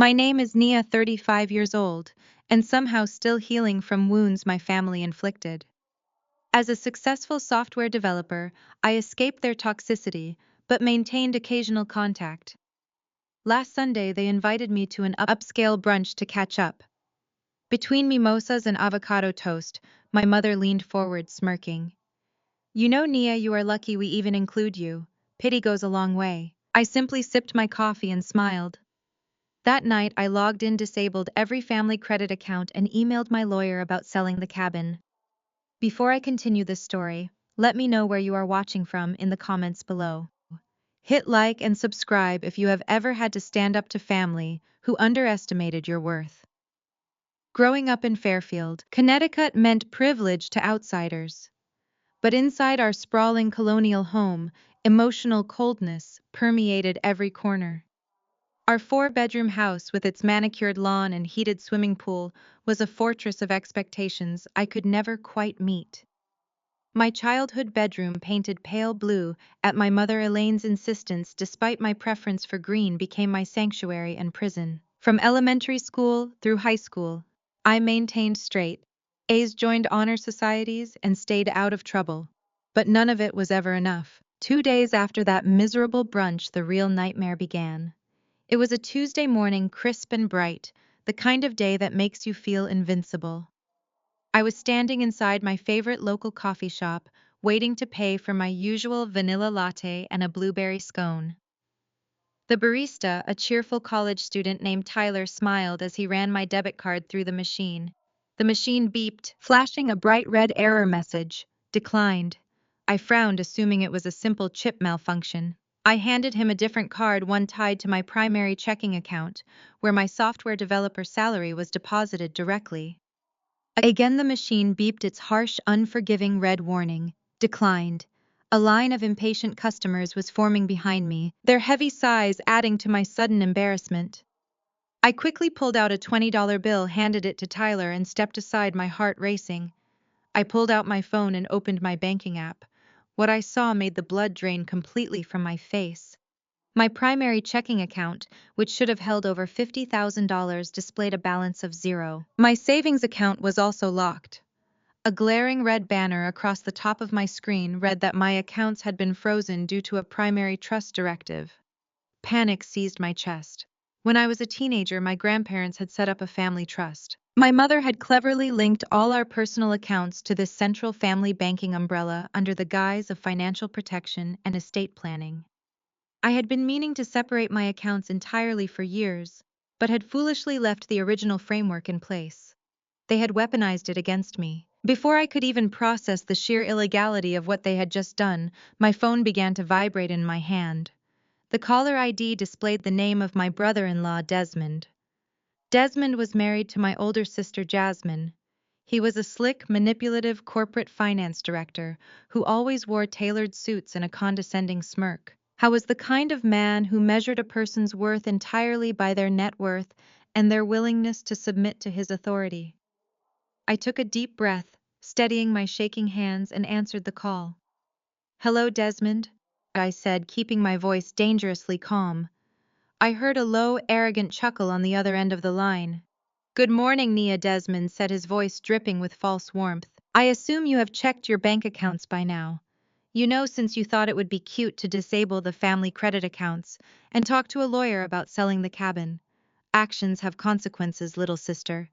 My name is Nia, 35 years old, and somehow still healing from wounds my family inflicted. As a successful software developer, I escaped their toxicity, but maintained occasional contact. Last Sunday, they invited me to an upscale brunch to catch up. Between mimosas and avocado toast, my mother leaned forward, smirking. You know, Nia, you are lucky we even include you. Pity goes a long way. I simply sipped my coffee and smiled. That night, I logged in, disabled every family credit account, and emailed my lawyer about selling the cabin. Before I continue this story, let me know where you are watching from in the comments below. Hit like and subscribe if you have ever had to stand up to family who underestimated your worth. Growing up in Fairfield, Connecticut meant privilege to outsiders. But inside our sprawling colonial home, emotional coldness permeated every corner. Our four-bedroom house with its manicured lawn and heated swimming pool was a fortress of expectations I could never quite meet. My childhood bedroom, painted pale blue at my mother Elaine's insistence despite my preference for green, became my sanctuary and prison. From elementary school through high school, I maintained straight A's, joined honor societies, and stayed out of trouble. But none of it was ever enough. 2 days after that miserable brunch, the real nightmare began. It was a Tuesday morning, crisp and bright, the kind of day that makes you feel invincible. I was standing inside my favorite local coffee shop, waiting to pay for my usual vanilla latte and a blueberry scone. The barista, a cheerful college student named Tyler, smiled as he ran my debit card through the machine. The machine beeped, flashing a bright red error message. Declined. I frowned, assuming it was a simple chip malfunction. I handed him a different card, one tied to my primary checking account, where my software developer salary was deposited directly. Again the machine beeped its harsh, unforgiving red warning. Declined. A line of impatient customers was forming behind me, their heavy sighs adding to my sudden embarrassment. I quickly pulled out a $20 bill, handed it to Tyler, and stepped aside, my heart racing. I pulled out my phone and opened my banking app. What I saw made the blood drain completely from my face. My primary checking account, which should have held over $50,000, displayed a balance of zero. My savings account was also locked. A glaring red banner across the top of my screen read that my accounts had been frozen due to a primary trust directive. Panic seized my chest. When I was a teenager, my grandparents had set up a family trust. My mother had cleverly linked all our personal accounts to this central family banking umbrella under the guise of financial protection and estate planning. I had been meaning to separate my accounts entirely for years, but had foolishly left the original framework in place. They had weaponized it against me. Before I could even process the sheer illegality of what they had just done, my phone began to vibrate in my hand. The caller ID displayed the name of my brother-in-law, Desmond. Desmond was married to my older sister, Jasmine. He was a slick, manipulative corporate finance director who always wore tailored suits and a condescending smirk. He was the kind of man who measured a person's worth entirely by their net worth and their willingness to submit to his authority. I took a deep breath, steadying my shaking hands, and answered the call. "Hello, Desmond," I said, keeping my voice dangerously calm. I heard a low, arrogant chuckle on the other end of the line. "Good morning, Nia," Desmond said, his voice dripping with false warmth. "I assume you have checked your bank accounts by now. You know, since you thought it would be cute to disable the family credit accounts and talk to a lawyer about selling the cabin. Actions have consequences, little sister."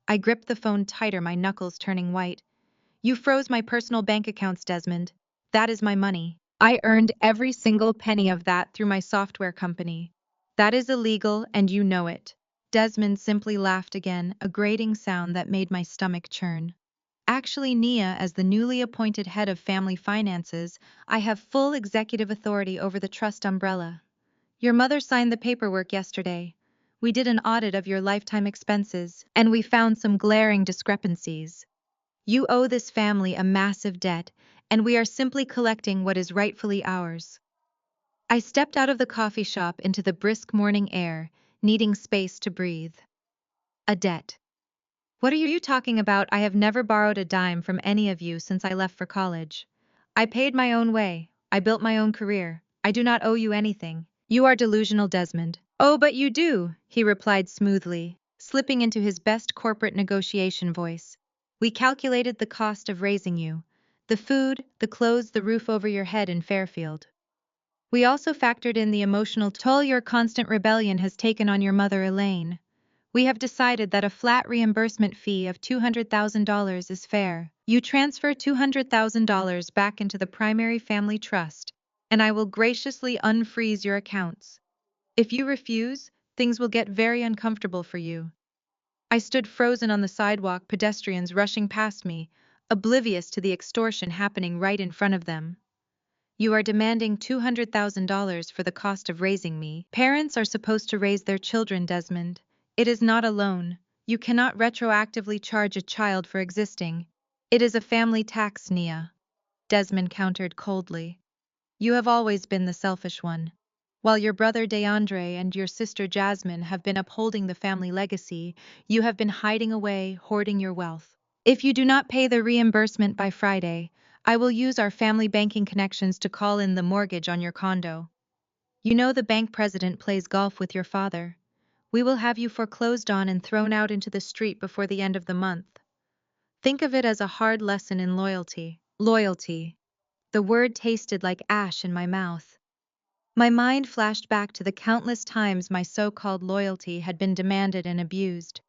I gripped the phone tighter, my knuckles turning white. "You froze my personal bank accounts, Desmond. That is my money. I earned every single penny of that through my software company. That is illegal, and you know it." Desmond simply laughed again, a grating sound that made my stomach churn. "Actually, Nia, as the newly appointed head of family finances, I have full executive authority over the trust umbrella. Your mother signed the paperwork yesterday. We did an audit of your lifetime expenses, and we found some glaring discrepancies. You owe this family a massive debt, and we are simply collecting what is rightfully ours." I stepped out of the coffee shop into the brisk morning air, needing space to breathe. A debt. What are you talking about? I have never borrowed a dime from any of you since I left for college. I paid my own way. I built my own career. I do not owe you anything. You are delusional, Desmond. Oh, but you do, he replied smoothly, slipping into his best corporate negotiation voice. We calculated the cost of raising you. The food, the clothes, the roof over your head in Fairfield. We also factored in the emotional toll your constant rebellion has taken on your mother Elaine. We have decided that a flat reimbursement fee of $200,000 is fair. You transfer $200,000 back into the primary family trust, and I will graciously unfreeze your accounts. If you refuse, things will get very uncomfortable for you. I stood frozen on the sidewalk, pedestrians rushing past me, oblivious to the extortion happening right in front of them. You are demanding $200,000 for the cost of raising me. Parents are supposed to raise their children, Desmond. It is not a loan. You cannot retroactively charge a child for existing. It is a family tax, Nia. Desmond countered coldly. You have always been the selfish one. While your brother DeAndre and your sister Jasmine have been upholding the family legacy, you have been hiding away, hoarding your wealth. If you do not pay the reimbursement by Friday, I will use our family banking connections to call in the mortgage on your condo. You know the bank president plays golf with your father. We will have you foreclosed on and thrown out into the street before the end of the month. Think of it as a hard lesson in loyalty. Loyalty. The word tasted like ash in my mouth. My mind flashed back to the countless times my so-called loyalty had been demanded and abused.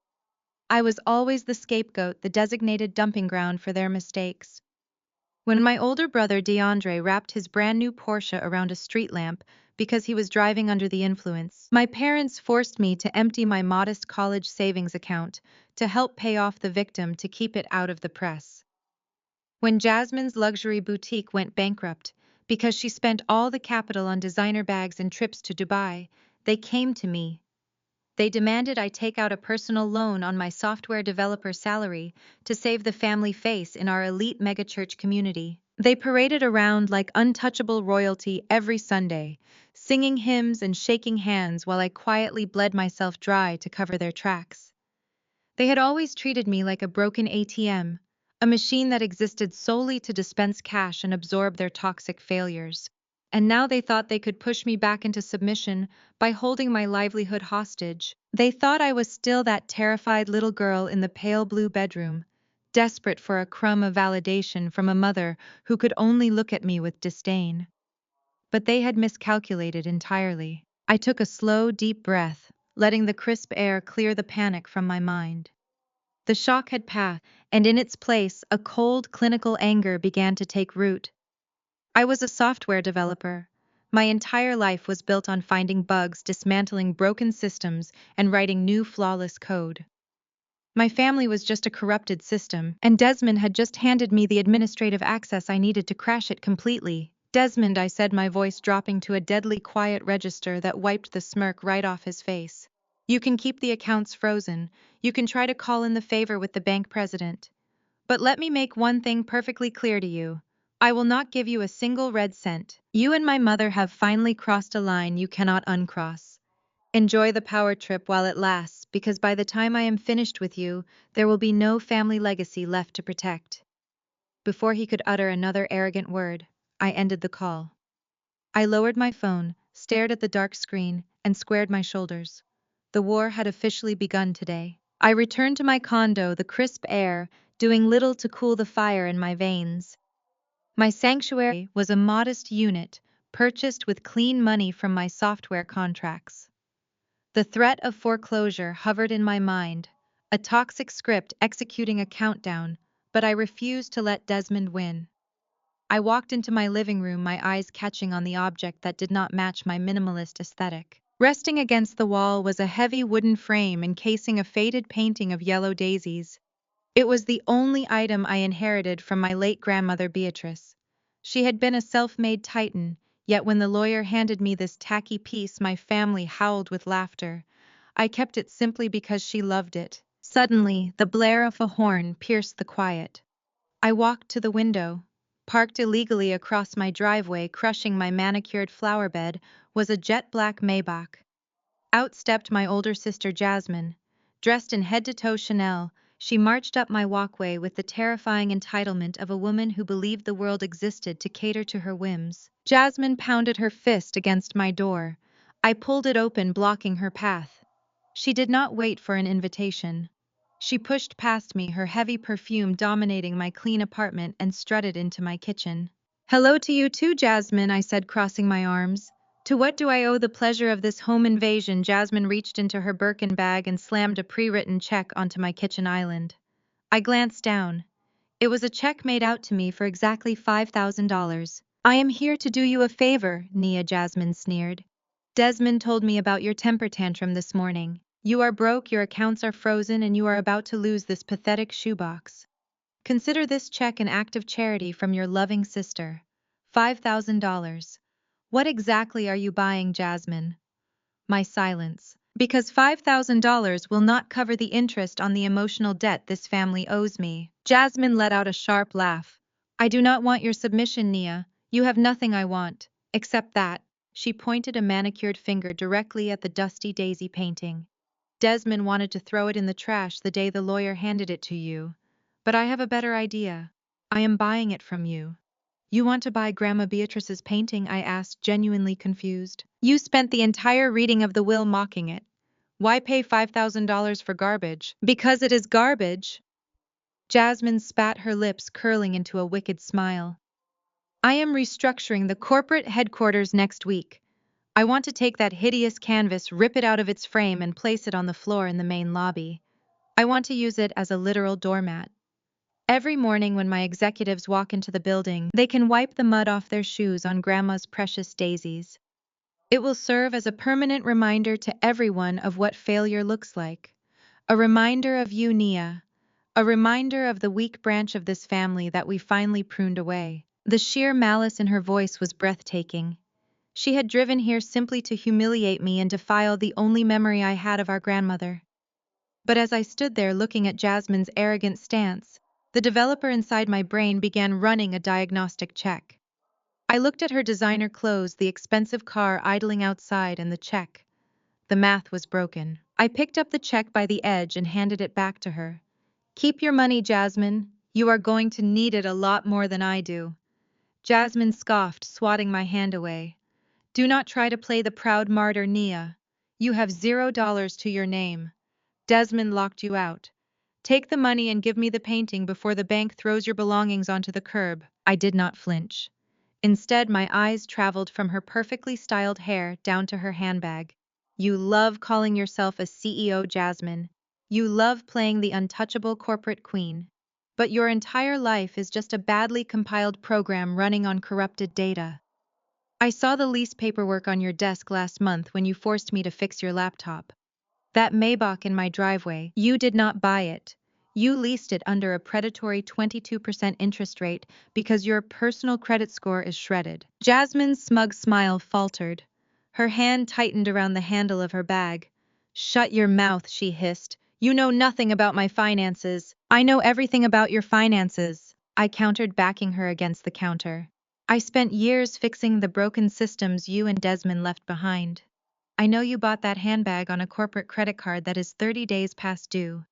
I was always the scapegoat, the designated dumping ground for their mistakes. When my older brother DeAndre wrapped his brand new Porsche around a street lamp because he was driving under the influence, my parents forced me to empty my modest college savings account to help pay off the victim to keep it out of the press. When Jasmine's luxury boutique went bankrupt because she spent all the capital on designer bags and trips to Dubai, they came to me. They demanded I take out a personal loan on my software developer salary to save the family face in our elite megachurch community. They paraded around like untouchable royalty every Sunday, singing hymns and shaking hands while I quietly bled myself dry to cover their tracks. They had always treated me like a broken ATM, a machine that existed solely to dispense cash and absorb their toxic failures. And now they thought they could push me back into submission by holding my livelihood hostage. They thought I was still that terrified little girl in the pale blue bedroom, desperate for a crumb of validation from a mother who could only look at me with disdain. But they had miscalculated entirely. I took a slow, deep breath, letting the crisp air clear the panic from my mind. The shock had passed, and in its place, a cold, clinical anger began to take root. I was a software developer. My entire life was built on finding bugs, dismantling broken systems, and writing new flawless code. My family was just a corrupted system, and Desmond had just handed me the administrative access I needed to crash it completely. Desmond, I said, my voice dropping to a deadly quiet register that wiped the smirk right off his face. You can keep the accounts frozen. You can try to call in the favor with the bank president. But let me make one thing perfectly clear to you. I will not give you a single red cent. You and my mother have finally crossed a line you cannot uncross. Enjoy the power trip while it lasts, because by the time I am finished with you, there will be no family legacy left to protect. Before he could utter another arrogant word, I ended the call. I lowered my phone, stared at the dark screen, and squared my shoulders. The war had officially begun today. I returned to my condo, the crisp air doing little to cool the fire in my veins. My sanctuary was a modest unit, purchased with clean money from my software contracts. The threat of foreclosure hovered in my mind, a toxic script executing a countdown, but I refused to let Desmond win. I walked into my living room, my eyes catching on the object that did not match my minimalist aesthetic. Resting against the wall was a heavy wooden frame encasing a faded painting of yellow daisies. It was the only item I inherited from my late grandmother Beatrice. She had been a self-made titan, yet when the lawyer handed me this tacky piece, my family howled with laughter. I kept it simply because she loved it. Suddenly, the blare of a horn pierced the quiet. I walked to the window. Parked illegally across my driveway, crushing my manicured flower bed, was a jet-black Maybach. Out stepped my older sister Jasmine. Dressed in head-to-toe Chanel, she marched up my walkway with the terrifying entitlement of a woman who believed the world existed to cater to her whims. Jasmine pounded her fist against my door, I pulled it open, blocking her path. She did not wait for an invitation. She pushed past me, her heavy perfume dominating my clean apartment, and strutted into my kitchen. "Hello to you too, Jasmine," I said, crossing my arms. "To what do I owe the pleasure of this home invasion?" Jasmine reached into her Birkin bag and slammed a pre-written check onto my kitchen island. I glanced down. It was a check made out to me for exactly $5,000. "I am here to do you a favor," Nia, Jasmine sneered. "Desmond told me about your temper tantrum this morning. You are broke, your accounts are frozen, and you are about to lose this pathetic shoebox. Consider this check an act of charity from your loving sister. $5,000. What exactly are you buying, Jasmine?" My silence. "Because $5,000 will not cover the interest on the emotional debt this family owes me." Jasmine let out a sharp laugh. "I do not want your submission, Nia. You have nothing I want, except that." She pointed a manicured finger directly at the dusty daisy painting. "Desmond wanted to throw it in the trash the day the lawyer handed it to you. But I have a better idea. I am buying it from you." "You want to buy Grandma Beatrice's painting?" I asked, genuinely confused. "You spent the entire reading of the will mocking it. Why pay $5,000 for garbage?" "Because it is garbage." Jasmine spat, her lips curling into a wicked smile. "I am restructuring the corporate headquarters next week. I want to take that hideous canvas, rip it out of its frame, and place it on the floor in the main lobby. I want to use it as a literal doormat. Every morning when my executives walk into the building, they can wipe the mud off their shoes on Grandma's precious daisies. It will serve as a permanent reminder to everyone of what failure looks like. A reminder of you, Nia. A reminder of the weak branch of this family that we finally pruned away." The sheer malice in her voice was breathtaking. She had driven here simply to humiliate me and defile the only memory I had of our grandmother. But as I stood there looking at Jasmine's arrogant stance, the developer inside my brain began running a diagnostic check. I looked at her designer clothes, the expensive car idling outside, and the check. The math was broken. I picked up the check by the edge and handed it back to her. "Keep your money, Jasmine. You are going to need it a lot more than I do." Jasmine scoffed, swatting my hand away. "Do not try to play the proud martyr, Nia. You have $0 to your name. Desmond locked you out. Take the money and give me the painting before the bank throws your belongings onto the curb." I did not flinch. Instead, my eyes traveled from her perfectly styled hair down to her handbag. "You love calling yourself a CEO, Jasmine. You love playing the untouchable corporate queen. But your entire life is just a badly compiled program running on corrupted data. I saw the lease paperwork on your desk last month when you forced me to fix your laptop. That Maybach in my driveway, you did not buy it. You leased it under a predatory 22% interest rate because your personal credit score is shredded." Jasmine's smug smile faltered. Her hand tightened around the handle of her bag. "Shut your mouth," she hissed. "You know nothing about my finances." "I know everything about your finances," I countered, backing her against the counter. "I spent years fixing the broken systems you and Desmond left behind. I know you bought that handbag on a corporate credit card that is 30 days past due.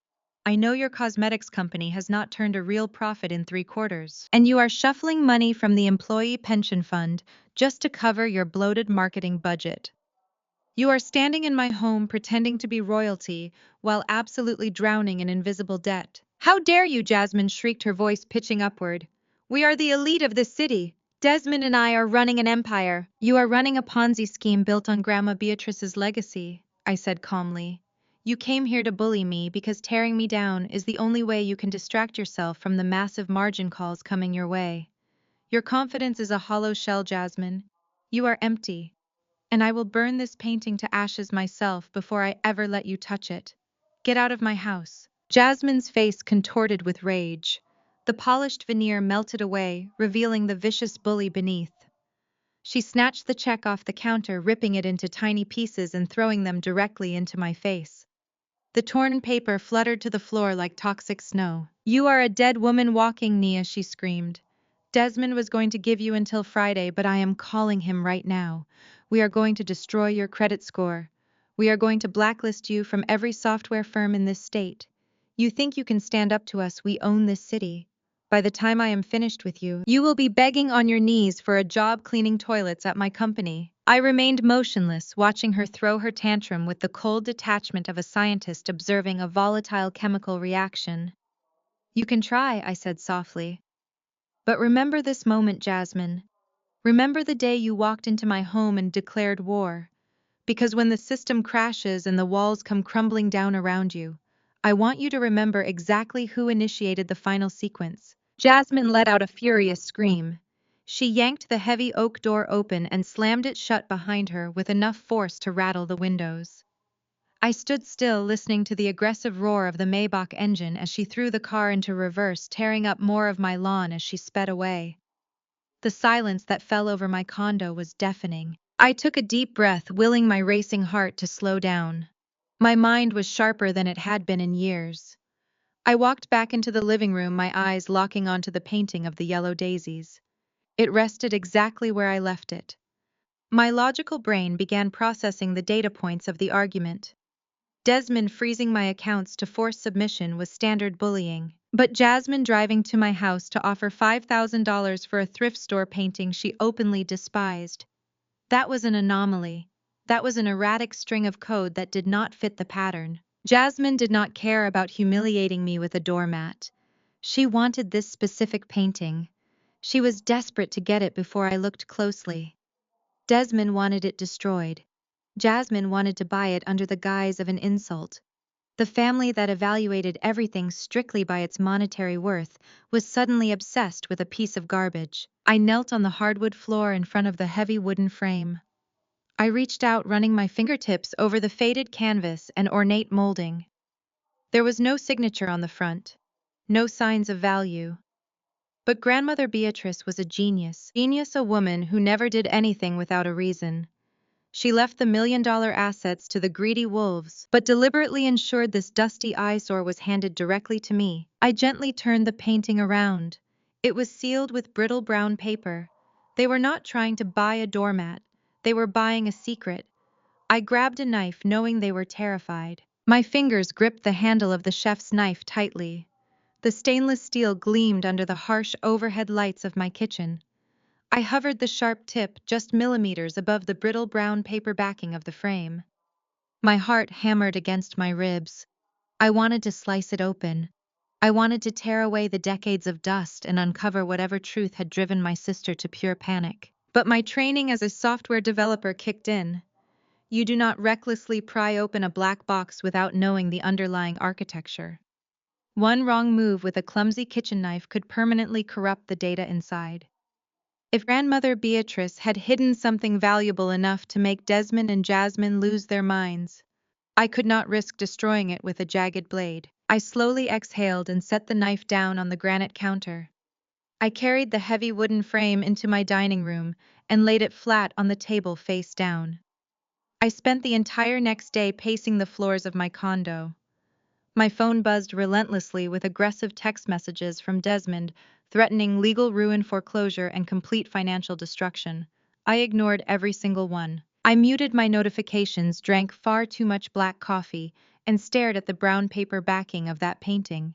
I know your cosmetics company has not turned a real profit in 3 quarters. And you are shuffling money from the employee pension fund just to cover your bloated marketing budget. You are standing in my home pretending to be royalty while absolutely drowning in invisible debt." "How dare you!" Jasmine shrieked, her voice pitching upward. "We are the elite of this city. Desmond and I are running an empire." "You are running a Ponzi scheme built on Grandma Beatrice's legacy," I said calmly. "You came here to bully me because tearing me down is the only way you can distract yourself from the massive margin calls coming your way. Your confidence is a hollow shell, Jasmine. You are empty. And I will burn this painting to ashes myself before I ever let you touch it. Get out of my house." Jasmine's face contorted with rage. The polished veneer melted away, revealing the vicious bully beneath. She snatched the check off the counter, ripping it into tiny pieces and throwing them directly into my face. The torn paper fluttered to the floor like toxic snow. "You are a dead woman walking, Nia," she screamed. "Desmond was going to give you until Friday, but I am calling him right now. We are going to destroy your credit score. We are going to blacklist you from every software firm in this state. You think you can stand up to us? We own this city. By the time I am finished with you, you will be begging on your knees for a job cleaning toilets at my company." I remained motionless, watching her throw her tantrum with the cold detachment of a scientist observing a volatile chemical reaction. "You can try," I said softly. "But remember this moment, Jasmine. Remember the day you walked into my home and declared war. Because when the system crashes and the walls come crumbling down around you, I want you to remember exactly who initiated the final sequence." Jasmine let out a furious scream. She yanked the heavy oak door open and slammed it shut behind her with enough force to rattle the windows. I stood still, listening to the aggressive roar of the Maybach engine as she threw the car into reverse, tearing up more of my lawn as she sped away. The silence that fell over my condo was deafening. I took a deep breath, willing my racing heart to slow down. My mind was sharper than it had been in years. I walked back into the living room, my eyes locking onto the painting of the yellow daisies. It rested exactly where I left it. My logical brain began processing the data points of the argument. Desmond freezing my accounts to force submission was standard bullying. But Jasmine driving to my house to offer $5,000 for a thrift store painting she openly despised. That was an anomaly. That was an erratic string of code that did not fit the pattern. Jasmine did not care about humiliating me with a doormat. She wanted this specific painting. She was desperate to get it before I looked closely. Desmond wanted it destroyed. Jasmine wanted to buy it under the guise of an insult. The family that evaluated everything strictly by its monetary worth was suddenly obsessed with a piece of garbage. I knelt on the hardwood floor in front of the heavy wooden frame. I reached out, running my fingertips over the faded canvas and ornate molding. There was no signature on the front, no signs of value. But Grandmother Beatrice was a genius, a woman who never did anything without a reason. She left the million-dollar assets to the greedy wolves, but deliberately ensured this dusty eyesore was handed directly to me. I gently turned the painting around. It was sealed with brittle brown paper. They were not trying to buy a doormat. They were buying a secret. I grabbed a knife, knowing they were terrified. My fingers gripped the handle of the chef's knife tightly. The stainless steel gleamed under the harsh overhead lights of my kitchen. I hovered the sharp tip just millimeters above the brittle brown paper backing of the frame. My heart hammered against my ribs. I wanted to slice it open. I wanted to tear away the decades of dust and uncover whatever truth had driven my sister to pure panic. But my training as a software developer kicked in. You do not recklessly pry open a black box without knowing the underlying architecture. One wrong move with a clumsy kitchen knife could permanently corrupt the data inside. If Grandmother Beatrice had hidden something valuable enough to make Desmond and Jasmine lose their minds, I could not risk destroying it with a jagged blade. I slowly exhaled and set the knife down on the granite counter. I carried the heavy wooden frame into my dining room and laid it flat on the table face down. I spent the entire next day pacing the floors of my condo. My phone buzzed relentlessly with aggressive text messages from Desmond, threatening legal ruin, foreclosure, and complete financial destruction. I ignored every single one. I muted my notifications, drank far too much black coffee, and stared at the brown paper backing of that painting.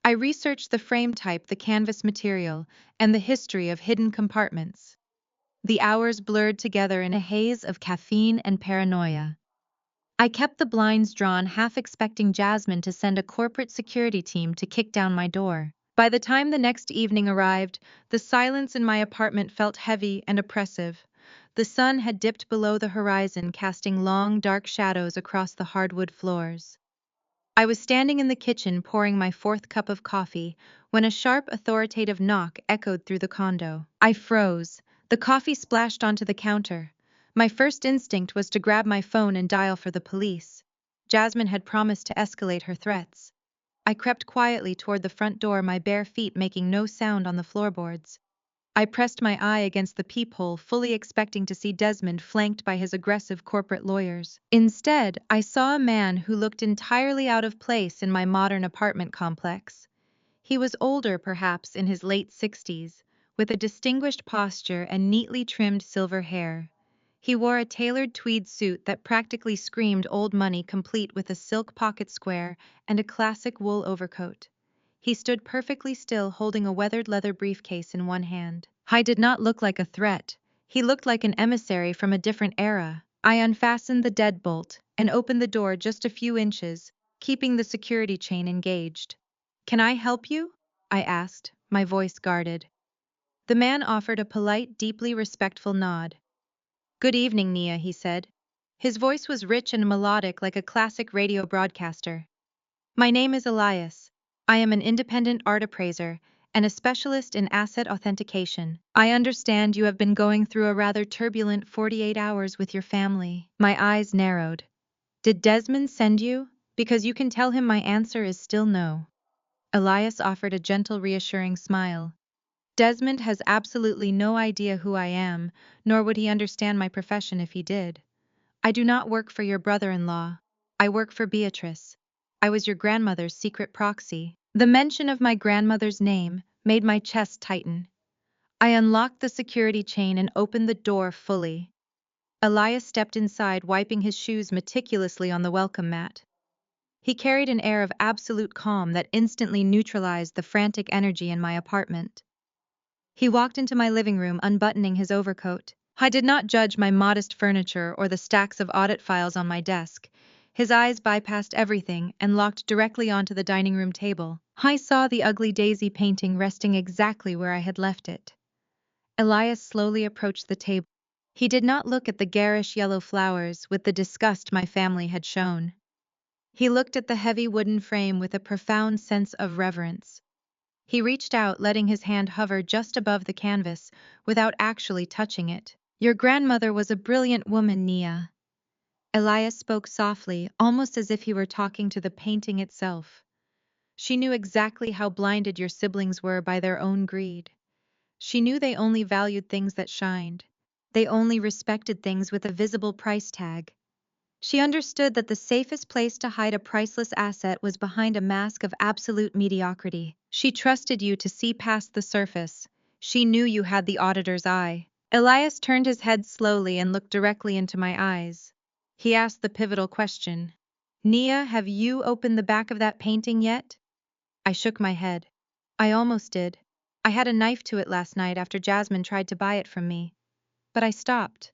I researched the frame type, the canvas material, and the history of hidden compartments. The hours blurred together in a haze of caffeine and paranoia. I kept the blinds drawn, half expecting Jasmine to send a corporate security team to kick down my door. By the time the next evening arrived, the silence in my apartment felt heavy and oppressive. The sun had dipped below the horizon, casting long, dark shadows across the hardwood floors. I was standing in the kitchen pouring my fourth cup of coffee when a sharp, authoritative knock echoed through the condo. I froze. The coffee splashed onto the counter. My first instinct was to grab my phone and dial for the police. Jasmine had promised to escalate her threats. I crept quietly toward the front door, my bare feet making no sound on the floorboards. I pressed my eye against the peephole, fully expecting to see Desmond flanked by his aggressive corporate lawyers. Instead, I saw a man who looked entirely out of place in my modern apartment complex. He was older, perhaps in his late 60s, with a distinguished posture and neatly trimmed silver hair. He wore a tailored tweed suit that practically screamed old money, complete with a silk pocket square and a classic wool overcoat. He stood perfectly still, holding a weathered leather briefcase in one hand. I did not look like a threat. He looked like an emissary from a different era. I unfastened the deadbolt and opened the door just a few inches, keeping the security chain engaged. "Can I help you?" I asked, my voice guarded. The man offered a polite, deeply respectful nod. "Good evening, Nia," he said. His voice was rich and melodic like a classic radio broadcaster. "My name is Elias. I am an independent art appraiser and a specialist in asset authentication. I understand you have been going through a rather turbulent 48 hours with your family." My eyes narrowed. "Did Desmond send you? Because you can tell him my answer is still no." Elias offered a gentle, reassuring smile. "Desmond has absolutely no idea who I am, nor would he understand my profession if he did. I do not work for your brother-in-law. I work for Beatrice. I was your grandmother's secret proxy." The mention of my grandmother's name made my chest tighten. I unlocked the security chain and opened the door fully. Elias stepped inside, wiping his shoes meticulously on the welcome mat. He carried an air of absolute calm that instantly neutralized the frantic energy in my apartment. He walked into my living room, unbuttoning his overcoat. I did not judge my modest furniture or the stacks of audit files on my desk. His eyes bypassed everything and locked directly onto the dining room table. I saw the ugly daisy painting resting exactly where I had left it. Elias slowly approached the table. He did not look at the garish yellow flowers with the disgust my family had shown. He looked at the heavy wooden frame with a profound sense of reverence. He reached out, letting his hand hover just above the canvas, without actually touching it. "Your grandmother was a brilliant woman, Nia." Elias spoke softly, almost as if he were talking to the painting itself. "She knew exactly how blinded your siblings were by their own greed. She knew they only valued things that shined. They only respected things with a visible price tag. She understood that the safest place to hide a priceless asset was behind a mask of absolute mediocrity. She trusted you to see past the surface. She knew you had the auditor's eye." Elias turned his head slowly and looked directly into my eyes. He asked the pivotal question. "Nia, have you opened the back of that painting yet?" I shook my head. "I almost did. I had a knife to it last night after Jasmine tried to buy it from me. But I stopped.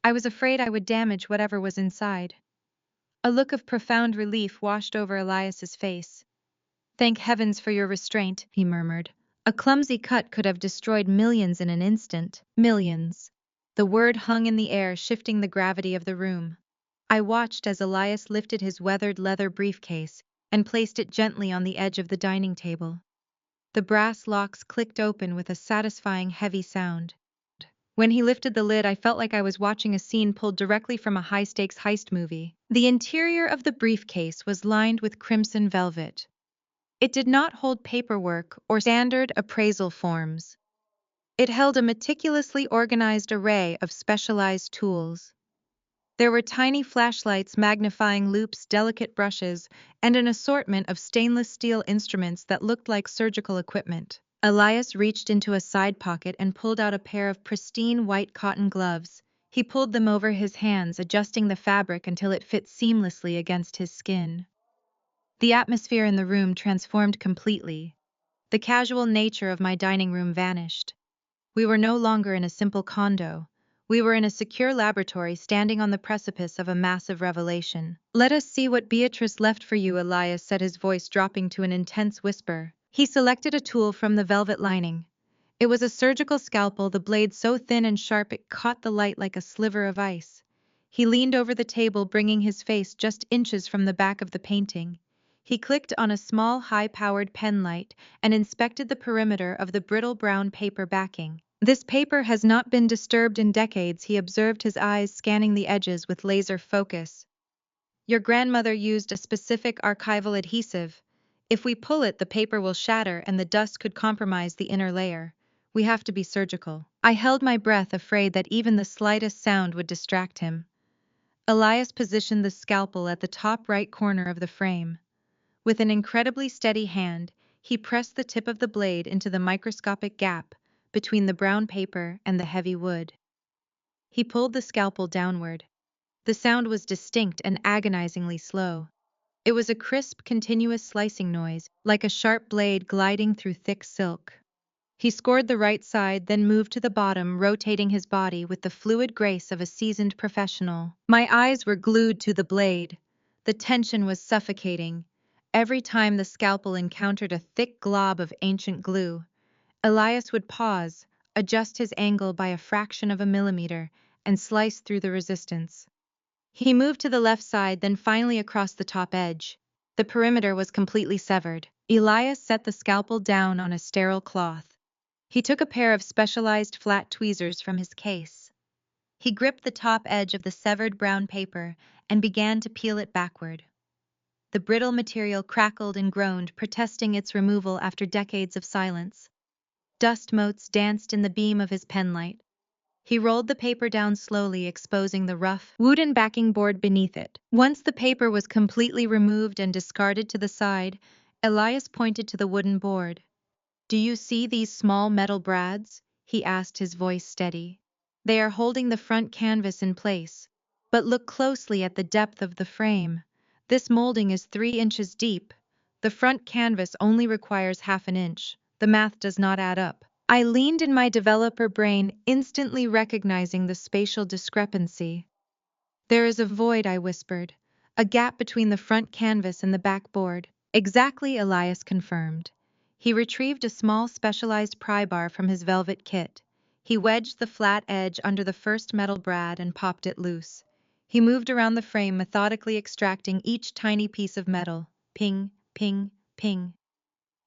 I was afraid I would damage whatever was inside." A look of profound relief washed over Elias's face. "Thank heavens for your restraint," he murmured. "A clumsy cut could have destroyed millions in an instant." Millions. The word hung in the air, shifting the gravity of the room. I watched as Elias lifted his weathered leather briefcase and placed it gently on the edge of the dining table. The brass locks clicked open with a satisfying heavy sound. When he lifted the lid, I felt like I was watching a scene pulled directly from a high-stakes heist movie. The interior of the briefcase was lined with crimson velvet. It did not hold paperwork or standard appraisal forms. It held a meticulously organized array of specialized tools. There were tiny flashlights, magnifying loupes, delicate brushes, and an assortment of stainless steel instruments that looked like surgical equipment. Elias reached into a side pocket and pulled out a pair of pristine white cotton gloves. He pulled them over his hands, adjusting the fabric until it fit seamlessly against his skin. The atmosphere in the room transformed completely. The casual nature of my dining room vanished. We were no longer in a simple condo. We were in a secure laboratory standing on the precipice of a massive revelation. "Let us see what Beatrice left for you," Elias said, his voice dropping to an intense whisper. He selected a tool from the velvet lining. It was a surgical scalpel, the blade so thin and sharp it caught the light like a sliver of ice. He leaned over the table, bringing his face just inches from the back of the painting. He clicked on a small, high-powered pen light and inspected the perimeter of the brittle brown paper backing. "This paper has not been disturbed in decades," he observed, his eyes scanning the edges with laser focus. "Your grandmother used a specific archival adhesive. If we pull it, the paper will shatter and the dust could compromise the inner layer. We have to be surgical." I held my breath, afraid that even the slightest sound would distract him. Elias positioned the scalpel at the top right corner of the frame. With an incredibly steady hand, he pressed the tip of the blade into the microscopic gap between the brown paper and the heavy wood. He pulled the scalpel downward. The sound was distinct and agonizingly slow. It was a crisp, continuous slicing noise, like a sharp blade gliding through thick silk. He scored the right side, then moved to the bottom, rotating his body with the fluid grace of a seasoned professional. My eyes were glued to the blade. The tension was suffocating. Every time the scalpel encountered a thick glob of ancient glue, Elias would pause, adjust his angle by a fraction of a millimeter, and slice through the resistance. He moved to the left side, then finally across the top edge. The perimeter was completely severed. Elias set the scalpel down on a sterile cloth. He took a pair of specialized flat tweezers from his case. He gripped the top edge of the severed brown paper and began to peel it backward. The brittle material crackled and groaned, protesting its removal after decades of silence. Dust motes danced in the beam of his penlight. He rolled the paper down slowly, exposing the rough, wooden backing board beneath it. Once the paper was completely removed and discarded to the side, Elias pointed to the wooden board. "Do you see these small metal brads?" he asked, his voice steady. "They are holding the front canvas in place. But look closely at the depth of the frame. This molding is 3 inches deep. The front canvas only requires half an inch. The math does not add up." I leaned in my developer brain, instantly recognizing the spatial discrepancy. "There is a void," I whispered. "A gap between the front canvas and the back board." "Exactly," Elias confirmed. He retrieved a small specialized pry bar from his velvet kit. He wedged the flat edge under the first metal brad and popped it loose. He moved around the frame, methodically extracting each tiny piece of metal. Ping, ping, ping.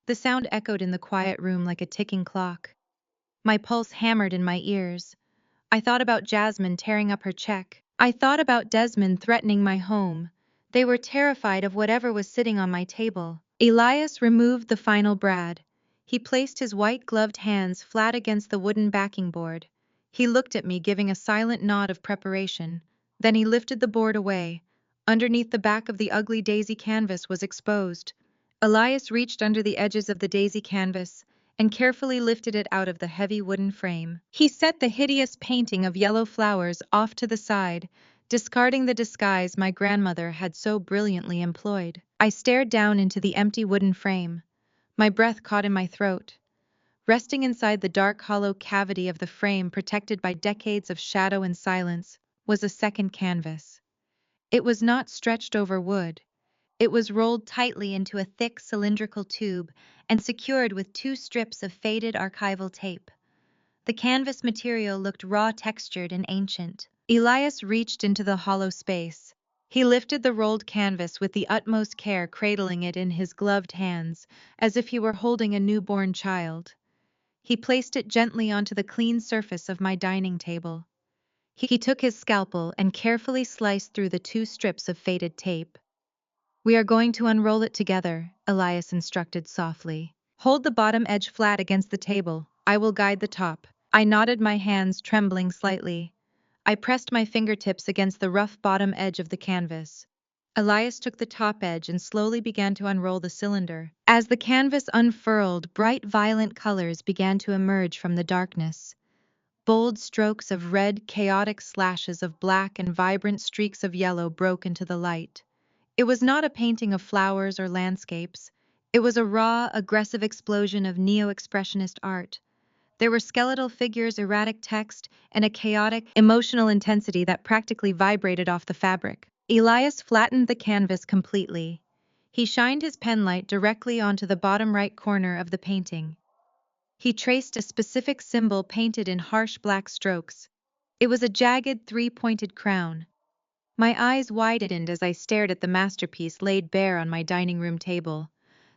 The sound echoed in the quiet room like a ticking clock. My pulse hammered in my ears. I thought about Jasmine tearing up her check. I thought about Desmond threatening my home. They were terrified of whatever was sitting on my table. Elias removed the final brad. He placed his white-gloved hands flat against the wooden backing board. He looked at me, giving a silent nod of preparation. Then he lifted the board away. Underneath, the back of the ugly daisy canvas was exposed. Elias reached under the edges of the daisy canvas and carefully lifted it out of the heavy wooden frame. He set the hideous painting of yellow flowers off to the side, discarding the disguise my grandmother had so brilliantly employed. I stared down into the empty wooden frame. My breath caught in my throat. Resting inside the dark, hollow cavity of the frame, protected by decades of shadow and silence, was a second canvas. It was not stretched over wood. It was rolled tightly into a thick cylindrical tube and secured with 2 strips of faded archival tape. The canvas material looked raw, textured, and ancient. Elias reached into the hollow space. He lifted the rolled canvas with the utmost care, cradling it in his gloved hands, as if he were holding a newborn child. He placed it gently onto the clean surface of my dining table. He took his scalpel and carefully sliced through the 2 strips of faded tape. "We are going to unroll it together," Elias instructed softly. "Hold the bottom edge flat against the table. I will guide the top." I nodded, my hands trembling slightly. I pressed my fingertips against the rough bottom edge of the canvas. Elias took the top edge and slowly began to unroll the cylinder. As the canvas unfurled, bright violet colors began to emerge from the darkness. Bold strokes of red, chaotic slashes of black, and vibrant streaks of yellow broke into the light. It was not a painting of flowers or landscapes. It was a raw, aggressive explosion of neo-expressionist art. There were skeletal figures, erratic text, and a chaotic, emotional intensity that practically vibrated off the fabric. Elias flattened the canvas completely. He shined his penlight directly onto the bottom right corner of the painting. He traced a specific symbol painted in harsh black strokes. It was a jagged, 3-pointed crown. My eyes widened as I stared at the masterpiece laid bare on my dining room table.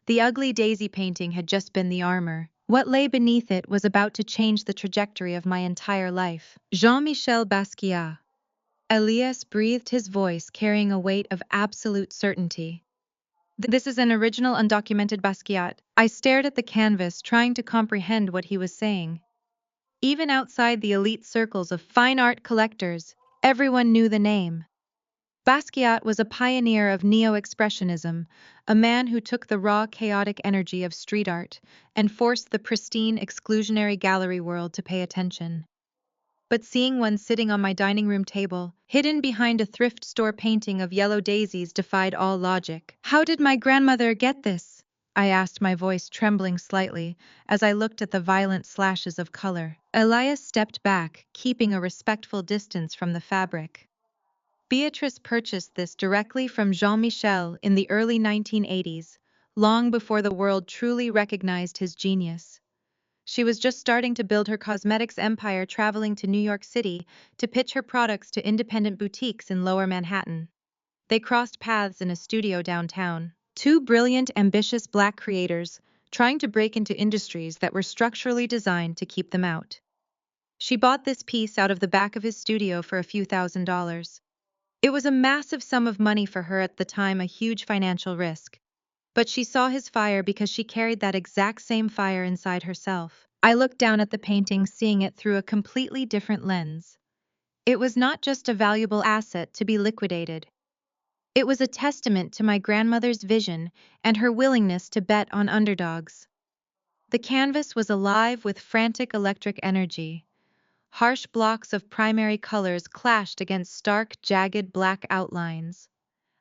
The ugly daisy painting had just been the armor. What lay beneath it was about to change the trajectory of my entire life. Jean-Michel Basquiat. Elias breathed, his voice carrying a weight of absolute certainty. "This is an original, undocumented Basquiat." I stared at the canvas, trying to comprehend what he was saying. Even outside the elite circles of fine art collectors, everyone knew the name. Basquiat was a pioneer of neo-expressionism, a man who took the raw, chaotic energy of street art and forced the pristine, exclusionary gallery world to pay attention. But seeing one sitting on my dining room table, hidden behind a thrift store painting of yellow daisies, defied all logic. How did my grandmother get this? I asked, my voice trembling slightly as I looked at the violent slashes of color. Elias stepped back, keeping a respectful distance from the fabric. Beatrice purchased this directly from Jean-Michel in the early 1980s, long before the world truly recognized his genius. She was just starting to build her cosmetics empire, traveling to New York City to pitch her products to independent boutiques in Lower Manhattan. They crossed paths in a studio downtown. Two brilliant, ambitious Black creators trying to break into industries that were structurally designed to keep them out. She bought this piece out of the back of his studio for a few $1,000s. It was a massive sum of money for her at the time, a huge financial risk. But she saw his fire because she carried that exact same fire inside herself. I looked down at the painting, seeing it through a completely different lens. It was not just a valuable asset to be liquidated. It was a testament to my grandmother's vision and her willingness to bet on underdogs. The canvas was alive with frantic electric energy. Harsh blocks of primary colors clashed against stark, jagged black outlines.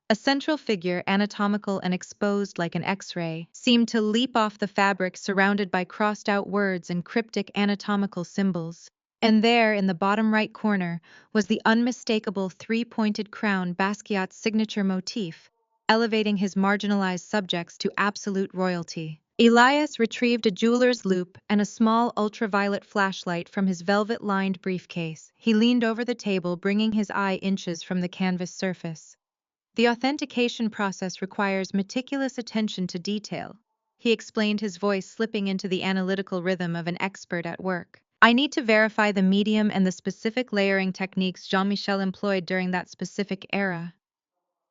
A central figure, anatomical and exposed like an X-ray, seemed to leap off the fabric, surrounded by crossed-out words and cryptic anatomical symbols. And there, in the bottom right corner, was the unmistakable three-pointed crown, Basquiat's signature motif, elevating his marginalized subjects to absolute royalty. Elias retrieved a jeweler's loupe and a small ultraviolet flashlight from his velvet-lined briefcase. He leaned over the table, bringing his eye inches from the canvas surface. The authentication process requires meticulous attention to detail, he explained, his voice slipping into the analytical rhythm of an expert at work. I need to verify the medium and the specific layering techniques Jean-Michel employed during that specific era.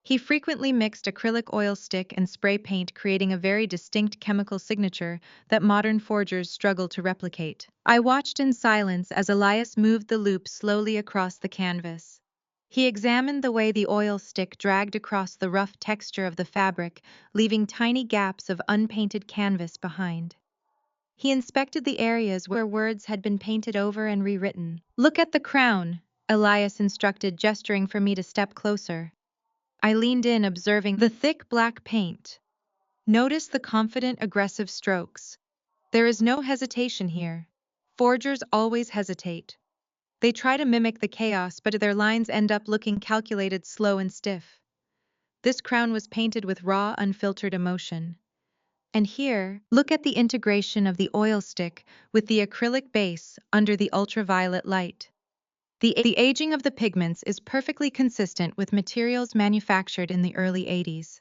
He frequently mixed acrylic oil stick and spray paint, creating a very distinct chemical signature that modern forgers struggle to replicate. I watched in silence as Elias moved the loupe slowly across the canvas. He examined the way the oil stick dragged across the rough texture of the fabric, leaving tiny gaps of unpainted canvas behind. He inspected the areas where words had been painted over and rewritten. Look at the crown, Elias instructed, gesturing for me to step closer. I leaned in, observing the thick black paint. Notice the confident, aggressive strokes. There is no hesitation here. Forgers always hesitate. They try to mimic the chaos, but their lines end up looking calculated, slow, and stiff. This crown was painted with raw, unfiltered emotion. And here, look at the integration of the oil stick with the acrylic base under the ultraviolet light. The aging of the pigments is perfectly consistent with materials manufactured in the early 80s.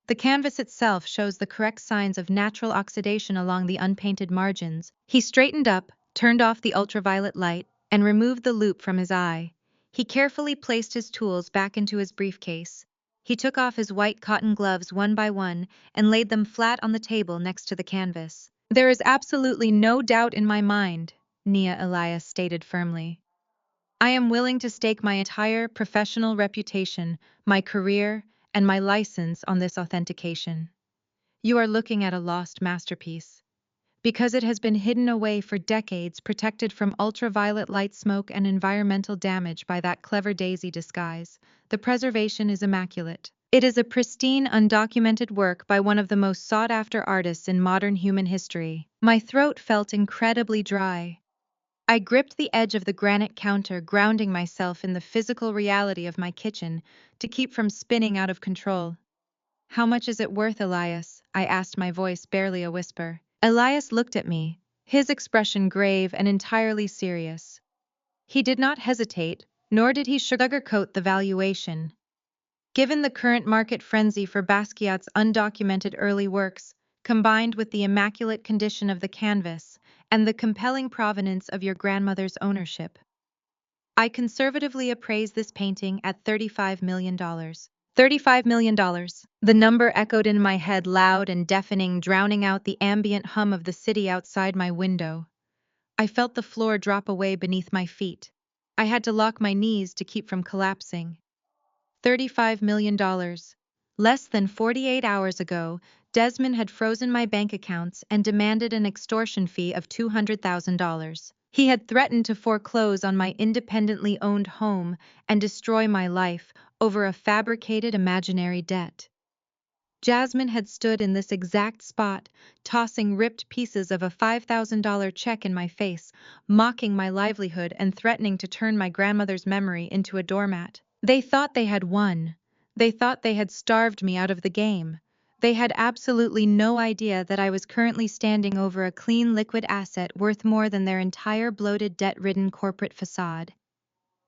The canvas itself shows the correct signs of natural oxidation along the unpainted margins. He straightened up, turned off the ultraviolet light, and removed the loupe from his eye. He carefully placed his tools back into his briefcase. He took off his white cotton gloves one by one and laid them flat on the table next to the canvas. There is absolutely no doubt in my mind, Nia, Elias stated firmly. I am willing to stake my entire professional reputation, my career, and my license on this authentication. You are looking at a lost masterpiece. Because it has been hidden away for decades, protected from ultraviolet light, smoke, and environmental damage by that clever daisy disguise, the preservation is immaculate. It is a pristine, undocumented work by one of the most sought-after artists in modern human history. My throat felt incredibly dry. I gripped the edge of the granite counter, grounding myself in the physical reality of my kitchen to keep from spinning out of control. How much is it worth, Elias? I asked, my voice barely a whisper. Elias looked at me, his expression grave and entirely serious. He did not hesitate, nor did he sugarcoat the valuation. Given the current market frenzy for Basquiat's undocumented early works, combined with the immaculate condition of the canvas and the compelling provenance of your grandmother's ownership, I conservatively appraise this painting at $35 million. $35 million. The number echoed in my head, loud and deafening, drowning out the ambient hum of the city outside my window. I felt the floor drop away beneath my feet. I had to lock my knees to keep from collapsing. $35 million. Less than 48 hours ago, Desmond had frozen my bank accounts and demanded an extortion fee of $200,000. He had threatened to foreclose on my independently owned home and destroy my life over a fabricated imaginary debt. Jasmine had stood in this exact spot, tossing ripped pieces of a $5,000 check in my face, mocking my livelihood and threatening to turn my grandmother's memory into a doormat. They thought they had won. They thought they had starved me out of the game. They had absolutely no idea that I was currently standing over a clean liquid asset worth more than their entire bloated debt-ridden corporate facade.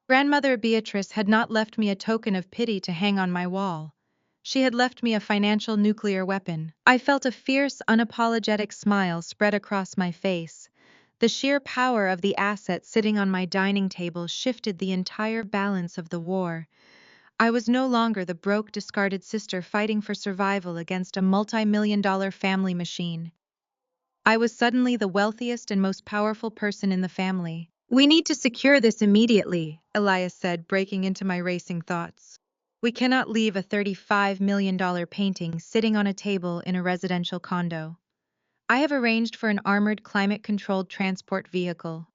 Grandmother Beatrice had not left me a token of pity to hang on my wall. She had left me a financial nuclear weapon. I felt a fierce, unapologetic smile spread across my face. The sheer power of the asset sitting on my dining table shifted the entire balance of the war. I was no longer the broke, discarded sister fighting for survival against a multi-million-dollar family machine. I was suddenly the wealthiest and most powerful person in the family. "We need to secure this immediately," Elias said, breaking into my racing thoughts. "We cannot leave a $35 million painting sitting on a table in a residential condo. I have arranged for an armored, climate-controlled transport vehicle.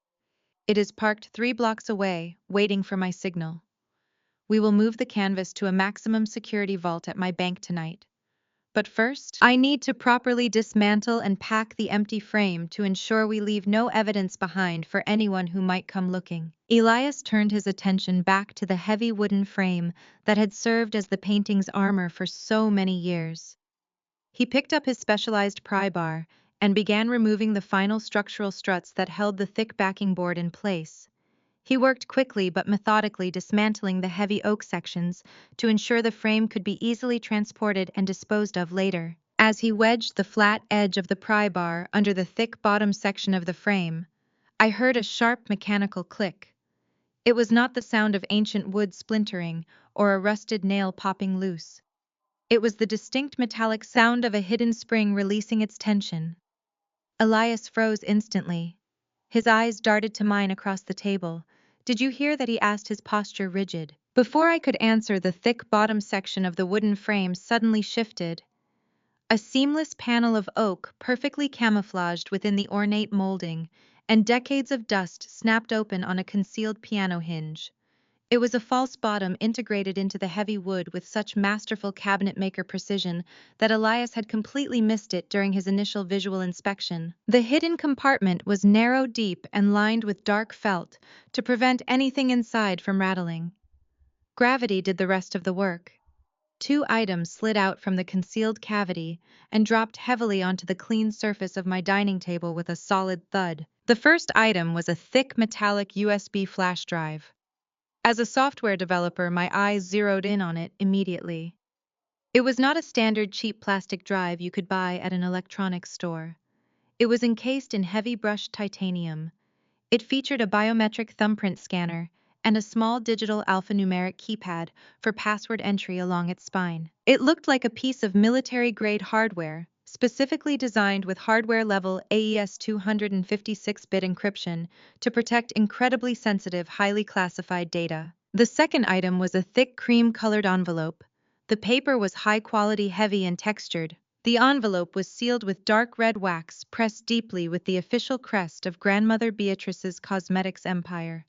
It is parked 3 blocks away, waiting for my signal. We will move the canvas to a maximum security vault at my bank tonight. But first, I need to properly dismantle and pack the empty frame to ensure we leave no evidence behind for anyone who might come looking." Elias turned his attention back to the heavy wooden frame that had served as the painting's armor for so many years. He picked up his specialized pry bar and began removing the final structural struts that held the thick backing board in place. He worked quickly but methodically, dismantling the heavy oak sections to ensure the frame could be easily transported and disposed of later. As he wedged the flat edge of the pry bar under the thick bottom section of the frame, I heard a sharp mechanical click. It was not the sound of ancient wood splintering or a rusted nail popping loose. It was the distinct metallic sound of a hidden spring releasing its tension. Elias froze instantly. His eyes darted to mine across the table. "Did you hear that?" he asked, his posture rigid. Before I could answer, the thick bottom section of the wooden frame suddenly shifted. A seamless panel of oak, perfectly camouflaged within the ornate molding, and decades of dust snapped open on a concealed piano hinge. It was a false bottom integrated into the heavy wood with such masterful cabinet-maker precision that Elias had completely missed it during his initial visual inspection. The hidden compartment was narrow, deep, and lined with dark felt to prevent anything inside from rattling. Gravity did the rest of the work. 2 items slid out from the concealed cavity and dropped heavily onto the clean surface of my dining table with a solid thud. The first item was a thick metallic USB flash drive. As a software developer, my eyes zeroed in on it immediately. It was not a standard cheap plastic drive you could buy at an electronics store. It was encased in heavy brushed titanium. It featured a biometric thumbprint scanner and a small digital alphanumeric keypad for password entry along its spine. It looked like a piece of military-grade hardware, specifically designed with hardware-level AES 256-bit encryption to protect incredibly sensitive, highly classified data. The second item was a thick cream-colored envelope. The paper was high-quality, heavy, and textured. The envelope was sealed with dark red wax pressed deeply with the official crest of Grandmother Beatrice's cosmetics empire.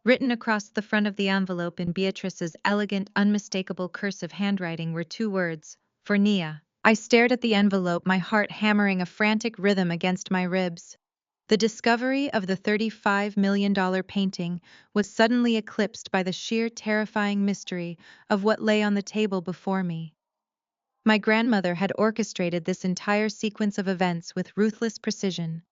Written across the front of the envelope in Beatrice's elegant, unmistakable cursive handwriting were 2 words: "For Nia." I stared at the envelope, my heart hammering a frantic rhythm against my ribs. The discovery of the $35 million painting was suddenly eclipsed by the sheer terrifying mystery of what lay on the table before me. My grandmother had orchestrated this entire sequence of events with ruthless precision.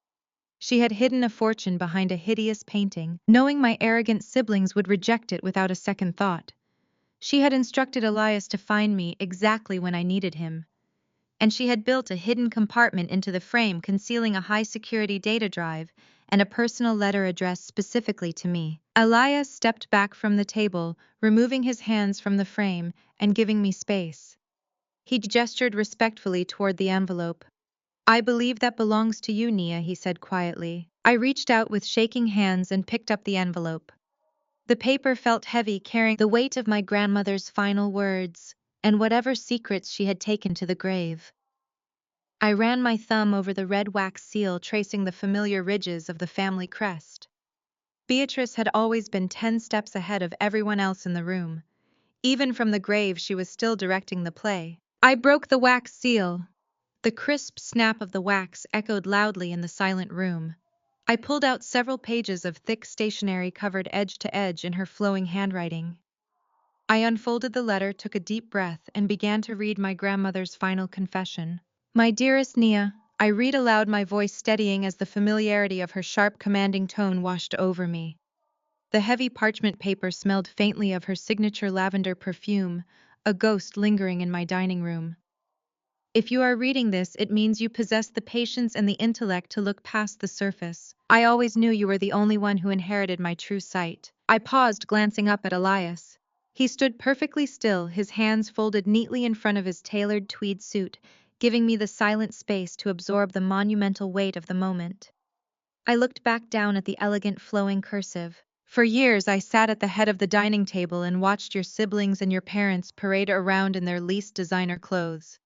She had hidden a fortune behind a hideous painting, knowing my arrogant siblings would reject it without a second thought. She had instructed Elias to find me exactly when I needed him. And she had built a hidden compartment into the frame concealing a high-security data drive and a personal letter addressed specifically to me. Elias stepped back from the table, removing his hands from the frame and giving me space. He gestured respectfully toward the envelope. "I believe that belongs to you, Nia," he said quietly. I reached out with shaking hands and picked up the envelope. The paper felt heavy, carrying the weight of my grandmother's final words and whatever secrets she had taken to the grave. I ran my thumb over the red wax seal, tracing the familiar ridges of the family crest. Beatrice had always been 10 steps ahead of everyone else in the room. Even from the grave, she was still directing the play. I broke the wax seal. The crisp snap of the wax echoed loudly in the silent room. I pulled out several pages of thick stationery covered edge to edge in her flowing handwriting. I unfolded the letter, took a deep breath, and began to read my grandmother's final confession. My dearest Nia, I read aloud, my voice steadying as the familiarity of her sharp, commanding tone washed over me. The heavy parchment paper smelled faintly of her signature lavender perfume, a ghost lingering in my dining room. If you are reading this, it means you possess the patience and the intellect to look past the surface. I always knew you were the only one who inherited my true sight. I paused, glancing up at Elias. He stood perfectly still, his hands folded neatly in front of his tailored tweed suit, giving me the silent space to absorb the monumental weight of the moment. I looked back down at the elegant flowing cursive. For years I sat at the head of the dining table and watched your siblings and your parents parade around in their least designer clothes.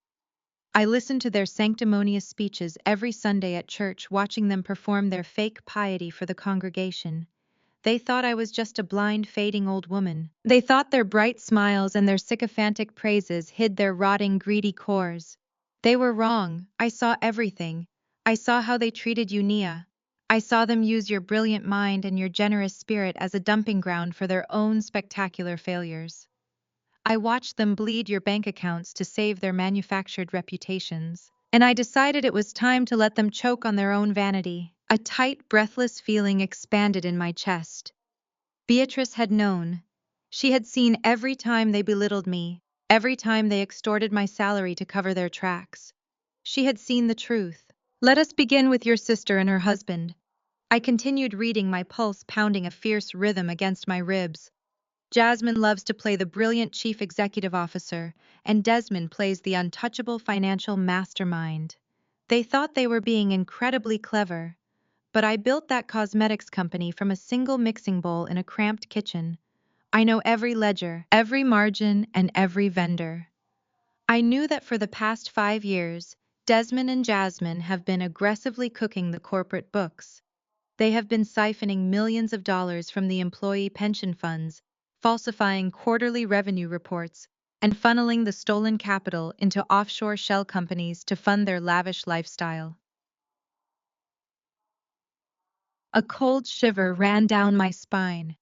I listened to their sanctimonious speeches every Sunday at church, watching them perform their fake piety for the congregation. They thought I was just a blind, fading old woman. They thought their bright smiles and their sycophantic praises hid their rotting, greedy cores. They were wrong. I saw everything. I saw how they treated you, Nia. I saw them use your brilliant mind and your generous spirit as a dumping ground for their own spectacular failures. I watched them bleed your bank accounts to save their manufactured reputations. And I decided it was time to let them choke on their own vanity. A tight, breathless feeling expanded in my chest. Beatrice had known. She had seen every time they belittled me, every time they extorted my salary to cover their tracks. She had seen the truth. Let us begin with your sister and her husband. I continued reading, my pulse pounding a fierce rhythm against my ribs. Jasmine loves to play the brilliant chief executive officer, and Desmond plays the untouchable financial mastermind. They thought they were being incredibly clever, but I built that cosmetics company from a single mixing bowl in a cramped kitchen. I know every ledger, every margin, and every vendor. I knew that for the past 5 years, Desmond and Jasmine have been aggressively cooking the corporate books. They have been siphoning millions of dollars from the employee pension funds, falsifying quarterly revenue reports, and funneling the stolen capital into offshore shell companies to fund their lavish lifestyle. A cold shiver ran down my spine.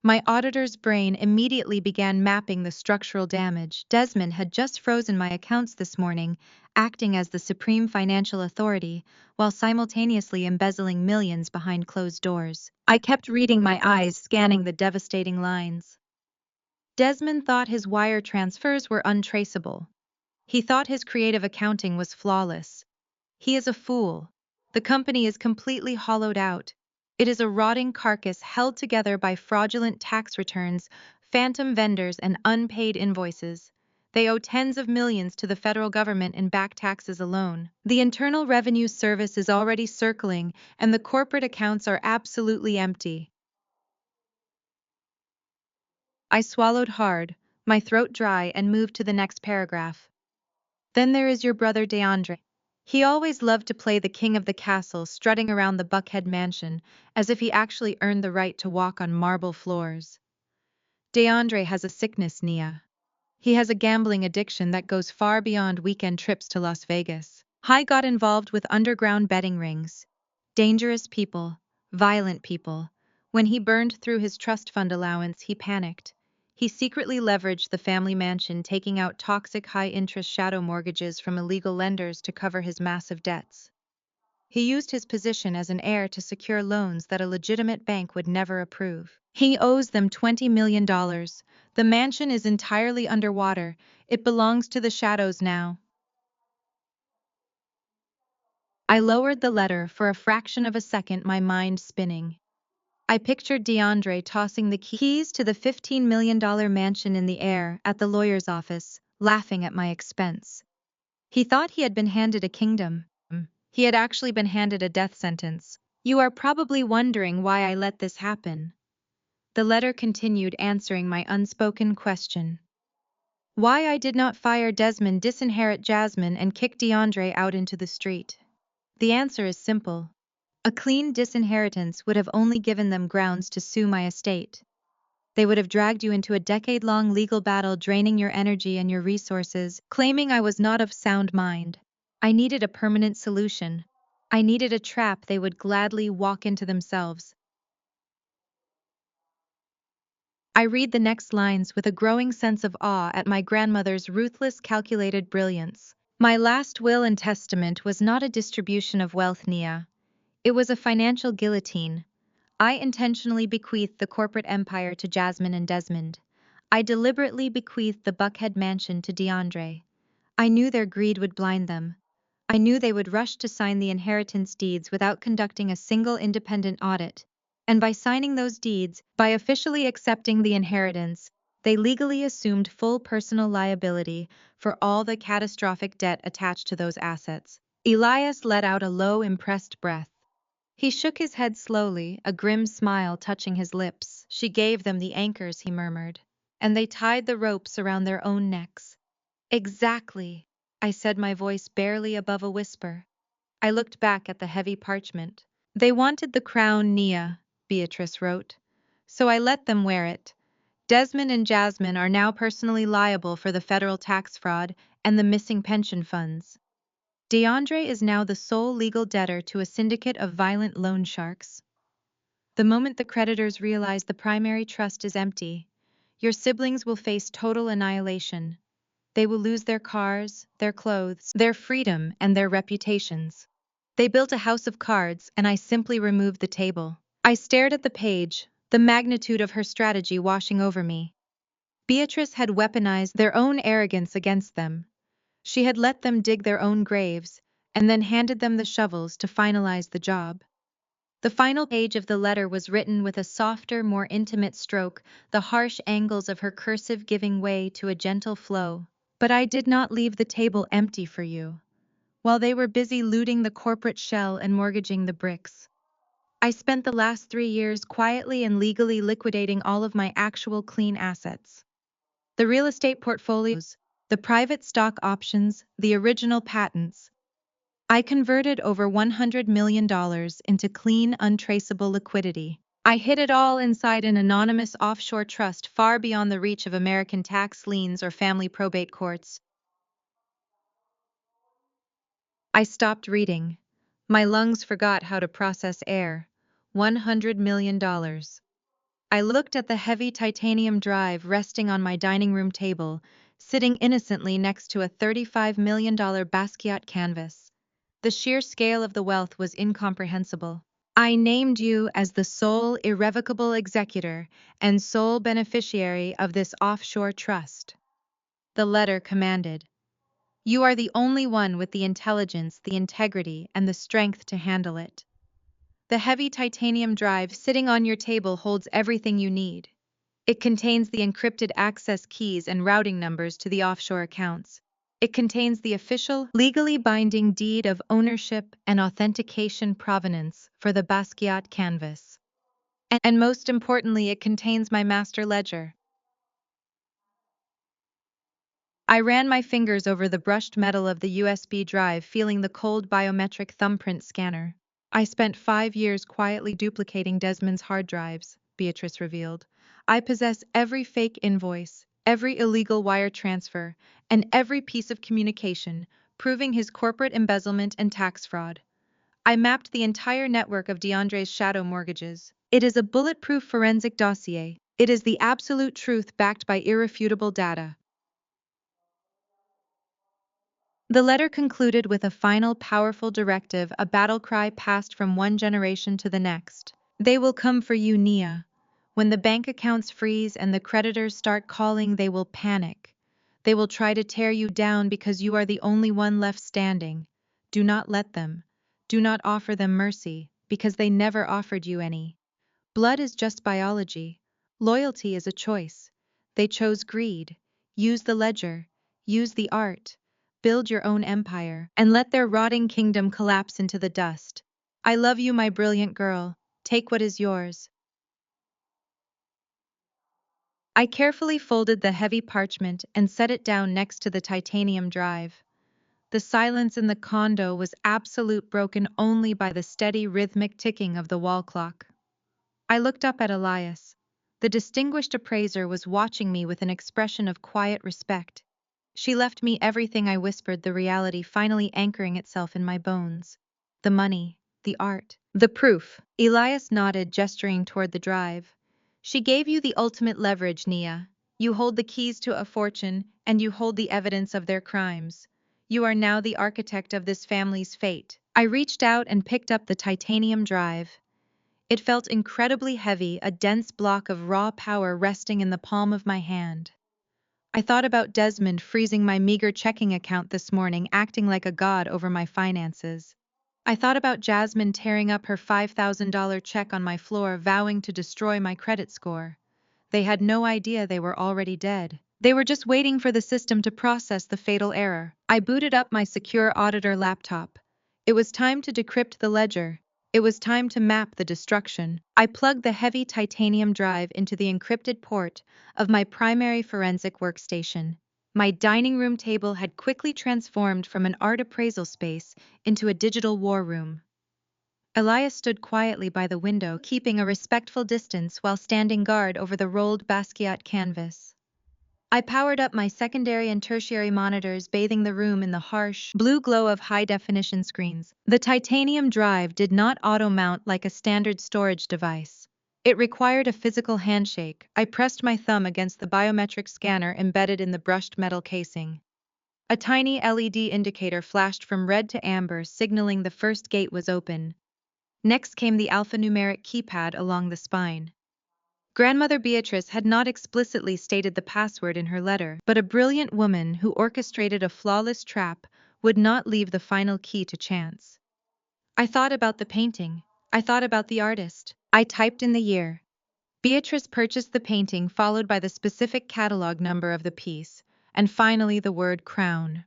My auditor's brain immediately began mapping the structural damage. Desmond had just frozen my accounts this morning, acting as the supreme financial authority, while simultaneously embezzling millions behind closed doors. I kept reading, my eyes scanning the devastating lines. Desmond thought his wire transfers were untraceable. He thought his creative accounting was flawless. He is a fool. The company is completely hollowed out. It is a rotting carcass held together by fraudulent tax returns, phantom vendors, and unpaid invoices. They owe tens of millions to the federal government in back taxes alone. The Internal Revenue Service is already circling, and the corporate accounts are absolutely empty. I swallowed hard, my throat dry, and moved to the next paragraph. Then there is your brother DeAndre. He always loved to play the king of the castle, strutting around the Buckhead mansion, as if he actually earned the right to walk on marble floors. DeAndre has a sickness, Nia. He has a gambling addiction that goes far beyond weekend trips to Las Vegas. He got involved with underground betting rings. Dangerous people, violent people. When he burned through his trust fund allowance, he panicked. He secretly leveraged the family mansion, taking out toxic high-interest shadow mortgages from illegal lenders to cover his massive debts. He used his position as an heir to secure loans that a legitimate bank would never approve. He owes them $20 million. The mansion is entirely underwater. It belongs to the shadows now. I lowered the letter, for a fraction of a second, my mind spinning. I pictured DeAndre tossing the keys to the $15 million mansion in the air at the lawyer's office, laughing at my expense. He thought he had been handed a kingdom. He had actually been handed a death sentence. You are probably wondering why I let this happen. The letter continued, answering my unspoken question. Why I did not fire Desmond, disinherit Jasmine, and kick DeAndre out into the street. The answer is simple. A clean disinheritance would have only given them grounds to sue my estate. They would have dragged you into a decade-long legal battle, draining your energy and your resources, claiming I was not of sound mind. I needed a permanent solution. I needed a trap they would gladly walk into themselves. I read the next lines with a growing sense of awe at my grandmother's ruthless, calculated brilliance. My last will and testament was not a distribution of wealth, Nia. It was a financial guillotine. I intentionally bequeathed the corporate empire to Jasmine and Desmond. I deliberately bequeathed the Buckhead mansion to DeAndre. I knew their greed would blind them. I knew they would rush to sign the inheritance deeds without conducting a single independent audit. And by signing those deeds, by officially accepting the inheritance, they legally assumed full personal liability for all the catastrophic debt attached to those assets. Elias let out a low, impressed breath. He shook his head slowly, a grim smile touching his lips. She gave them the anchors, he murmured, and they tied the ropes around their own necks. Exactly, I said, my voice barely above a whisper. I looked back at the heavy parchment. They wanted the crown, Nia, Beatrice wrote. So I let them wear it. Desmond and Jasmine are now personally liable for the federal tax fraud and the missing pension funds. DeAndre is now the sole legal debtor to a syndicate of violent loan sharks. The moment the creditors realize the primary trust is empty, your siblings will face total annihilation. They will lose their cars, their clothes, their freedom, and their reputations. They built a house of cards, and I simply removed the table. I stared at the page, the magnitude of her strategy washing over me. Beatrice had weaponized their own arrogance against them. She had let them dig their own graves, and then handed them the shovels to finalize the job. The final page of the letter was written with a softer, more intimate stroke, the harsh angles of her cursive giving way to a gentle flow. But I did not leave the table empty for you. While they were busy looting the corporate shell and mortgaging the bricks, I spent the last 3 years quietly and legally liquidating all of my actual clean assets. The real estate portfolios, the private stock options, the original patents. I converted over $100 million into clean, untraceable liquidity. I hid it all inside an anonymous offshore trust far beyond the reach of American tax liens or family probate courts. I stopped reading. My lungs forgot how to process air. $100 million. I looked at the heavy titanium drive resting on my dining room table, sitting innocently next to a $35 million Basquiat canvas. The sheer scale of the wealth was incomprehensible. I named you as the sole irrevocable executor and sole beneficiary of this offshore trust. The letter commanded. You are the only one with the intelligence, the integrity, and the strength to handle it. The heavy titanium drive sitting on your table holds everything you need. It contains the encrypted access keys and routing numbers to the offshore accounts. It contains the official, legally binding deed of ownership and authentication provenance for the Basquiat canvas. And most importantly, it contains my master ledger. I ran my fingers over the brushed metal of the USB drive, feeling the cold biometric thumbprint scanner. I spent 5 years quietly duplicating Desmond's hard drives, Beatrice revealed. I possess every fake invoice, every illegal wire transfer, and every piece of communication, proving his corporate embezzlement and tax fraud. I mapped the entire network of DeAndre's shadow mortgages. It is a bulletproof forensic dossier. It is the absolute truth backed by irrefutable data. The letter concluded with a final powerful directive, a battle cry passed from one generation to the next. They will come for you, Nia. When the bank accounts freeze and the creditors start calling, they will panic. They will try to tear you down because you are the only one left standing. Do not let them. Do not offer them mercy, because they never offered you any. Blood is just biology. Loyalty is a choice. They chose greed. Use the ledger. Use the art. Build your own empire, and let their rotting kingdom collapse into the dust. I love you, my brilliant girl. Take what is yours. I carefully folded the heavy parchment and set it down next to the titanium drive. The silence in the condo was absolute, broken only by the steady rhythmic ticking of the wall clock. I looked up at Elias. The distinguished appraiser was watching me with an expression of quiet respect. She left me everything I whispered, the reality finally anchoring itself in my bones. The money, the art, the proof. Elias nodded, gesturing toward the drive. She gave you the ultimate leverage, Nia. You hold the keys to a fortune, and you hold the evidence of their crimes. You are now the architect of this family's fate. I reached out and picked up the titanium drive. It felt incredibly heavy, a dense block of raw power resting in the palm of my hand. I thought about Desmond freezing my meager checking account this morning, acting like a god over my finances. I thought about Jasmine tearing up her $5,000 check on my floor, vowing to destroy my credit score. They had no idea they were already dead. They were just waiting for the system to process the fatal error. I booted up my secure auditor laptop. It was time to decrypt the ledger. It was time to map the destruction. I plugged the heavy titanium drive into the encrypted port of my primary forensic workstation. My dining room table had quickly transformed from an art appraisal space into a digital war room. Elias stood quietly by the window, keeping a respectful distance while standing guard over the rolled Basquiat canvas. I powered up my secondary and tertiary monitors, bathing the room in the harsh, blue glow of high-definition screens. The titanium drive did not auto-mount like a standard storage device. It required a physical handshake. I pressed my thumb against the biometric scanner embedded in the brushed metal casing. A tiny LED indicator flashed from red to amber, signaling the first gate was open. Next came the alphanumeric keypad along the spine. Grandmother Beatrice had not explicitly stated the password in her letter, but a brilliant woman who orchestrated a flawless trap would not leave the final key to chance. I thought about the painting. I thought about the artist. I typed in the year. Beatrice purchased the painting, followed by the specific catalog number of the piece, and finally the word crown.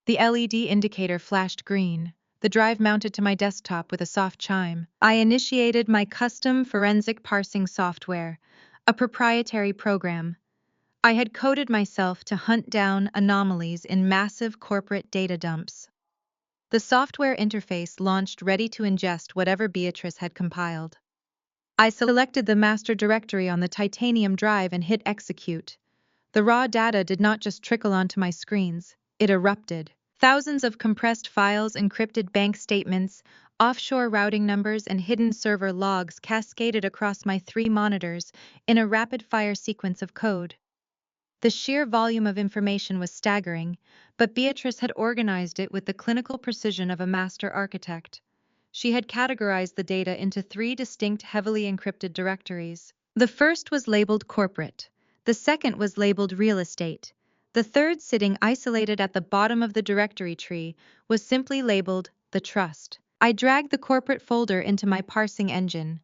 The LED indicator flashed green. The drive mounted to my desktop with a soft chime. I initiated my custom forensic parsing software, a proprietary program. I had coded myself to hunt down anomalies in massive corporate data dumps. The software interface launched, ready to ingest whatever Beatrice had compiled. I selected the master directory on the titanium drive and hit execute. The raw data did not just trickle onto my screens, it erupted. Thousands of compressed files, encrypted bank statements, offshore routing numbers, and hidden server logs cascaded across my 3 monitors in a rapid-fire sequence of code. The sheer volume of information was staggering, but Beatrice had organized it with the clinical precision of a master architect. She had categorized the data into 3 distinct, heavily encrypted directories. The first was labeled corporate. The second was labeled real estate. The third, sitting isolated at the bottom of the directory tree, was simply labeled the trust. I dragged the corporate folder into my parsing engine.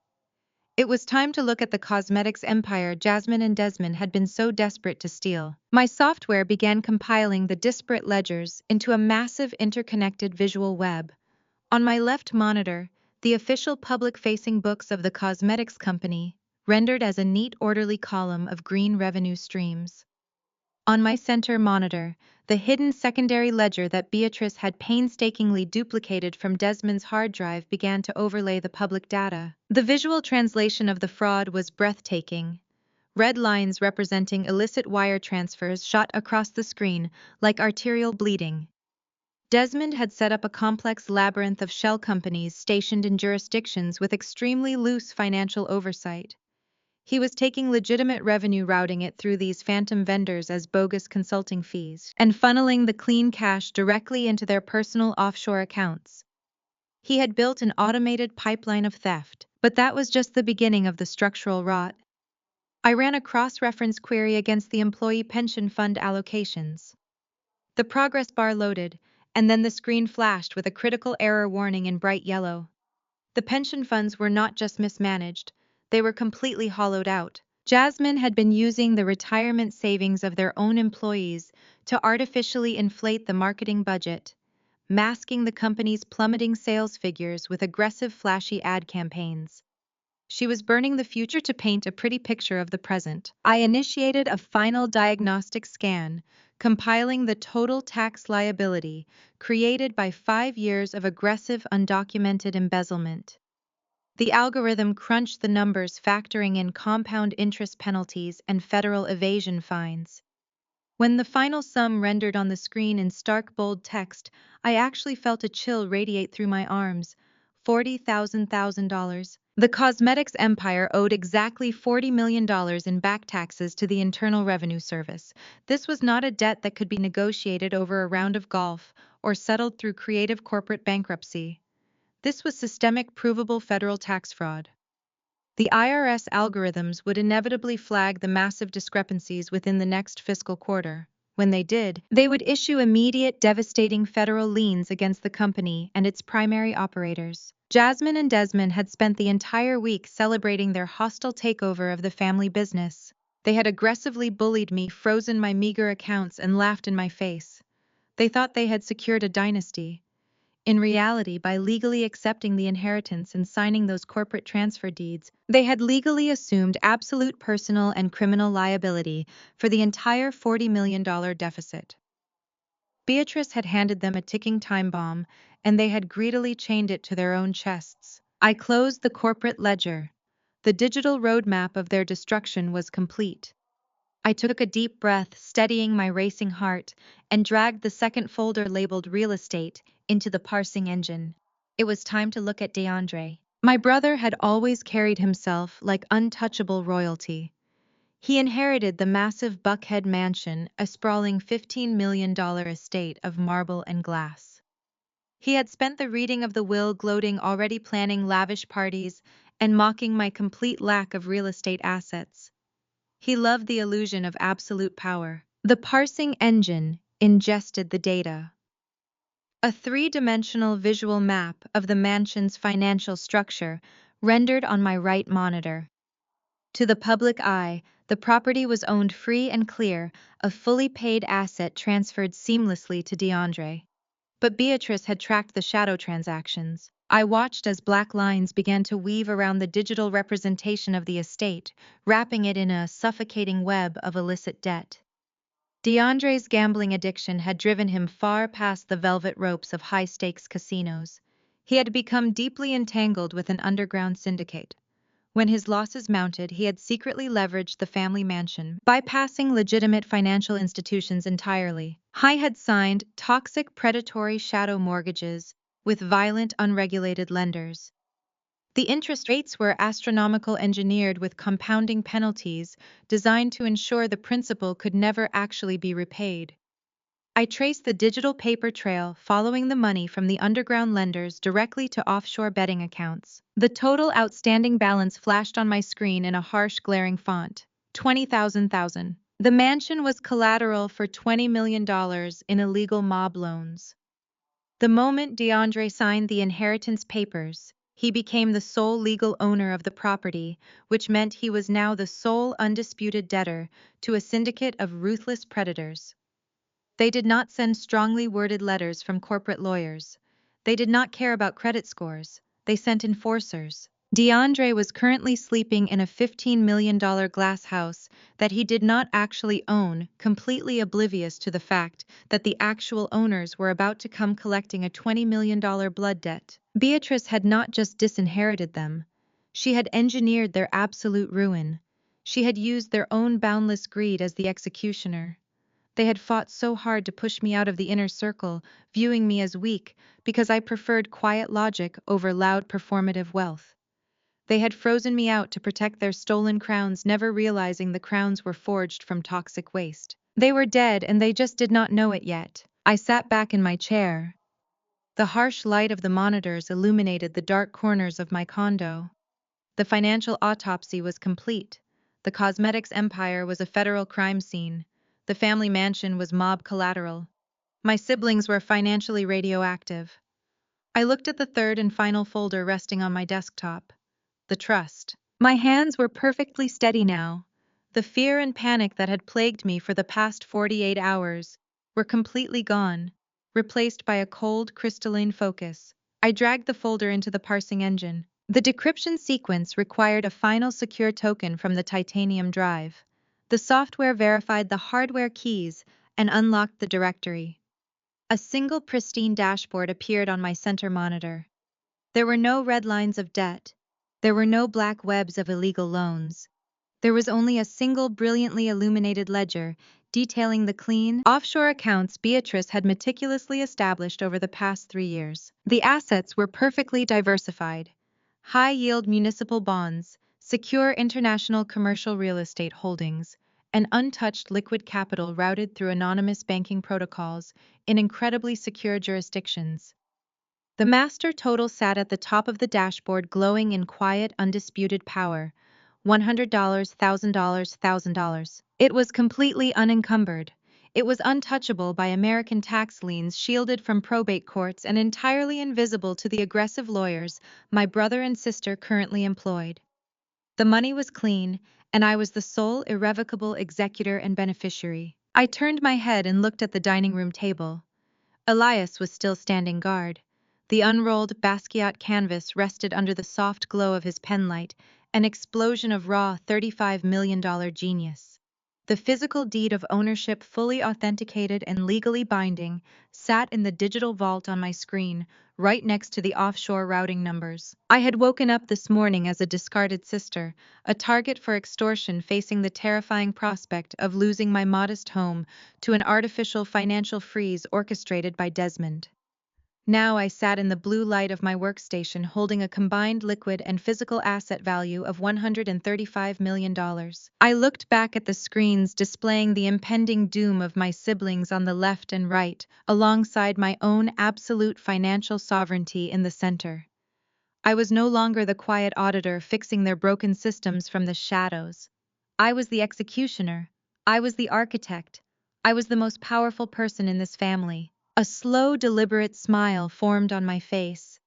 It was time to look at the cosmetics empire Jasmine and Desmond had been so desperate to steal. My software began compiling the disparate ledgers into a massive interconnected visual web. On my left monitor, the official public-facing books of the cosmetics company, rendered as a neat, orderly column of green revenue streams. On my center monitor, the hidden secondary ledger that Beatrice had painstakingly duplicated from Desmond's hard drive began to overlay the public data. The visual translation of the fraud was breathtaking. Red lines representing illicit wire transfers shot across the screen like arterial bleeding. Desmond had set up a complex labyrinth of shell companies stationed in jurisdictions with extremely loose financial oversight. He was taking legitimate revenue, routing it through these phantom vendors as bogus consulting fees, and funneling the clean cash directly into their personal offshore accounts. He had built an automated pipeline of theft, but that was just the beginning of the structural rot. I ran a cross-reference query against the employee pension fund allocations. The progress bar loaded, and then the screen flashed with a critical error warning in bright yellow. The pension funds were not just mismanaged, they were completely hollowed out. Jasmine had been using the retirement savings of their own employees to artificially inflate the marketing budget, masking the company's plummeting sales figures with aggressive, flashy ad campaigns. She was burning the future to paint a pretty picture of the present. I initiated a final diagnostic scan, compiling the total tax liability created by 5 years of aggressive, undocumented embezzlement. The algorithm crunched the numbers, factoring in compound interest penalties and federal evasion fines. When the final sum rendered on the screen in stark bold text, I actually felt a chill radiate through my arms. $40,000. The cosmetics empire owed exactly $40 million in back taxes to the Internal Revenue Service. This was not a debt that could be negotiated over a round of golf or settled through creative corporate bankruptcy. This was systemic, provable federal tax fraud. The IRS algorithms would inevitably flag the massive discrepancies within the next fiscal quarter. When they did, they would issue immediate, devastating federal liens against the company and its primary operators. Jasmine and Desmond had spent the entire week celebrating their hostile takeover of the family business. They had aggressively bullied me, frozen my meager accounts, and laughed in my face. They thought they had secured a dynasty. In reality, by legally accepting the inheritance and signing those corporate transfer deeds, they had legally assumed absolute personal and criminal liability for the entire $40 million deficit. Beatrice had handed them a ticking time bomb, and they had greedily chained it to their own chests. I closed the corporate ledger. The digital roadmap of their destruction was complete. I took a deep breath, steadying my racing heart, and dragged the second folder labeled Real Estate into the parsing engine. It was time to look at DeAndre. My brother had always carried himself like untouchable royalty. He inherited the massive Buckhead mansion, a sprawling $15 million estate of marble and glass. He had spent the reading of the will gloating, already planning lavish parties, and mocking my complete lack of real estate assets. He loved the illusion of absolute power. The parsing engine ingested the data. A three-dimensional visual map of the mansion's financial structure rendered on my right monitor. To the public eye, the property was owned free and clear, a fully paid asset transferred seamlessly to DeAndre. But Beatrice had tracked the shadow transactions. I watched as black lines began to weave around the digital representation of the estate, wrapping it in a suffocating web of illicit debt. DeAndre's gambling addiction had driven him far past the velvet ropes of high-stakes casinos. He had become deeply entangled with an underground syndicate. When his losses mounted, he had secretly leveraged the family mansion, bypassing legitimate financial institutions entirely. He had signed toxic, predatory shadow mortgages with violent, unregulated lenders. The interest rates were astronomical, engineered with compounding penalties designed to ensure the principal could never actually be repaid. I traced the digital paper trail, following the money from the underground lenders directly to offshore betting accounts. The total outstanding balance flashed on my screen in a harsh, glaring font: 20,000. The mansion was collateral for $20 million in illegal mob loans. The moment DeAndre signed the inheritance papers, he became the sole legal owner of the property, which meant he was now the sole undisputed debtor to a syndicate of ruthless predators. They did not send strongly worded letters from corporate lawyers. They did not care about credit scores. They sent enforcers. DeAndre was currently sleeping in a $15 million glass house that he did not actually own, completely oblivious to the fact that the actual owners were about to come collecting a $20 million blood debt. Beatrice had not just disinherited them. She had engineered their absolute ruin. She had used their own boundless greed as the executioner. They had fought so hard to push me out of the inner circle, viewing me as weak because I preferred quiet logic over loud performative wealth. They had frozen me out to protect their stolen crowns, never realizing the crowns were forged from toxic waste. They were dead, and they just did not know it yet. I sat back in my chair. The harsh light of the monitors illuminated the dark corners of my condo. The financial autopsy was complete. The cosmetics empire was a federal crime scene. The family mansion was mob collateral. My siblings were financially radioactive. I looked at the third and final folder resting on my desktop: the trust. My hands were perfectly steady now. The fear and panic that had plagued me for the past 48 hours were completely gone, replaced by a cold, crystalline focus. I dragged the folder into the parsing engine. The decryption sequence required a final secure token from the titanium drive. The software verified the hardware keys and unlocked the directory. A single pristine dashboard appeared on my center monitor. There were no red lines of debt, There were no black webs of illegal loans. There was only a single brilliantly illuminated ledger detailing the clean, offshore accounts Beatrice had meticulously established over the past 3 years. The assets were perfectly diversified: high-yield municipal bonds, secure international commercial real estate holdings, and untouched liquid capital routed through anonymous banking protocols in incredibly secure jurisdictions. The master total sat at the top of the dashboard, glowing in quiet, undisputed power: $100, $1,000, $1,000. It was completely unencumbered. It was untouchable by American tax liens, shielded from probate courts, and entirely invisible to the aggressive lawyers my brother and sister currently employed. The money was clean, and I was the sole irrevocable executor and beneficiary. I turned my head and looked at the dining room table. Elias was still standing guard. The unrolled Basquiat canvas rested under the soft glow of his penlight, an explosion of raw $35 million genius. The physical deed of ownership, fully authenticated and legally binding, sat in the digital vault on my screen, right next to the offshore routing numbers. I had woken up this morning as a discarded sister, a target for extortion, facing the terrifying prospect of losing my modest home to an artificial financial freeze orchestrated by Desmond. Now I sat in the blue light of my workstation, holding a combined liquid and physical asset value of $135 million. I looked back at the screens displaying the impending doom of my siblings on the left and right, alongside my own absolute financial sovereignty in the center. I was no longer the quiet auditor fixing their broken systems from the shadows. I was the executioner. I was the architect. I was the most powerful person in this family. A slow, deliberate smile formed on my face.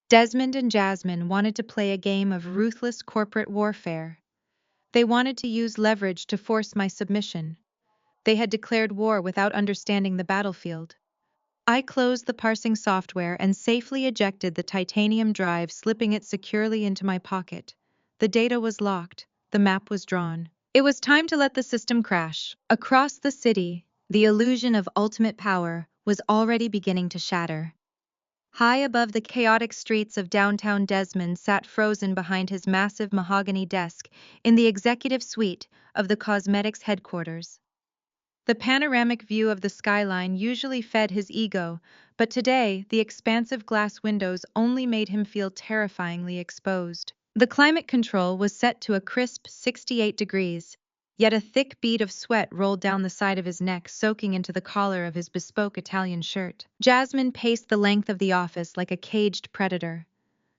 Desmond and Jasmine wanted to play a game of ruthless corporate warfare. They wanted to use leverage to force my submission. They had declared war without understanding the battlefield. I closed the parsing software and safely ejected the titanium drive, slipping it securely into my pocket. The data was locked. The map was drawn. It was time to let the system crash. Across the city, the illusion of ultimate power was already beginning to shatter. High above the chaotic streets of downtown, Desmond sat frozen behind his massive mahogany desk in the executive suite of the cosmetics headquarters. The panoramic view of the skyline usually fed his ego, but today the expansive glass windows only made him feel terrifyingly exposed. The climate control was set to a crisp 68 degrees, yet a thick bead of sweat rolled down the side of his neck, soaking into the collar of his bespoke Italian shirt. Jasmine paced the length of the office like a caged predator.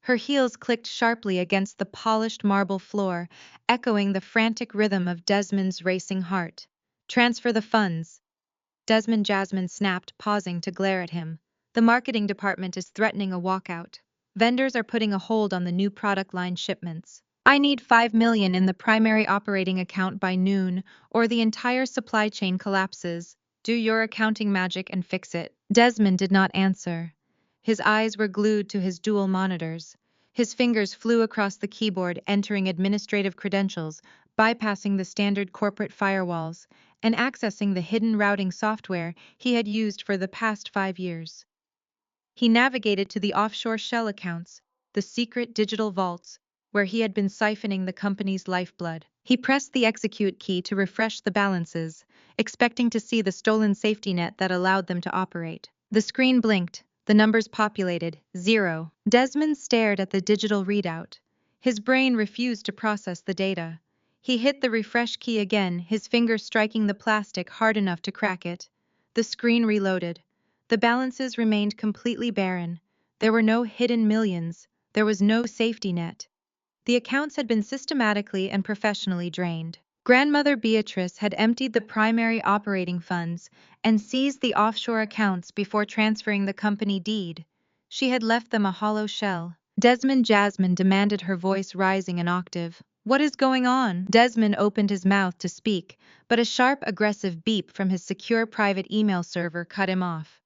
Her heels clicked sharply against the polished marble floor, echoing the frantic rhythm of Desmond's racing heart. "Transfer the funds." Jasmine snapped, pausing to glare at him. "The marketing department is threatening a walkout. Vendors are putting a hold on the new product line shipments. I need $5 million in the primary operating account by noon, or the entire supply chain collapses. Do your accounting magic and fix it." Desmond did not answer. His eyes were glued to his dual monitors. His fingers flew across the keyboard, entering administrative credentials, bypassing the standard corporate firewalls, and accessing the hidden routing software he had used for the past 5 years. He navigated to the offshore shell accounts, the secret digital vaults, where he had been siphoning the company's lifeblood. He pressed the execute key to refresh the balances, expecting to see the stolen safety net that allowed them to operate. The screen blinked. The numbers populated: 0. Desmond stared at the digital readout. His brain refused to process the data. He hit the refresh key again, his finger striking the plastic hard enough to crack it. The screen reloaded. The balances remained completely barren. There were no hidden millions. There was no safety net. The accounts had been systematically and professionally drained. Grandmother Beatrice had emptied the primary operating funds and seized the offshore accounts before transferring the company deed. She had left them a hollow shell. Jasmine demanded, her voice rising an octave. "What is going on?" Desmond opened his mouth to speak, but a sharp, aggressive beep from his secure private email server cut him off.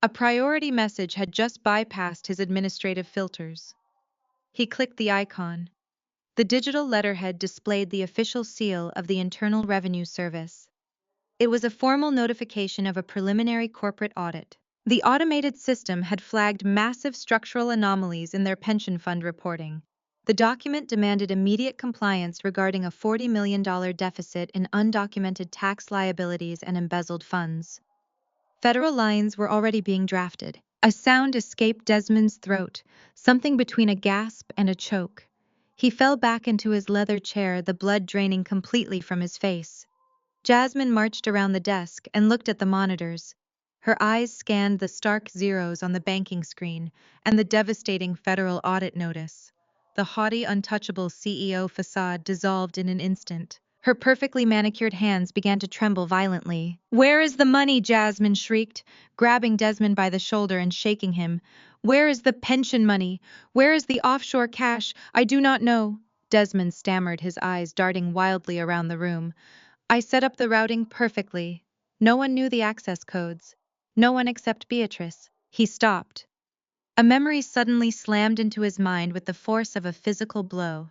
A priority message had just bypassed his administrative filters. He clicked the icon. The digital letterhead displayed the official seal of the Internal Revenue Service. It was a formal notification of a preliminary corporate audit. The automated system had flagged massive structural anomalies in their pension fund reporting. The document demanded immediate compliance regarding a $40 million deficit in undocumented tax liabilities and embezzled funds. Federal lines were already being drafted. A sound escaped Desmond's throat, something between a gasp and a choke. He fell back into his leather chair, the blood draining completely from his face. Jasmine marched around the desk and looked at the monitors. Her eyes scanned the stark zeros on the banking screen and the devastating federal audit notice. The haughty, untouchable CEO facade dissolved in an instant. Her perfectly manicured hands began to tremble violently. "Where is the money?" Jasmine shrieked, grabbing Desmond by the shoulder and shaking him. "Where is the pension money? Where is the offshore cash? I do not know." Desmond stammered, his eyes darting wildly around the room. "I set up the routing perfectly. No one knew the access codes. No one except Beatrice." He stopped. A memory suddenly slammed into his mind with the force of a physical blow.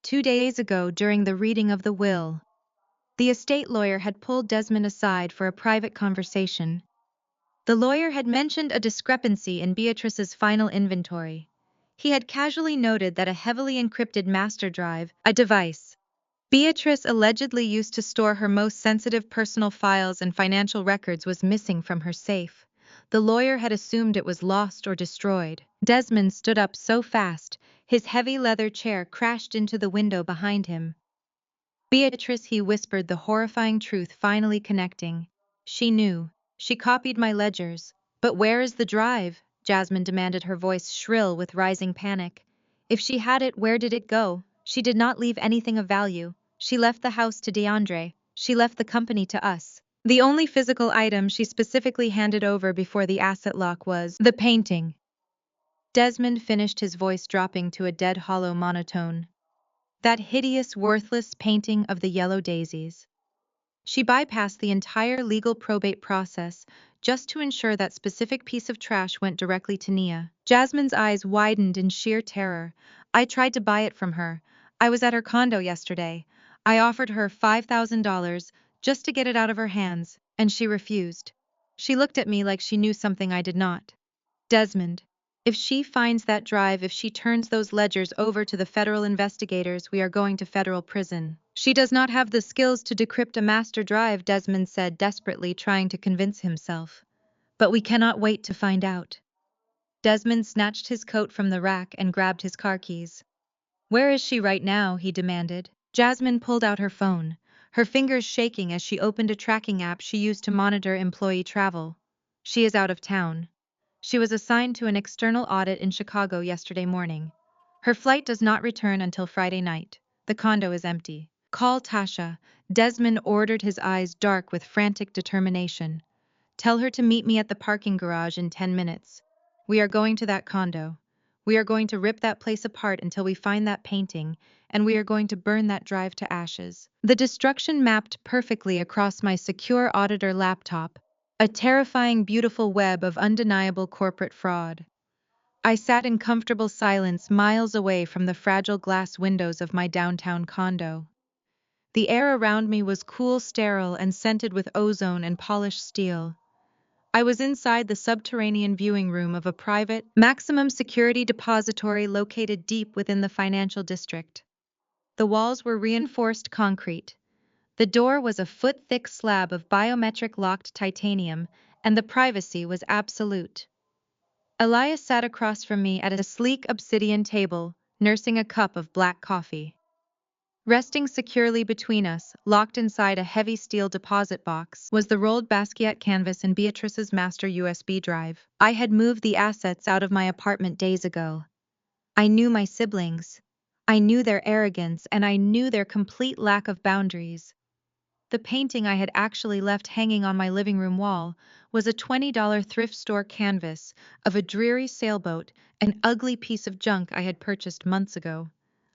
2 days ago, during the reading of the will, the estate lawyer had pulled Desmond aside for a private conversation. The lawyer had mentioned a discrepancy in Beatrice's final inventory. He had casually noted that a heavily encrypted master drive, a device Beatrice allegedly used to store her most sensitive personal files and financial records, was missing from her safe. The lawyer had assumed it was lost or destroyed. Desmond stood up so fast, his heavy leather chair crashed into the window behind him. "Beatrice," he whispered, the horrifying truth finally connecting. "She knew. She copied my ledgers. But where is the drive?" Jasmine demanded, her voice shrill with rising panic. "If she had it, where did it go? She did not leave anything of value. She left the house to DeAndre. She left the company to us. The only physical item she specifically handed over before the asset lock was the painting." Desmond finished, his voice dropping to a dead hollow monotone. "That hideous, worthless painting of the yellow daisies. She bypassed the entire legal probate process just to ensure that specific piece of trash went directly to Nia." Jasmine's eyes widened in sheer terror. "I tried to buy it from her. I was at her condo yesterday. I offered her $5,000 just to get it out of her hands, and she refused. She looked at me like she knew something I did not." "Desmond, if she finds that drive, if she turns those ledgers over to the federal investigators, we are going to federal prison." "She does not have the skills to decrypt a master drive," Desmond said, desperately trying to convince himself. "But we cannot wait to find out." Desmond snatched his coat from the rack and grabbed his car keys. "Where is she right now?" he demanded. Jasmine pulled out her phone, her fingers shaking as she opened a tracking app she used to monitor employee travel. "She is out of town. She was assigned to an external audit in Chicago yesterday morning. Her flight does not return until Friday night. The condo is empty." "Call Tasha," Desmond ordered, his eyes dark with frantic determination. "Tell her to meet me at the parking garage in 10 minutes. We are going to that condo. We are going to rip that place apart until we find that painting, and we are going to burn that drive to ashes." The destruction mapped perfectly across my secure auditor laptop, a terrifying, beautiful web of undeniable corporate fraud. I sat in comfortable silence, miles away from the fragile glass windows of my downtown condo. The air around me was cool, sterile, and scented with ozone and polished steel. I was inside the subterranean viewing room of a private, maximum security depository located deep within the financial district. The walls were reinforced concrete. The door was a foot-thick slab of biometric locked titanium, and the privacy was absolute. Elias sat across from me at a sleek obsidian table, nursing a cup of black coffee. Resting securely between us, locked inside a heavy steel deposit box, was the rolled Basquiat canvas and Beatrice's master USB drive. I had moved the assets out of my apartment days ago. I knew my siblings. I knew their arrogance, and I knew their complete lack of boundaries. The painting I had actually left hanging on my living room wall was a $20 thrift store canvas of a dreary sailboat, an ugly piece of junk I had purchased months ago.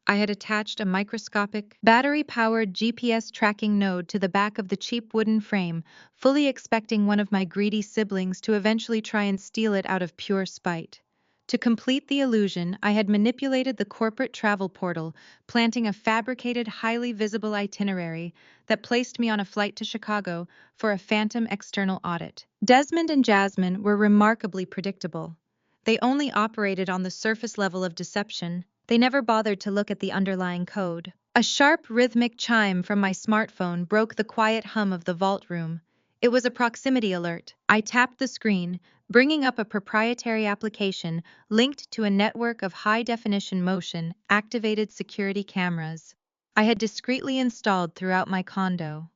I had attached a microscopic, battery-powered GPS tracking node to the back of the cheap wooden frame, fully expecting one of my greedy siblings to eventually try and steal it out of pure spite. To complete the illusion, I had manipulated the corporate travel portal, planting a fabricated, highly visible itinerary that placed me on a flight to Chicago for a phantom external audit. Desmond and Jasmine were remarkably predictable. They only operated on the surface level of deception. They never bothered to look at the underlying code. A sharp, rhythmic chime from my smartphone broke the quiet hum of the vault room. It was a proximity alert. I tapped the screen, bringing up a proprietary application linked to a network of high-definition motion-activated security cameras I had discreetly installed throughout my condo.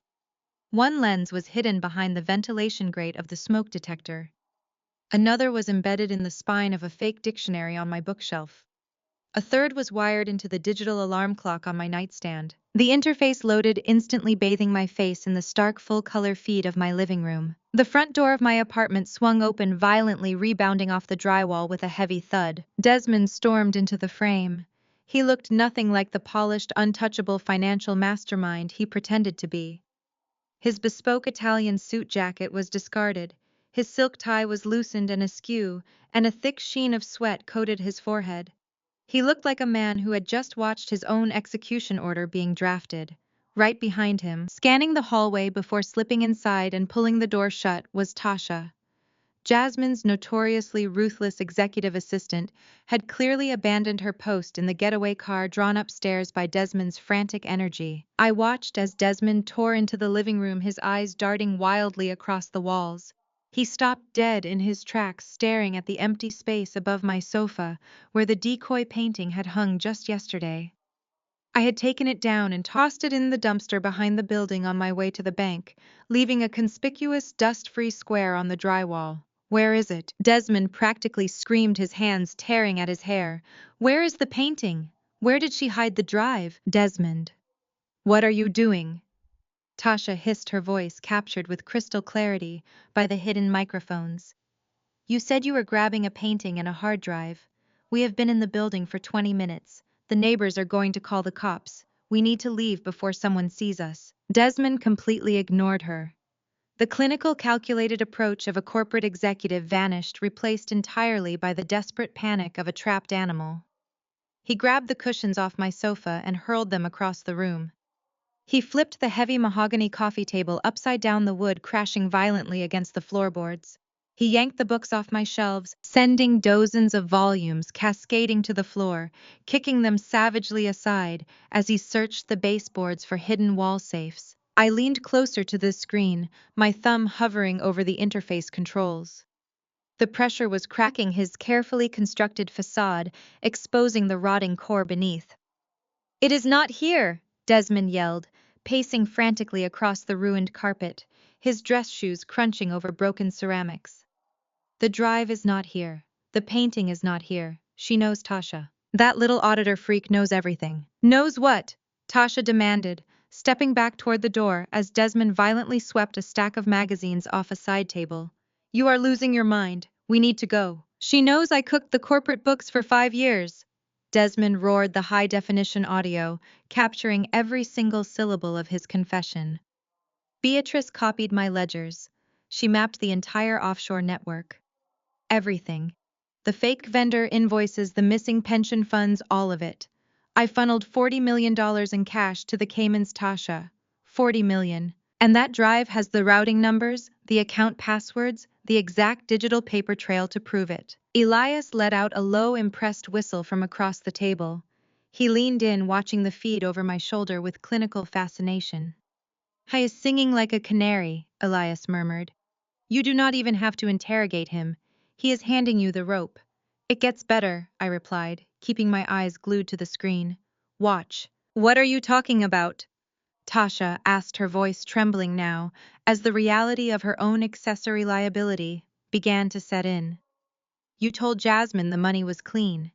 One lens was hidden behind the ventilation grate of the smoke detector. Another was embedded in the spine of a fake dictionary on my bookshelf. A third was wired into the digital alarm clock on my nightstand. The interface loaded, instantly bathing my face in the stark full-color feed of my living room. The front door of my apartment swung open, violently rebounding off the drywall with a heavy thud. Desmond stormed into the frame. He looked nothing like the polished, untouchable financial mastermind he pretended to be. His bespoke Italian suit jacket was discarded. His silk tie was loosened and askew, and a thick sheen of sweat coated his forehead. He looked like a man who had just watched his own execution order being drafted. Right behind him, scanning the hallway before slipping inside and pulling the door shut, was Tasha. Jasmine's notoriously ruthless executive assistant had clearly abandoned her post in the getaway car drawn upstairs by Desmond's frantic energy. I watched as Desmond tore into the living room, his eyes darting wildly across the walls. He stopped dead in his tracks, staring at the empty space above my sofa, where the decoy painting had hung just yesterday. I had taken it down and tossed it in the dumpster behind the building on my way to the bank, leaving a conspicuous dust-free square on the drywall. "Where is it?" Desmond practically screamed, his hands tearing at his hair. "Where is the painting? Where did she hide the drive?" "Desmond, what are you doing?" Tasha hissed, her voice captured with crystal clarity by the hidden microphones. "You said you were grabbing a painting and a hard drive. We have been in the building for 20 minutes. The neighbors are going to call the cops. We need to leave before someone sees us." Desmond completely ignored her. The clinical, calculated approach of a corporate executive vanished, replaced entirely by the desperate panic of a trapped animal. He grabbed the cushions off my sofa and hurled them across the room. He flipped the heavy mahogany coffee table upside down, the wood crashing violently against the floorboards. He yanked the books off my shelves, sending dozens of volumes cascading to the floor, kicking them savagely aside as he searched the baseboards for hidden wall safes. I leaned closer to the screen, my thumb hovering over the interface controls. The pressure was cracking his carefully constructed facade, exposing the rotting core beneath. "It is not here!" Desmond yelled, pacing frantically across the ruined carpet, his dress shoes crunching over broken ceramics. "The drive is not here. The painting is not here. She knows, Tasha. That little auditor freak knows everything." "Knows what?" Tasha demanded, stepping back toward the door as Desmond violently swept a stack of magazines off a side table. "You are losing your mind. We need to go." "She knows I cooked the corporate books for 5 years." Desmond roared the high-definition audio, capturing every single syllable of his confession. "Beatrice copied my ledgers. She mapped the entire offshore network. Everything. The fake vendor invoices, the missing pension funds, all of it. I funneled $40 million in cash to the Caymans, Tasha. 40 million. And that drive has the routing numbers, the account passwords, the exact digital paper trail to prove it." Elias let out a low, impressed whistle from across the table. He leaned in, watching the feed over my shoulder with clinical fascination. "He is singing like a canary," Elias murmured. "You do not even have to interrogate him. He is handing you the rope." "It gets better," I replied, keeping my eyes glued to the screen. "Watch." "What are you talking about?" Tasha asked, her voice trembling now, as the reality of her own accessory liability began to set in. "You told Jasmine the money was clean.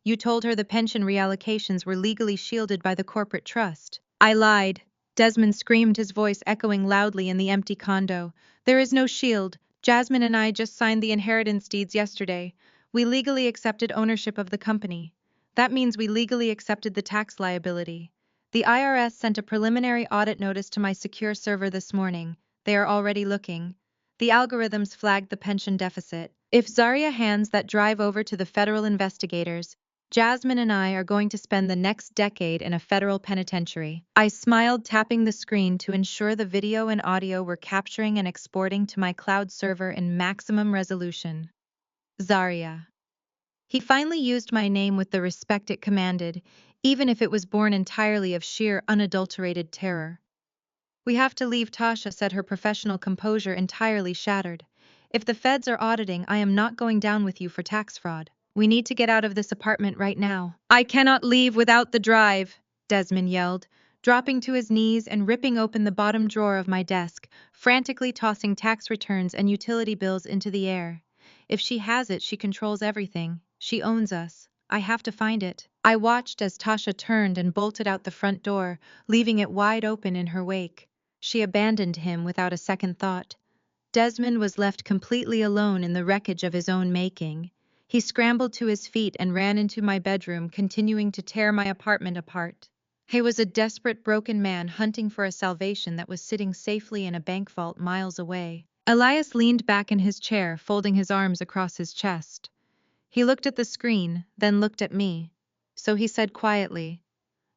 You told her the pension reallocations were legally shielded by the corporate trust." "I lied." Desmond screamed, his voice echoing loudly in the empty condo. "There is no shield. Jasmine and I just signed the inheritance deeds yesterday. We legally accepted ownership of the company. That means we legally accepted the tax liability. The IRS sent a preliminary audit notice to my secure server this morning. They are already looking. The algorithms flagged the pension deficit. If Zarya hands that drive over to the federal investigators, Jasmine and I are going to spend the next decade in a federal penitentiary." I smiled, tapping the screen to ensure the video and audio were capturing and exporting to my cloud server in maximum resolution. Zarya. He finally used my name with the respect it commanded, even if it was born entirely of sheer, unadulterated terror. "We have to leave," Tasha said, her professional composure entirely shattered. "If the feds are auditing, I am not going down with you for tax fraud. We need to get out of this apartment right now." "I cannot leave without the drive," Desmond yelled, dropping to his knees and ripping open the bottom drawer of my desk, frantically tossing tax returns and utility bills into the air. "If she has it, she controls everything. She owns us. I have to find it." I watched as Tasha turned and bolted out the front door, leaving it wide open in her wake. She abandoned him without a second thought. Desmond was left completely alone in the wreckage of his own making. He scrambled to his feet and ran into my bedroom, continuing to tear my apartment apart. He was a desperate, broken man hunting for a salvation that was sitting safely in a bank vault miles away. Elias leaned back in his chair, folding his arms across his chest. He looked at the screen, then looked at me. So he said quietly,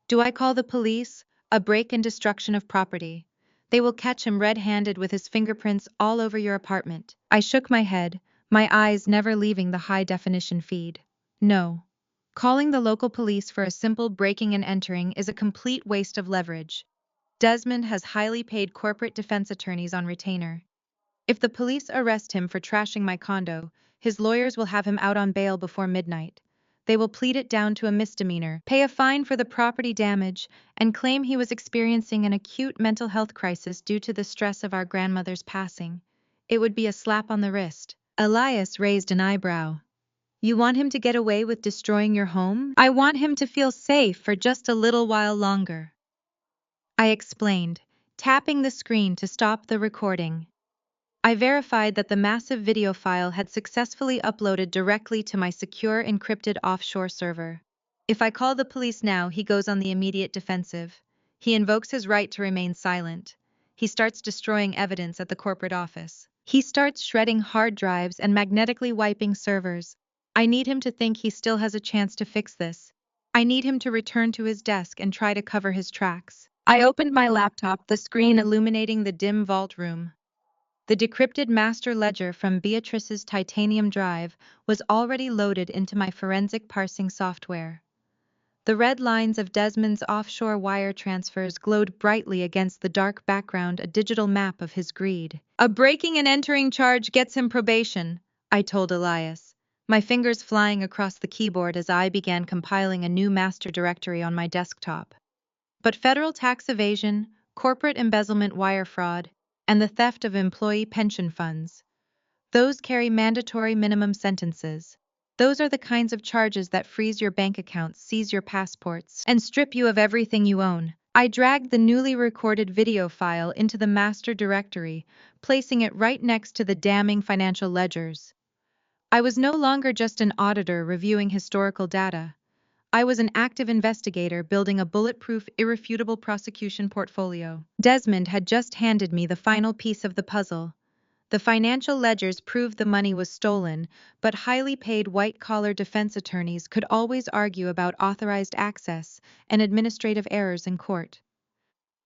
"Do I call the police? A break and destruction of property. They will catch him red-handed with his fingerprints all over your apartment." I shook my head, my eyes never leaving the high-definition feed. "No. Calling the local police for a simple breaking and entering is a complete waste of leverage. Desmond has highly paid corporate defense attorneys on retainer. If the police arrest him for trashing my condo, his lawyers will have him out on bail before midnight. They will plead it down to a misdemeanor, pay a fine for the property damage, and claim he was experiencing an acute mental health crisis due to the stress of our grandmother's passing. It would be a slap on the wrist." Elias raised an eyebrow. "You want him to get away with destroying your home?" "I want him to feel safe for just a little while longer," I explained, tapping the screen to stop the recording. I verified that the massive video file had successfully uploaded directly to my secure encrypted offshore server. "If I call the police now, he goes on the immediate defensive. He invokes his right to remain silent. He starts destroying evidence at the corporate office. He starts shredding hard drives and magnetically wiping servers. I need him to think he still has a chance to fix this. I need him to return to his desk and try to cover his tracks." I opened my laptop, the screen illuminating the dim vault room. The decrypted master ledger from Beatrice's titanium drive was already loaded into my forensic parsing software. The red lines of Desmond's offshore wire transfers glowed brightly against the dark background, a digital map of his greed. "A breaking and entering charge gets him probation," I told Elias, my fingers flying across the keyboard as I began compiling a new master directory on my desktop. "But federal tax evasion, corporate embezzlement, wire fraud, and the theft of employee pension funds, those carry mandatory minimum sentences. Those are the kinds of charges that freeze your bank accounts, seize your passports, and strip you of everything you own." I dragged the newly recorded video file into the master directory, placing it right next to the damning financial ledgers. I was no longer just an auditor reviewing historical data. I was an active investigator building a bulletproof, irrefutable prosecution portfolio. Desmond had just handed me the final piece of the puzzle. The financial ledgers proved the money was stolen, but highly paid white-collar defense attorneys could always argue about authorized access and administrative errors in court.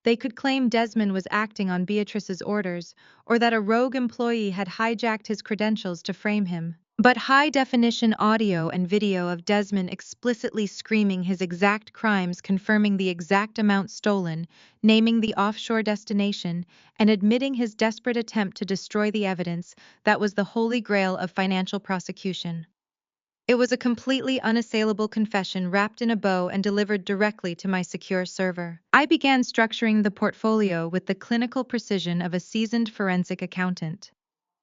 They could claim Desmond was acting on Beatrice's orders, or that a rogue employee had hijacked his credentials to frame him. But high-definition audio and video of Desmond explicitly screaming his exact crimes, confirming the exact amount stolen, naming the offshore destination, and admitting his desperate attempt to destroy the evidence, that was the holy grail of financial prosecution. It was a completely unassailable confession wrapped in a bow and delivered directly to my secure server. I began structuring the portfolio with the clinical precision of a seasoned forensic accountant.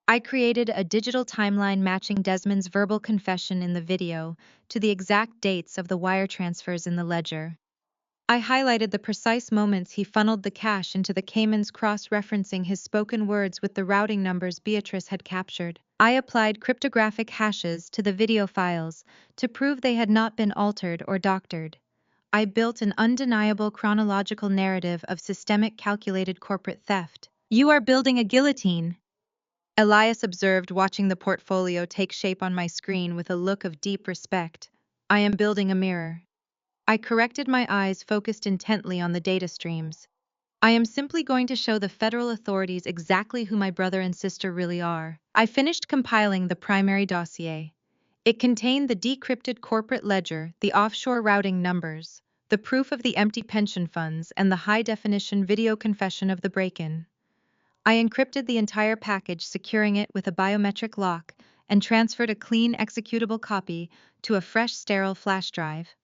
I created a digital timeline matching Desmond's verbal confession in the video to the exact dates of the wire transfers in the ledger. I highlighted the precise moments he funneled the cash into the Caymans, cross-referencing his spoken words with the routing numbers Beatrice had captured. I applied cryptographic hashes to the video files to prove they had not been altered or doctored. I built an undeniable chronological narrative of systemic, calculated corporate theft. "You are building a guillotine," Elias observed, watching the portfolio take shape on my screen with a look of deep respect. "I am building a mirror." I corrected, my eyes focused intently on the data streams. "I am simply going to show the federal authorities exactly who my brother and sister really are." I finished compiling the primary dossier. It contained the decrypted corporate ledger, the offshore routing numbers, the proof of the empty pension funds, and the high-definition video confession of the break-in. I encrypted the entire package, securing it with a biometric lock, and transferred a clean executable copy to a fresh, sterile flash drive.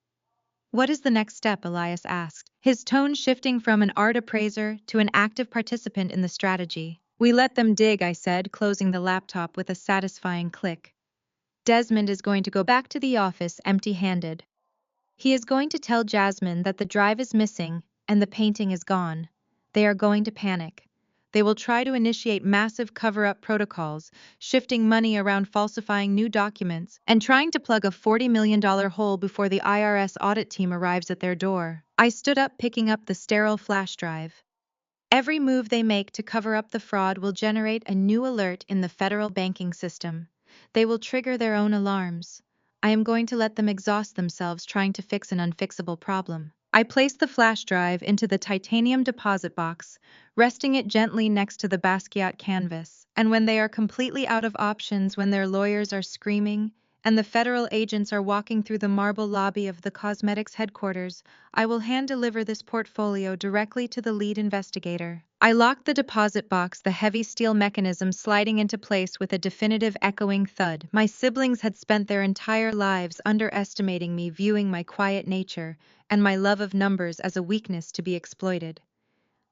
"What is the next step?" Elias asked, his tone shifting from an art appraiser to an active participant in the strategy. "We let them dig," I said, closing the laptop with a satisfying click. "Desmond is going to go back to the office empty-handed. He is going to tell Jasmine that the drive is missing and the painting is gone. They are going to panic. They will try to initiate massive cover-up protocols, shifting money around, falsifying new documents, and trying to plug a $40 million hole before the IRS audit team arrives at their door." I stood up, picking up the sterile flash drive. "Every move they make to cover up the fraud will generate a new alert in the federal banking system. They will trigger their own alarms. I am going to let them exhaust themselves trying to fix an unfixable problem." I placed the flash drive into the titanium deposit box, resting it gently next to the Basquiat canvas. "And when they are completely out of options, when their lawyers are screaming, and the federal agents are walking through the marble lobby of the cosmetics headquarters, I will hand-deliver this portfolio directly to the lead investigator." I locked the deposit box, the heavy steel mechanism sliding into place with a definitive echoing thud. My siblings had spent their entire lives underestimating me, viewing my quiet nature and my love of numbers as a weakness to be exploited.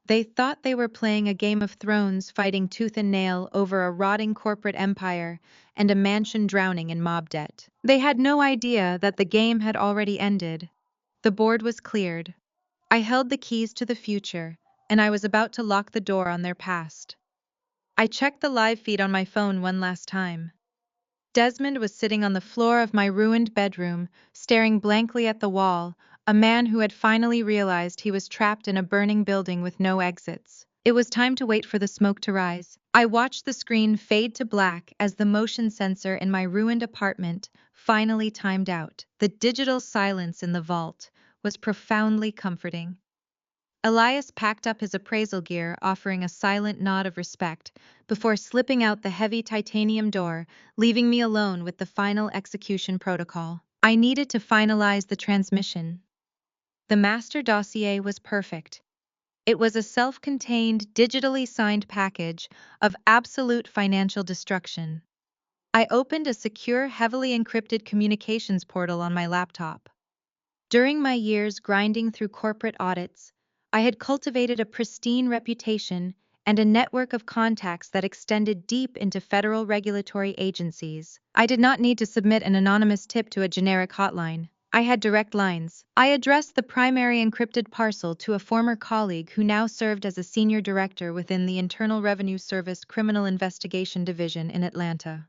They thought they were playing a Game of Thrones, fighting tooth and nail over a rotting corporate empire and a mansion drowning in mob debt. They had no idea that the game had already ended. The board was cleared. I held the keys to the future, and I was about to lock the door on their past. I checked the live feed on my phone one last time. Desmond was sitting on the floor of my ruined bedroom, staring blankly at the wall, a man who had finally realized he was trapped in a burning building with no exits. It was time to wait for the smoke to rise. I watched the screen fade to black as the motion sensor in my ruined apartment finally timed out. The digital silence in the vault was profoundly comforting. Elias packed up his appraisal gear, offering a silent nod of respect, before slipping out the heavy titanium door, leaving me alone with the final execution protocol. I needed to finalize the transmission. The master dossier was perfect. It was a self-contained, digitally signed package of absolute financial destruction. I opened a secure, heavily encrypted communications portal on my laptop. During my years grinding through corporate audits, I had cultivated a pristine reputation and a network of contacts that extended deep into federal regulatory agencies. I did not need to submit an anonymous tip to a generic hotline. I had direct lines. I addressed the primary encrypted parcel to a former colleague who now served as a senior director within the Internal Revenue Service Criminal Investigation Division in Atlanta.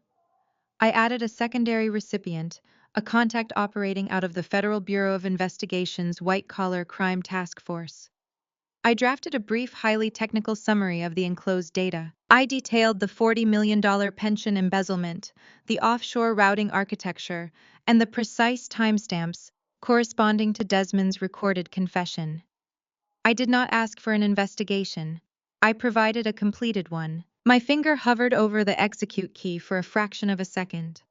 I added a secondary recipient, a contact operating out of the Federal Bureau of Investigation's White-Collar Crime Task Force. I drafted a brief, highly technical summary of the enclosed data. I detailed the $40 million pension embezzlement, the offshore routing architecture, and the precise timestamps corresponding to Desmond's recorded confession. I did not ask for an investigation. I provided a completed one. My finger hovered over the execute key for a fraction of a second.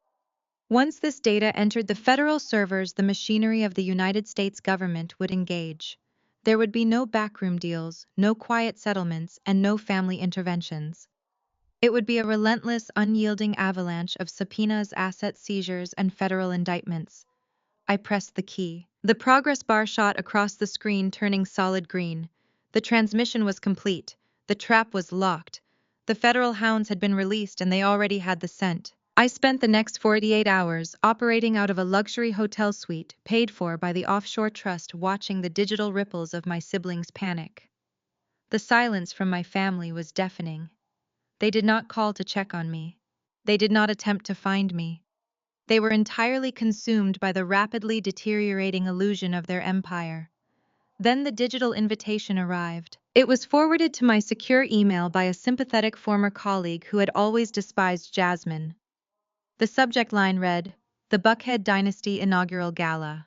Once this data entered the federal servers, the machinery of the United States government would engage. There would be no backroom deals, no quiet settlements, and no family interventions. It would be a relentless, unyielding avalanche of subpoenas, asset seizures, and federal indictments. I pressed the key. The progress bar shot across the screen, turning solid green. The transmission was complete. The trap was locked. The federal hounds had been released, and they already had the scent. I spent the next 48 hours operating out of a luxury hotel suite paid for by the offshore trust, watching the digital ripples of my siblings' panic. The silence from my family was deafening. They did not call to check on me. They did not attempt to find me. They were entirely consumed by the rapidly deteriorating illusion of their empire. Then the digital invitation arrived. It was forwarded to my secure email by a sympathetic former colleague who had always despised Jasmine. The subject line read, "The Buckhead Dynasty Inaugural Gala."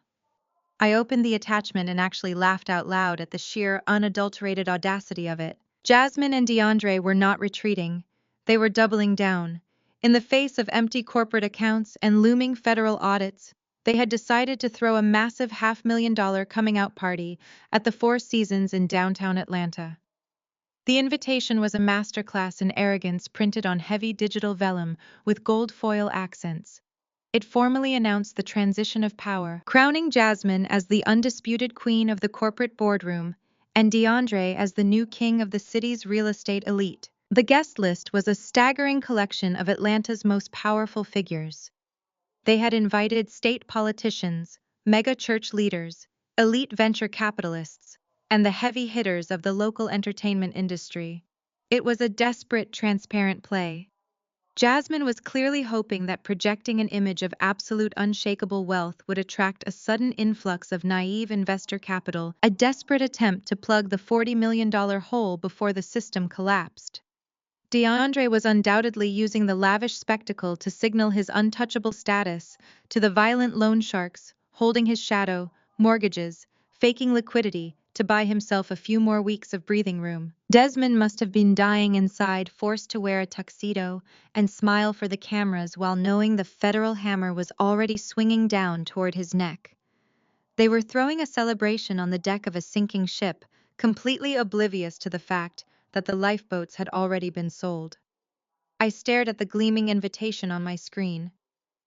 I opened the attachment and actually laughed out loud at the sheer, unadulterated audacity of it. Jasmine and DeAndre were not retreating. They were doubling down. In the face of empty corporate accounts and looming federal audits, they had decided to throw a massive $500,000 coming out party at the Four Seasons in downtown Atlanta. The invitation was a masterclass in arrogance printed on heavy digital vellum with gold foil accents. It formally announced the transition of power, crowning Jasmine as the undisputed queen of the corporate boardroom and DeAndre as the new king of the city's real estate elite. The guest list was a staggering collection of Atlanta's most powerful figures. They had invited state politicians, mega church leaders, elite venture capitalists, and the heavy hitters of the local entertainment industry. It was a desperate, transparent play. Jasmine was clearly hoping that projecting an image of absolute unshakable wealth would attract a sudden influx of naive investor capital, a desperate attempt to plug the $40 million hole before the system collapsed. DeAndre was undoubtedly using the lavish spectacle to signal his untouchable status to the violent loan sharks, holding his shadow, mortgages, faking liquidity to buy himself a few more weeks of breathing room. Desmond must have been dying inside, forced to wear a tuxedo and smile for the cameras while knowing the federal hammer was already swinging down toward his neck. They were throwing a celebration on the deck of a sinking ship, completely oblivious to the fact that the lifeboats had already been sold. I stared at the gleaming invitation on my screen.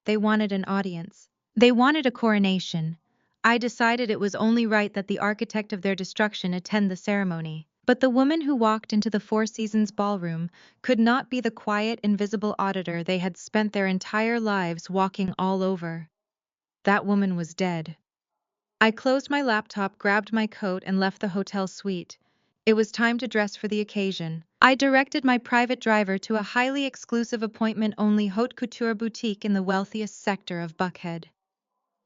They wanted an audience. They wanted a coronation. I decided it was only right that the architect of their destruction attend the ceremony. But the woman who walked into the Four Seasons ballroom could not be the quiet, invisible auditor they had spent their entire lives walking all over. That woman was dead. I closed my laptop, grabbed my coat, and left the hotel suite. It was time to dress for the occasion. I directed my private driver to a highly exclusive appointment-only haute couture boutique in the wealthiest sector of Buckhead.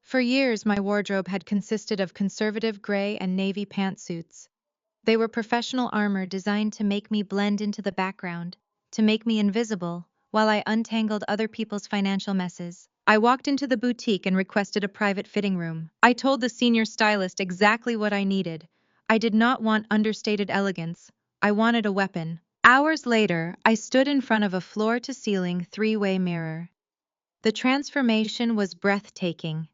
For years, my wardrobe had consisted of conservative gray and navy pantsuits. They were professional armor designed to make me blend into the background, to make me invisible, while I untangled other people's financial messes. I walked into the boutique and requested a private fitting room. I told the senior stylist exactly what I needed. I did not want understated elegance. I wanted a weapon. Hours later, I stood in front of a floor-to-ceiling three-way mirror. The transformation was breathtaking.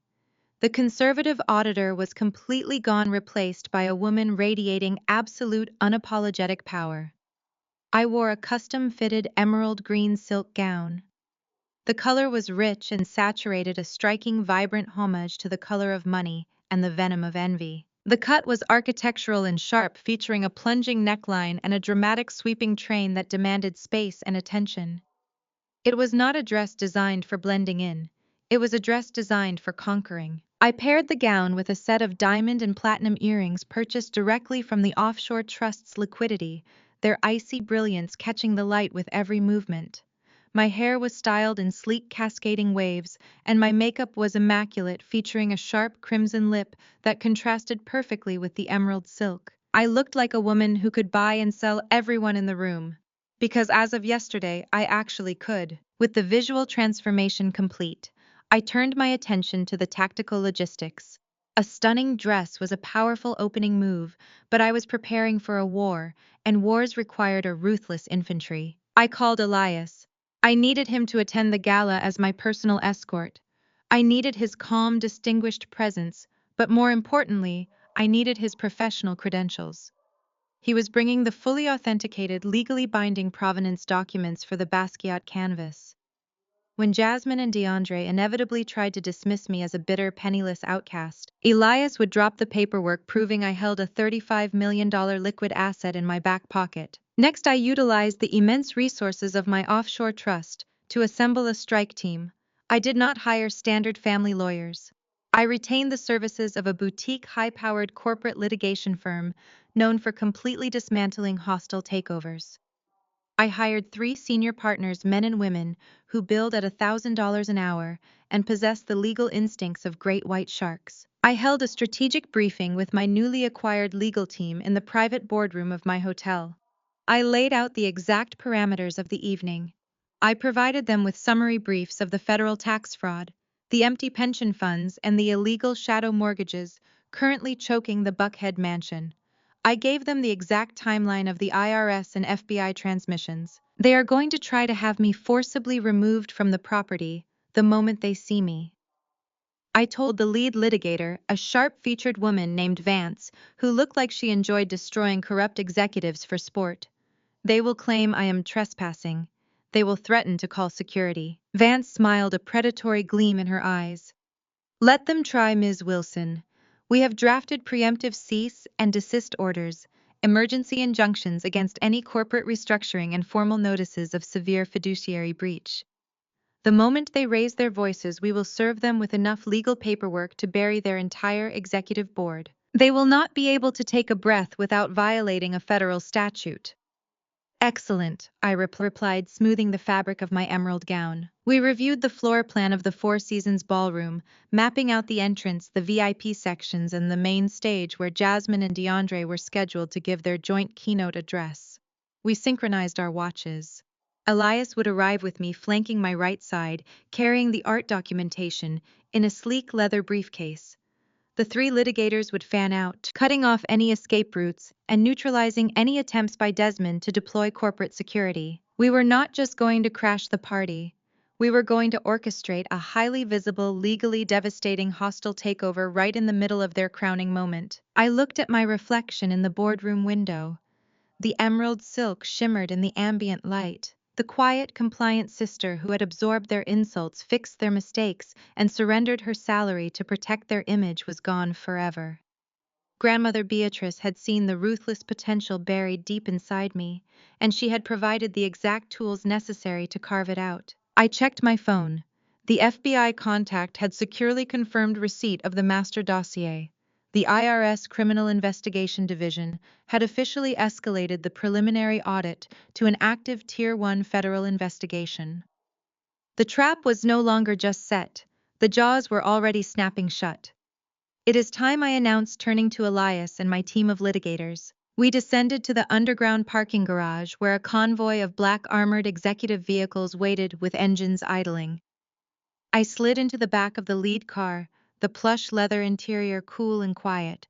The conservative auditor was completely gone, replaced by a woman radiating absolute unapologetic power. I wore a custom-fitted emerald green silk gown. The color was rich and saturated, a striking, vibrant homage to the color of money and the venom of envy. The cut was architectural and sharp, featuring a plunging neckline and a dramatic sweeping train that demanded space and attention. It was not a dress designed for blending in. It was a dress designed for conquering. I paired the gown with a set of diamond and platinum earrings purchased directly from the offshore trust's liquidity, their icy brilliance catching the light with every movement. My hair was styled in sleek cascading waves, and my makeup was immaculate, featuring a sharp crimson lip that contrasted perfectly with the emerald silk. I looked like a woman who could buy and sell everyone in the room. Because as of yesterday, I actually could. With the visual transformation complete, I turned my attention to the tactical logistics. A stunning dress was a powerful opening move, but I was preparing for a war, and wars required a ruthless infantry. I called Elias. I needed him to attend the gala as my personal escort. I needed his calm, distinguished presence, but more importantly, I needed his professional credentials. He was bringing the fully authenticated, legally binding provenance documents for the Basquiat canvas. When Jasmine and DeAndre inevitably tried to dismiss me as a bitter, penniless outcast, Elias would drop the paperwork proving I held a $35 million liquid asset in my back pocket. Next, I utilized the immense resources of my offshore trust to assemble a strike team. I did not hire standard family lawyers. I retained the services of a boutique, high-powered corporate litigation firm known for completely dismantling hostile takeovers. I hired 3 senior partners, men and women, who billed at $1,000 an hour and possessed the legal instincts of great white sharks. I held a strategic briefing with my newly acquired legal team in the private boardroom of my hotel. I laid out the exact parameters of the evening. I provided them with summary briefs of the federal tax fraud, the empty pension funds, and the illegal shadow mortgages currently choking the Buckhead mansion. I gave them the exact timeline of the IRS and FBI transmissions. They are going to try to have me forcibly removed from the property the moment they see me. I told the lead litigator, a sharp-featured woman named Vance, who looked like she enjoyed destroying corrupt executives for sport. They will claim I am trespassing. They will threaten to call security. Vance smiled, a predatory gleam in her eyes. Let them try, Ms. Wilson. We have drafted preemptive cease and desist orders, emergency injunctions against any corporate restructuring, and formal notices of severe fiduciary breach. The moment they raise their voices, we will serve them with enough legal paperwork to bury their entire executive board. They will not be able to take a breath without violating a federal statute. Excellent, I replied, smoothing the fabric of my emerald gown. We reviewed the floor plan of the Four Seasons ballroom, mapping out the entrance, the VIP sections, and the main stage where Jasmine and DeAndre were scheduled to give their joint keynote address. We synchronized our watches. Elias would arrive with me, flanking my right side, carrying the art documentation in a sleek leather briefcase. The three litigators would fan out, cutting off any escape routes and neutralizing any attempts by Desmond to deploy corporate security. We were not just going to crash the party. We were going to orchestrate a highly visible, legally devastating hostile takeover right in the middle of their crowning moment. I looked at my reflection in the boardroom window. The emerald silk shimmered in the ambient light. The quiet, compliant sister who had absorbed their insults, fixed their mistakes, and surrendered her salary to protect their image was gone forever. Grandmother Beatrice had seen the ruthless potential buried deep inside me, and she had provided the exact tools necessary to carve it out. I checked my phone. The FBI contact had securely confirmed receipt of the master dossier. The IRS Criminal Investigation Division had officially escalated the preliminary audit to an active Tier 1 federal investigation. The trap was no longer just set. The jaws were already snapping shut. It is time, I announced, turning to Elias and my team of litigators. We descended to the underground parking garage where a convoy of black armored executive vehicles waited with engines idling. I slid into the back of the lead car, the plush leather interior cool and quiet.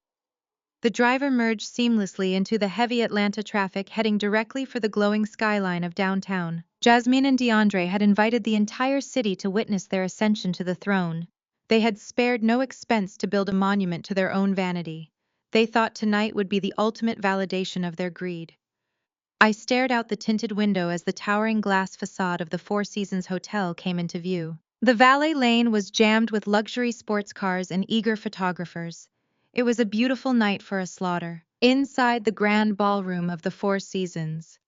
The driver merged seamlessly into the heavy Atlanta traffic, heading directly for the glowing skyline of downtown. Jasmine and DeAndre had invited the entire city to witness their ascension to the throne. They had spared no expense to build a monument to their own vanity. They thought tonight would be the ultimate validation of their greed. I stared out the tinted window as the towering glass facade of the Four Seasons Hotel came into view. The valet lane was jammed with luxury sports cars and eager photographers. It was a beautiful night for a slaughter. Inside the grand ballroom of the Four Seasons,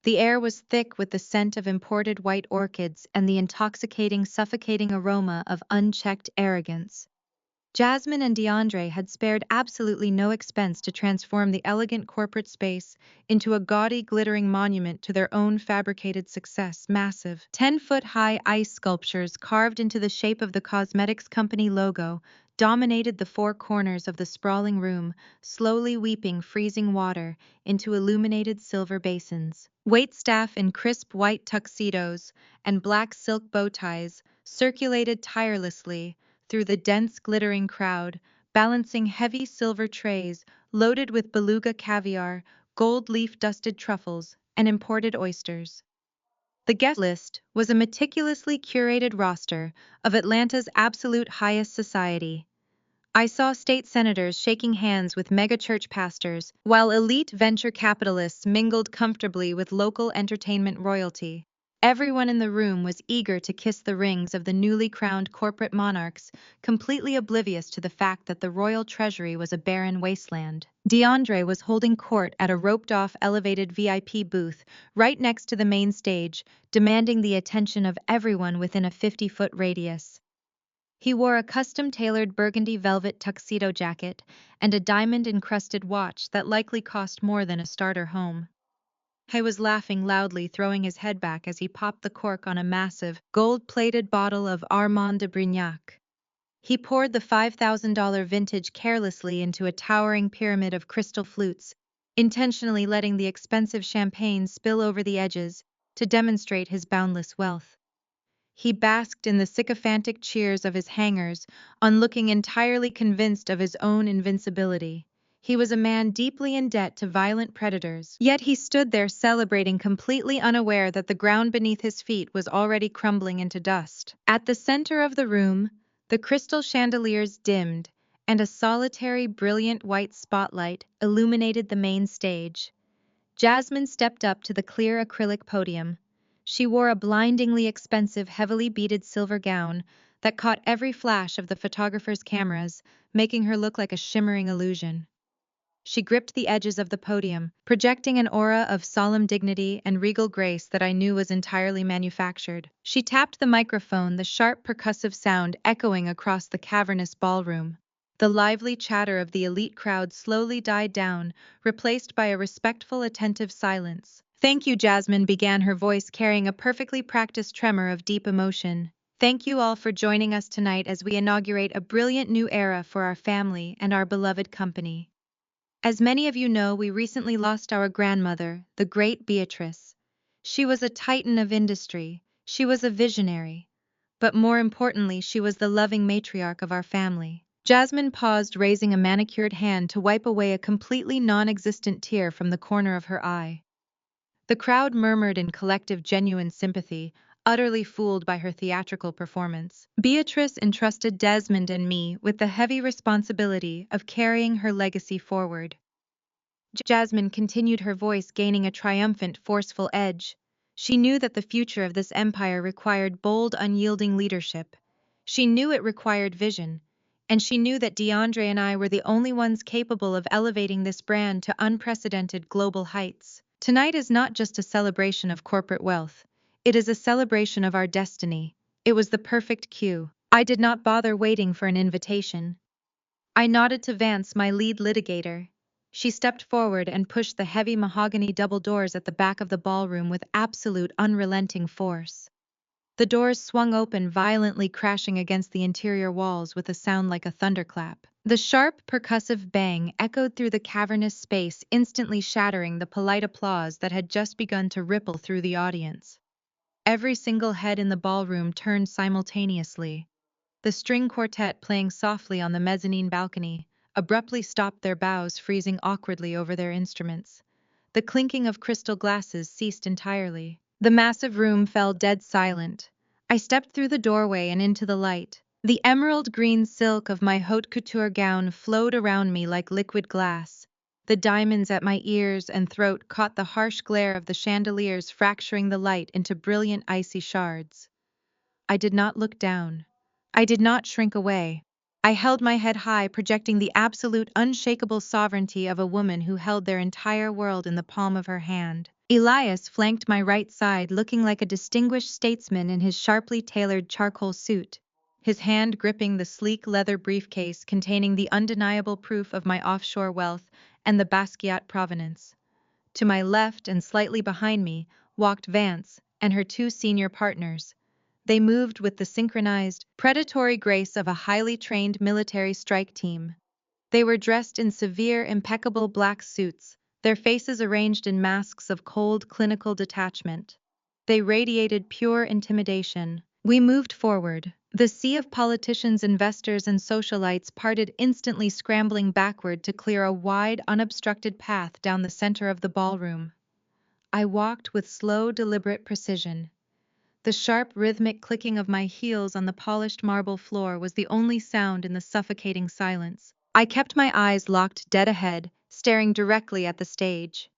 the air was thick with the scent of imported white orchids and the intoxicating, suffocating aroma of unchecked arrogance. Jasmine and DeAndre had spared absolutely no expense to transform the elegant corporate space into a gaudy, glittering monument to their own fabricated success. Massive, 10-foot-high ice sculptures carved into the shape of the cosmetics company logo dominated the four corners of the sprawling room, slowly weeping freezing water into illuminated silver basins. Waitstaff in crisp white tuxedos and black silk bow ties circulated tirelessly through the dense, glittering crowd, balancing heavy silver trays loaded with beluga caviar, gold leaf-dusted truffles, and imported oysters. The guest list was a meticulously curated roster of Atlanta's absolute highest society. I saw state senators shaking hands with mega-church pastors, while elite venture capitalists mingled comfortably with local entertainment royalty. Everyone in the room was eager to kiss the rings of the newly crowned corporate monarchs, completely oblivious to the fact that the royal treasury was a barren wasteland. DeAndre was holding court at a roped-off elevated VIP booth right next to the main stage, demanding the attention of everyone within a 50-foot radius. He wore a custom-tailored burgundy velvet tuxedo jacket and a diamond-encrusted watch that likely cost more than a starter home. He was laughing loudly, throwing his head back as he popped the cork on a massive, gold-plated bottle of Armand de Brignac. He poured the $5,000 vintage carelessly into a towering pyramid of crystal flutes, intentionally letting the expensive champagne spill over the edges to demonstrate his boundless wealth. He basked in the sycophantic cheers of his hangers on looking entirely convinced of his own invincibility. He was a man deeply in debt to violent predators, yet he stood there celebrating, completely unaware that the ground beneath his feet was already crumbling into dust. At the center of the room, the crystal chandeliers dimmed, and a solitary, brilliant white spotlight illuminated the main stage. Jasmine stepped up to the clear acrylic podium. She wore a blindingly expensive, heavily beaded silver gown that caught every flash of the photographer's cameras, making her look like a shimmering illusion. She gripped the edges of the podium, projecting an aura of solemn dignity and regal grace that I knew was entirely manufactured. She tapped the microphone, the sharp percussive sound echoing across the cavernous ballroom. The lively chatter of the elite crowd slowly died down, replaced by a respectful, attentive silence. "Thank you," Jasmine began, her voice carrying a perfectly practiced tremor of deep emotion. "Thank you all for joining us tonight as we inaugurate a brilliant new era for our family and our beloved company. As many of you know, we recently lost our grandmother, the great Beatrice. She was a titan of industry, she was a visionary, but more importantly, she was the loving matriarch of our family." Jasmine paused, raising a manicured hand to wipe away a completely non-existent tear from the corner of her eye. The crowd murmured in collective, genuine sympathy, utterly fooled by her theatrical performance. Beatrice entrusted Desmond and me with the heavy responsibility of carrying her legacy forward. Jasmine continued, her voice gaining a triumphant, forceful edge. She knew that the future of this empire required bold, unyielding leadership. She knew it required vision, and she knew that DeAndre and I were the only ones capable of elevating this brand to unprecedented global heights. Tonight is not just a celebration of corporate wealth. It is a celebration of our destiny. It was the perfect cue. I did not bother waiting for an invitation. I nodded to Vance, my lead litigator. She stepped forward and pushed the heavy mahogany double doors at the back of the ballroom with absolute, unrelenting force. The doors swung open, violently crashing against the interior walls with a sound like a thunderclap. The sharp, percussive bang echoed through the cavernous space, instantly shattering the polite applause that had just begun to ripple through the audience. Every single head in the ballroom turned simultaneously. The string quartet, playing softly on the mezzanine balcony, abruptly stopped their bows, freezing awkwardly over their instruments. The clinking of crystal glasses ceased entirely. The massive room fell dead silent. I stepped through the doorway and into the light. The emerald green silk of my haute couture gown flowed around me like liquid glass. The diamonds at my ears and throat caught the harsh glare of the chandeliers, fracturing the light into brilliant icy shards. I did not look down. I did not shrink away. I held my head high, projecting the absolute, unshakable sovereignty of a woman who held their entire world in the palm of her hand. Elias flanked my right side, looking like a distinguished statesman in his sharply tailored charcoal suit, his hand gripping the sleek leather briefcase containing the undeniable proof of my offshore wealth and the Basquiat provenance. To my left and slightly behind me walked Vance and her two senior partners. They moved with the synchronized, predatory grace of a highly trained military strike team. They were dressed in severe, impeccable black suits, their faces arranged in masks of cold, clinical detachment. They radiated pure intimidation. We moved forward. The sea of politicians, investors, and socialites parted instantly, scrambling backward to clear a wide, unobstructed path down the center of the ballroom. I walked with slow, deliberate precision. The sharp, rhythmic clicking of my heels on the polished marble floor was the only sound in the suffocating silence. I kept my eyes locked dead ahead, staring directly at the stage.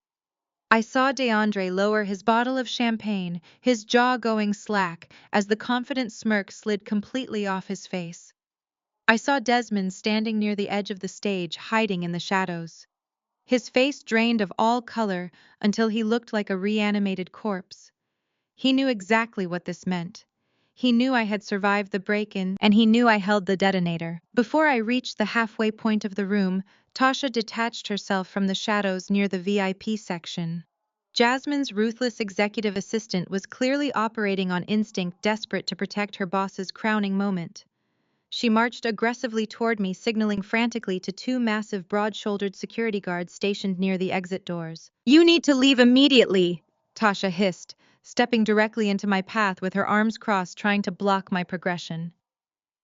I saw DeAndre lower his bottle of champagne, his jaw going slack as the confident smirk slid completely off his face. I saw Desmond standing near the edge of the stage, hiding in the shadows. His face drained of all color until he looked like a reanimated corpse. He knew exactly what this meant. He knew I had survived the break-in, and he knew I held the detonator. Before I reached the halfway point of the room, Tasha detached herself from the shadows near the VIP section. Jasmine's ruthless executive assistant was clearly operating on instinct, desperate to protect her boss's crowning moment. She marched aggressively toward me, signaling frantically to two massive, broad-shouldered security guards stationed near the exit doors. "You need to leave immediately," Tasha hissed, stepping directly into my path with her arms crossed, trying to block my progression.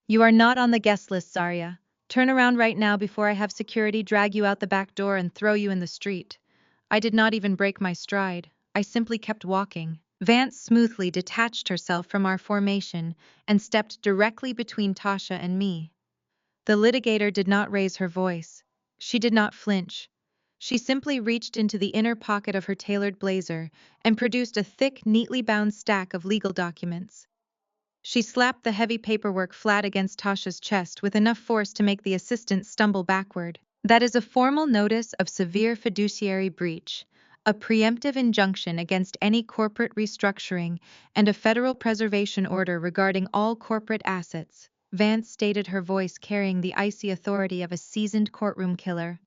"You are not on the guest list, Zarya," Turn around right now before I have security drag you out the back door and throw you in the street. I did not even break my stride. I simply kept walking. Vance smoothly detached herself from our formation and stepped directly between Tasha and me. The litigator did not raise her voice. She did not flinch. She simply reached into the inner pocket of her tailored blazer and produced a thick, neatly bound stack of legal documents. She slapped the heavy paperwork flat against Tasha's chest with enough force to make the assistant stumble backward. That is a formal notice of severe fiduciary breach, a preemptive injunction against any corporate restructuring, and a federal preservation order regarding all corporate assets, Vance stated, her voice carrying the icy authority of a seasoned courtroom killer.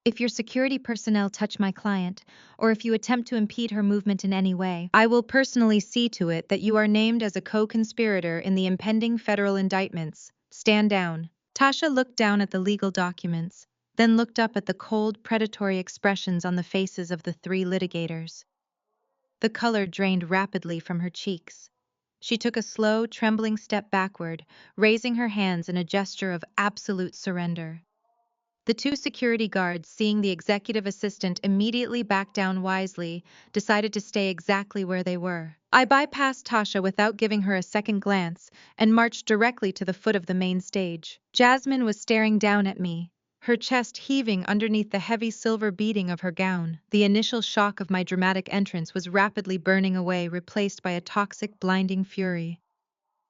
If your security personnel touch my client, or if you attempt to impede her movement in any way, I will personally see to it that you are named as a co-conspirator in the impending federal indictments. Stand down. Tasha looked down at the legal documents, then looked up at the cold, predatory expressions on the faces of the three litigators. The color drained rapidly from her cheeks. She took a slow, trembling step backward, raising her hands in a gesture of absolute surrender. The two security guards, seeing the executive assistant immediately back down wisely, decided to stay exactly where they were. I bypassed Tasha without giving her a second glance and marched directly to the foot of the main stage. Jasmine was staring down at me, her chest heaving underneath the heavy silver beading of her gown. The initial shock of my dramatic entrance was rapidly burning away, replaced by a toxic, blinding fury.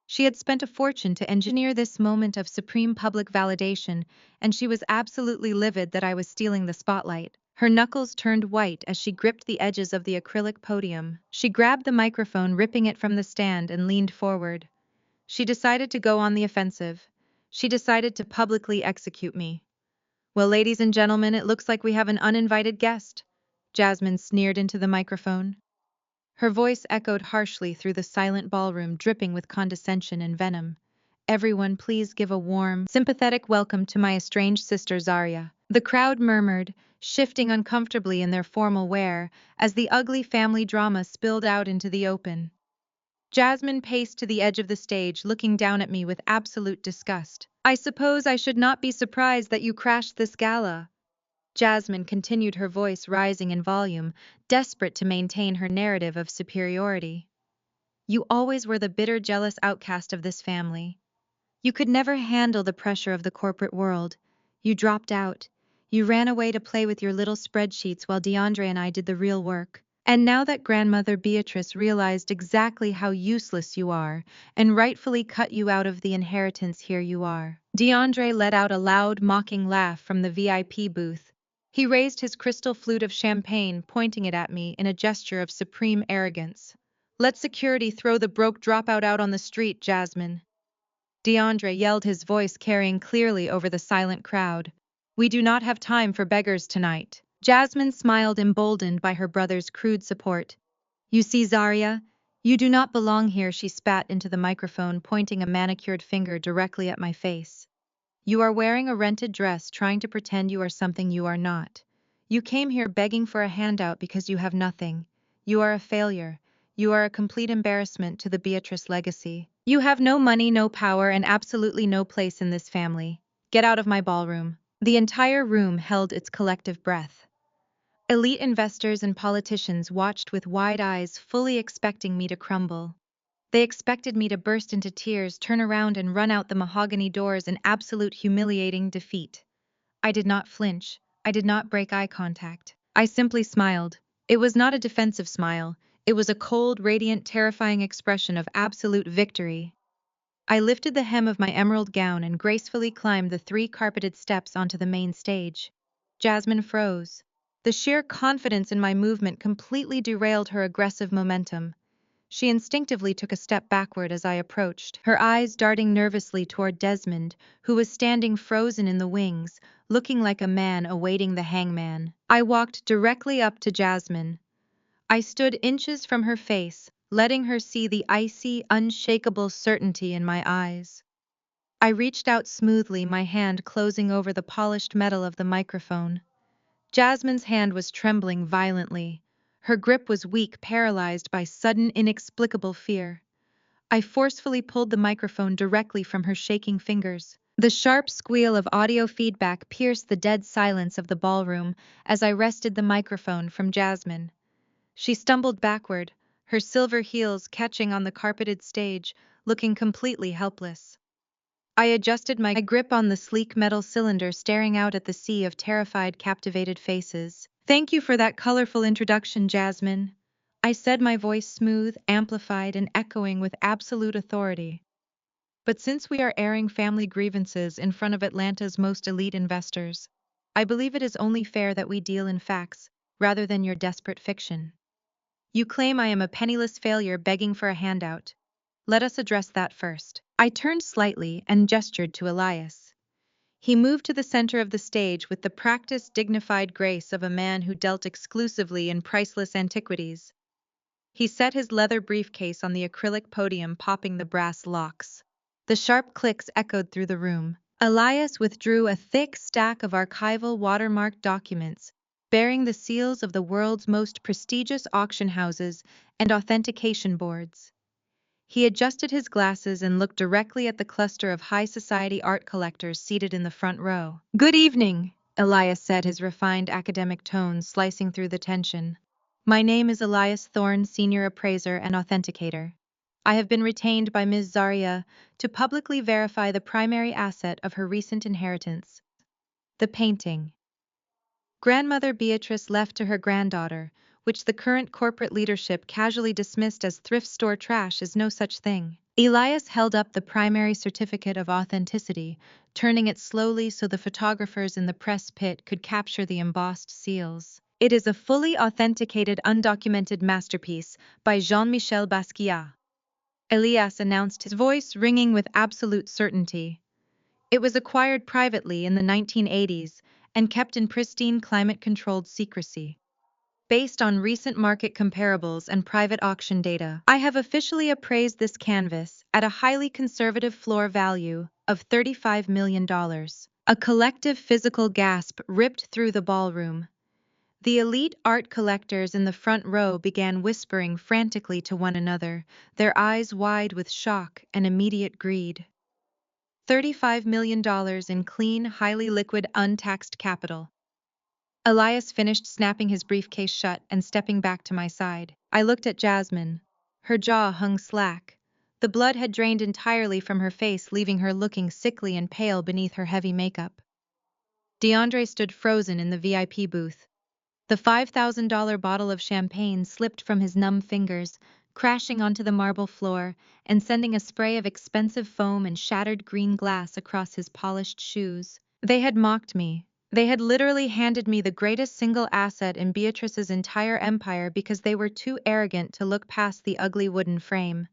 She had spent a fortune to engineer this moment of supreme public validation, and she was absolutely livid that I was stealing the spotlight. Her knuckles turned white as she gripped the edges of the acrylic podium. She grabbed the microphone, ripping it from the stand, and leaned forward. She decided to go on the offensive. She decided to publicly execute me. Well, ladies and gentlemen, it looks like we have an uninvited guest, Jasmine sneered into the microphone. Her voice echoed harshly through the silent ballroom, dripping with condescension and venom. Everyone, please give a warm, sympathetic welcome to my estranged sister Zarya. The crowd murmured, shifting uncomfortably in their formal wear as the ugly family drama spilled out into the open. Jasmine paced to the edge of the stage, looking down at me with absolute disgust. I suppose I should not be surprised that you crashed this gala. Jasmine continued, her voice rising in volume, desperate to maintain her narrative of superiority. You always were the bitter, jealous outcast of this family. You could never handle the pressure of the corporate world. You dropped out. You ran away to play with your little spreadsheets while DeAndre and I did the real work. And now that grandmother Beatrice realized exactly how useless you are and rightfully cut you out of the inheritance, here you are. DeAndre let out a loud, mocking laugh from the VIP booth. He raised his crystal flute of champagne, pointing it at me in a gesture of supreme arrogance. Let security throw the broke dropout out on the street, Jasmine. DeAndre yelled, his voice carrying clearly over the silent crowd. We do not have time for beggars tonight. Jasmine smiled, emboldened by her brother's crude support. You see, Zarya, you do not belong here, she spat into the microphone, pointing a manicured finger directly at my face. You are wearing a rented dress, trying to pretend you are something you are not. You came here begging for a handout because you have nothing. You are a failure. You are a complete embarrassment to the Beatrice legacy. You have no money, no power, and absolutely no place in this family. Get out of my ballroom. The entire room held its collective breath. Elite investors and politicians watched with wide eyes, fully expecting me to crumble. They expected me to burst into tears, turn around and run out the mahogany doors in absolute humiliating defeat. I did not flinch. I did not break eye contact. I simply smiled. It was not a defensive smile. It was a cold, radiant, terrifying expression of absolute victory. I lifted the hem of my emerald gown and gracefully climbed the 3 carpeted steps onto the main stage. Jasmine froze. The sheer confidence in my movement completely derailed her aggressive momentum. She instinctively took a step backward as I approached, her eyes darting nervously toward Desmond, who was standing frozen in the wings, looking like a man awaiting the hangman. I walked directly up to Jasmine. I stood inches from her face, letting her see the icy, unshakable certainty in my eyes. I reached out smoothly, my hand closing over the polished metal of the microphone. Jasmine's hand was trembling violently. Her grip was weak, paralyzed by sudden, inexplicable fear. I forcefully pulled the microphone directly from her shaking fingers. The sharp squeal of audio feedback pierced the dead silence of the ballroom as I wrested the microphone from Jasmine. She stumbled backward, her silver heels catching on the carpeted stage, looking completely helpless. I adjusted my grip on the sleek metal cylinder, staring out at the sea of terrified, captivated faces. "Thank you for that colorful introduction, Jasmine," I said, my voice smooth, amplified, and echoing with absolute authority. "But since we are airing family grievances in front of Atlanta's most elite investors, I believe it is only fair that we deal in facts, rather than your desperate fiction. You claim I am a penniless failure begging for a handout. Let us address that first." I turned slightly and gestured to Elias. He moved to the center of the stage with the practiced, dignified grace of a man who dealt exclusively in priceless antiquities. He set his leather briefcase on the acrylic podium, popping the brass locks. The sharp clicks echoed through the room. Elias withdrew a thick stack of archival watermarked documents, bearing the seals of the world's most prestigious auction houses and authentication boards. He adjusted his glasses and looked directly at the cluster of high society art collectors seated in the front row. "Good evening," Elias said, his refined academic tones slicing through the tension. "My name is Elias Thorne, senior appraiser and authenticator. I have been retained by Ms. Zaria to publicly verify the primary asset of her recent inheritance, the painting Grandmother Beatrice left to her granddaughter, which the current corporate leadership casually dismissed as thrift store trash. Is no such thing." Elias held up the primary certificate of authenticity, turning it slowly so the photographers in the press pit could capture the embossed seals. "It is a fully authenticated, undocumented masterpiece by Jean-Michel Basquiat," Elias announced, his voice ringing with absolute certainty. "It was acquired privately in the 1980s and kept in pristine climate-controlled secrecy. Based on recent market comparables and private auction data, I have officially appraised this canvas at a highly conservative floor value of $35 million. A collective physical gasp ripped through the ballroom. The elite art collectors in the front row began whispering frantically to one another, their eyes wide with shock and immediate greed. $35 million in clean, highly liquid, untaxed capital. Elias finished snapping his briefcase shut and stepping back to my side. I looked at Jasmine. Her jaw hung slack. The blood had drained entirely from her face, leaving her looking sickly and pale beneath her heavy makeup. DeAndre stood frozen in the VIP booth. The $5,000 bottle of champagne slipped from his numb fingers, crashing onto the marble floor and sending a spray of expensive foam and shattered green glass across his polished shoes. They had mocked me. They had literally handed me the greatest single asset in Beatrice's entire empire because they were too arrogant to look past the ugly wooden frame.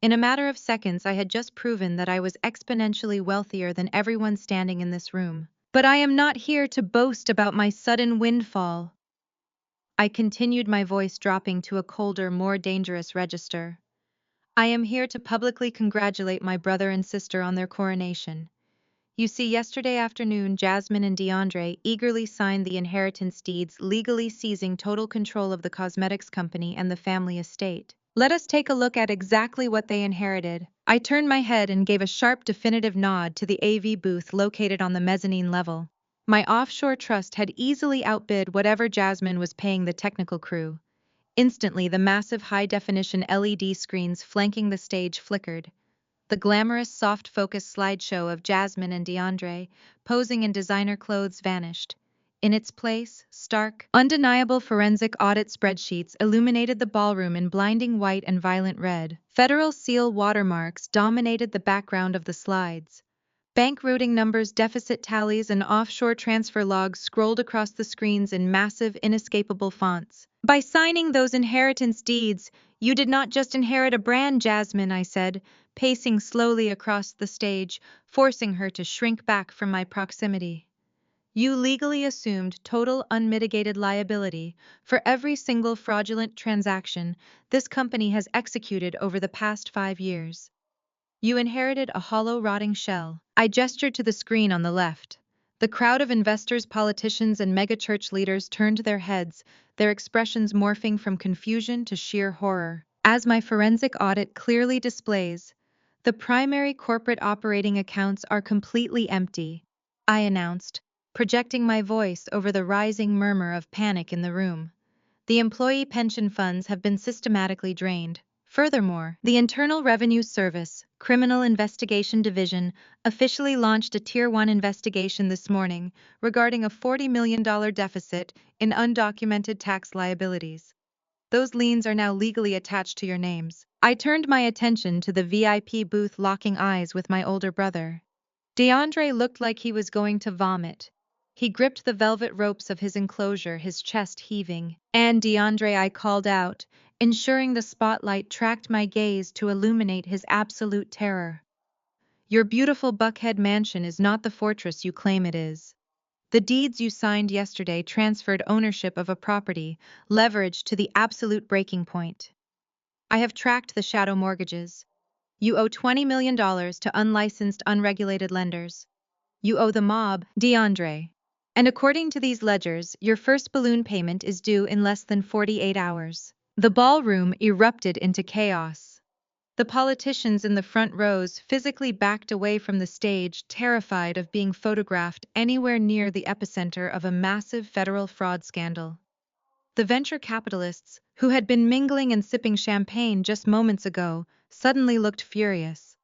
In a matter of seconds, I had just proven that I was exponentially wealthier than everyone standing in this room. But I am not here to boast about my sudden windfall. I continued, my voice dropping to a colder, more dangerous register. I am here to publicly congratulate my brother and sister on their coronation. You see, yesterday afternoon, Jasmine and DeAndre eagerly signed the inheritance deeds, legally seizing total control of the cosmetics company and the family estate. Let us take a look at exactly what they inherited. I turned my head and gave a sharp, definitive nod to the AV booth located on the mezzanine level. My offshore trust had easily outbid whatever Jasmine was paying the technical crew. Instantly, the massive high-definition LED screens flanking the stage flickered. The glamorous, soft-focus slideshow of Jasmine and DeAndre, posing in designer clothes, vanished. In its place, stark, undeniable forensic audit spreadsheets illuminated the ballroom in blinding white and violent red. Federal seal watermarks dominated the background of the slides. Bank routing numbers, deficit tallies, and offshore transfer logs scrolled across the screens in massive, inescapable fonts. "By signing those inheritance deeds, you did not just inherit a brand, Jasmine," I said, pacing slowly across the stage, forcing her to shrink back from my proximity. "You legally assumed total unmitigated liability for every single fraudulent transaction this company has executed over the past 5 years. You inherited a hollow, rotting shell." I gestured to the screen on the left. The crowd of investors, politicians, and megachurch leaders turned their heads, their expressions morphing from confusion to sheer horror. As my forensic audit clearly displays, The primary corporate operating accounts are completely empty, I announced, projecting my voice over the rising murmur of panic in the room. The employee pension funds have been systematically drained. Furthermore, the Internal Revenue Service, Criminal Investigation Division, officially launched a Tier 1 investigation this morning regarding a $40 million deficit in undocumented tax liabilities. Those liens are now legally attached to your names. I turned my attention to the VIP booth, locking eyes with my older brother. DeAndre looked like he was going to vomit. He gripped the velvet ropes of his enclosure, his chest heaving. "And DeAndre," I called out, ensuring the spotlight tracked my gaze to illuminate his absolute terror. "Your beautiful Buckhead mansion is not the fortress you claim it is. The deeds you signed yesterday transferred ownership of a property, leveraged to the absolute breaking point. I have tracked the shadow mortgages. You owe $20 million to unlicensed, unregulated lenders. You owe the mob, DeAndre. And according to these ledgers, your first balloon payment is due in less than 48 hours. The ballroom erupted into chaos. The politicians in the front rows physically backed away from the stage, terrified of being photographed anywhere near the epicenter of a massive federal fraud scandal. The venture capitalists, who had been mingling and sipping champagne just moments ago, suddenly looked furious.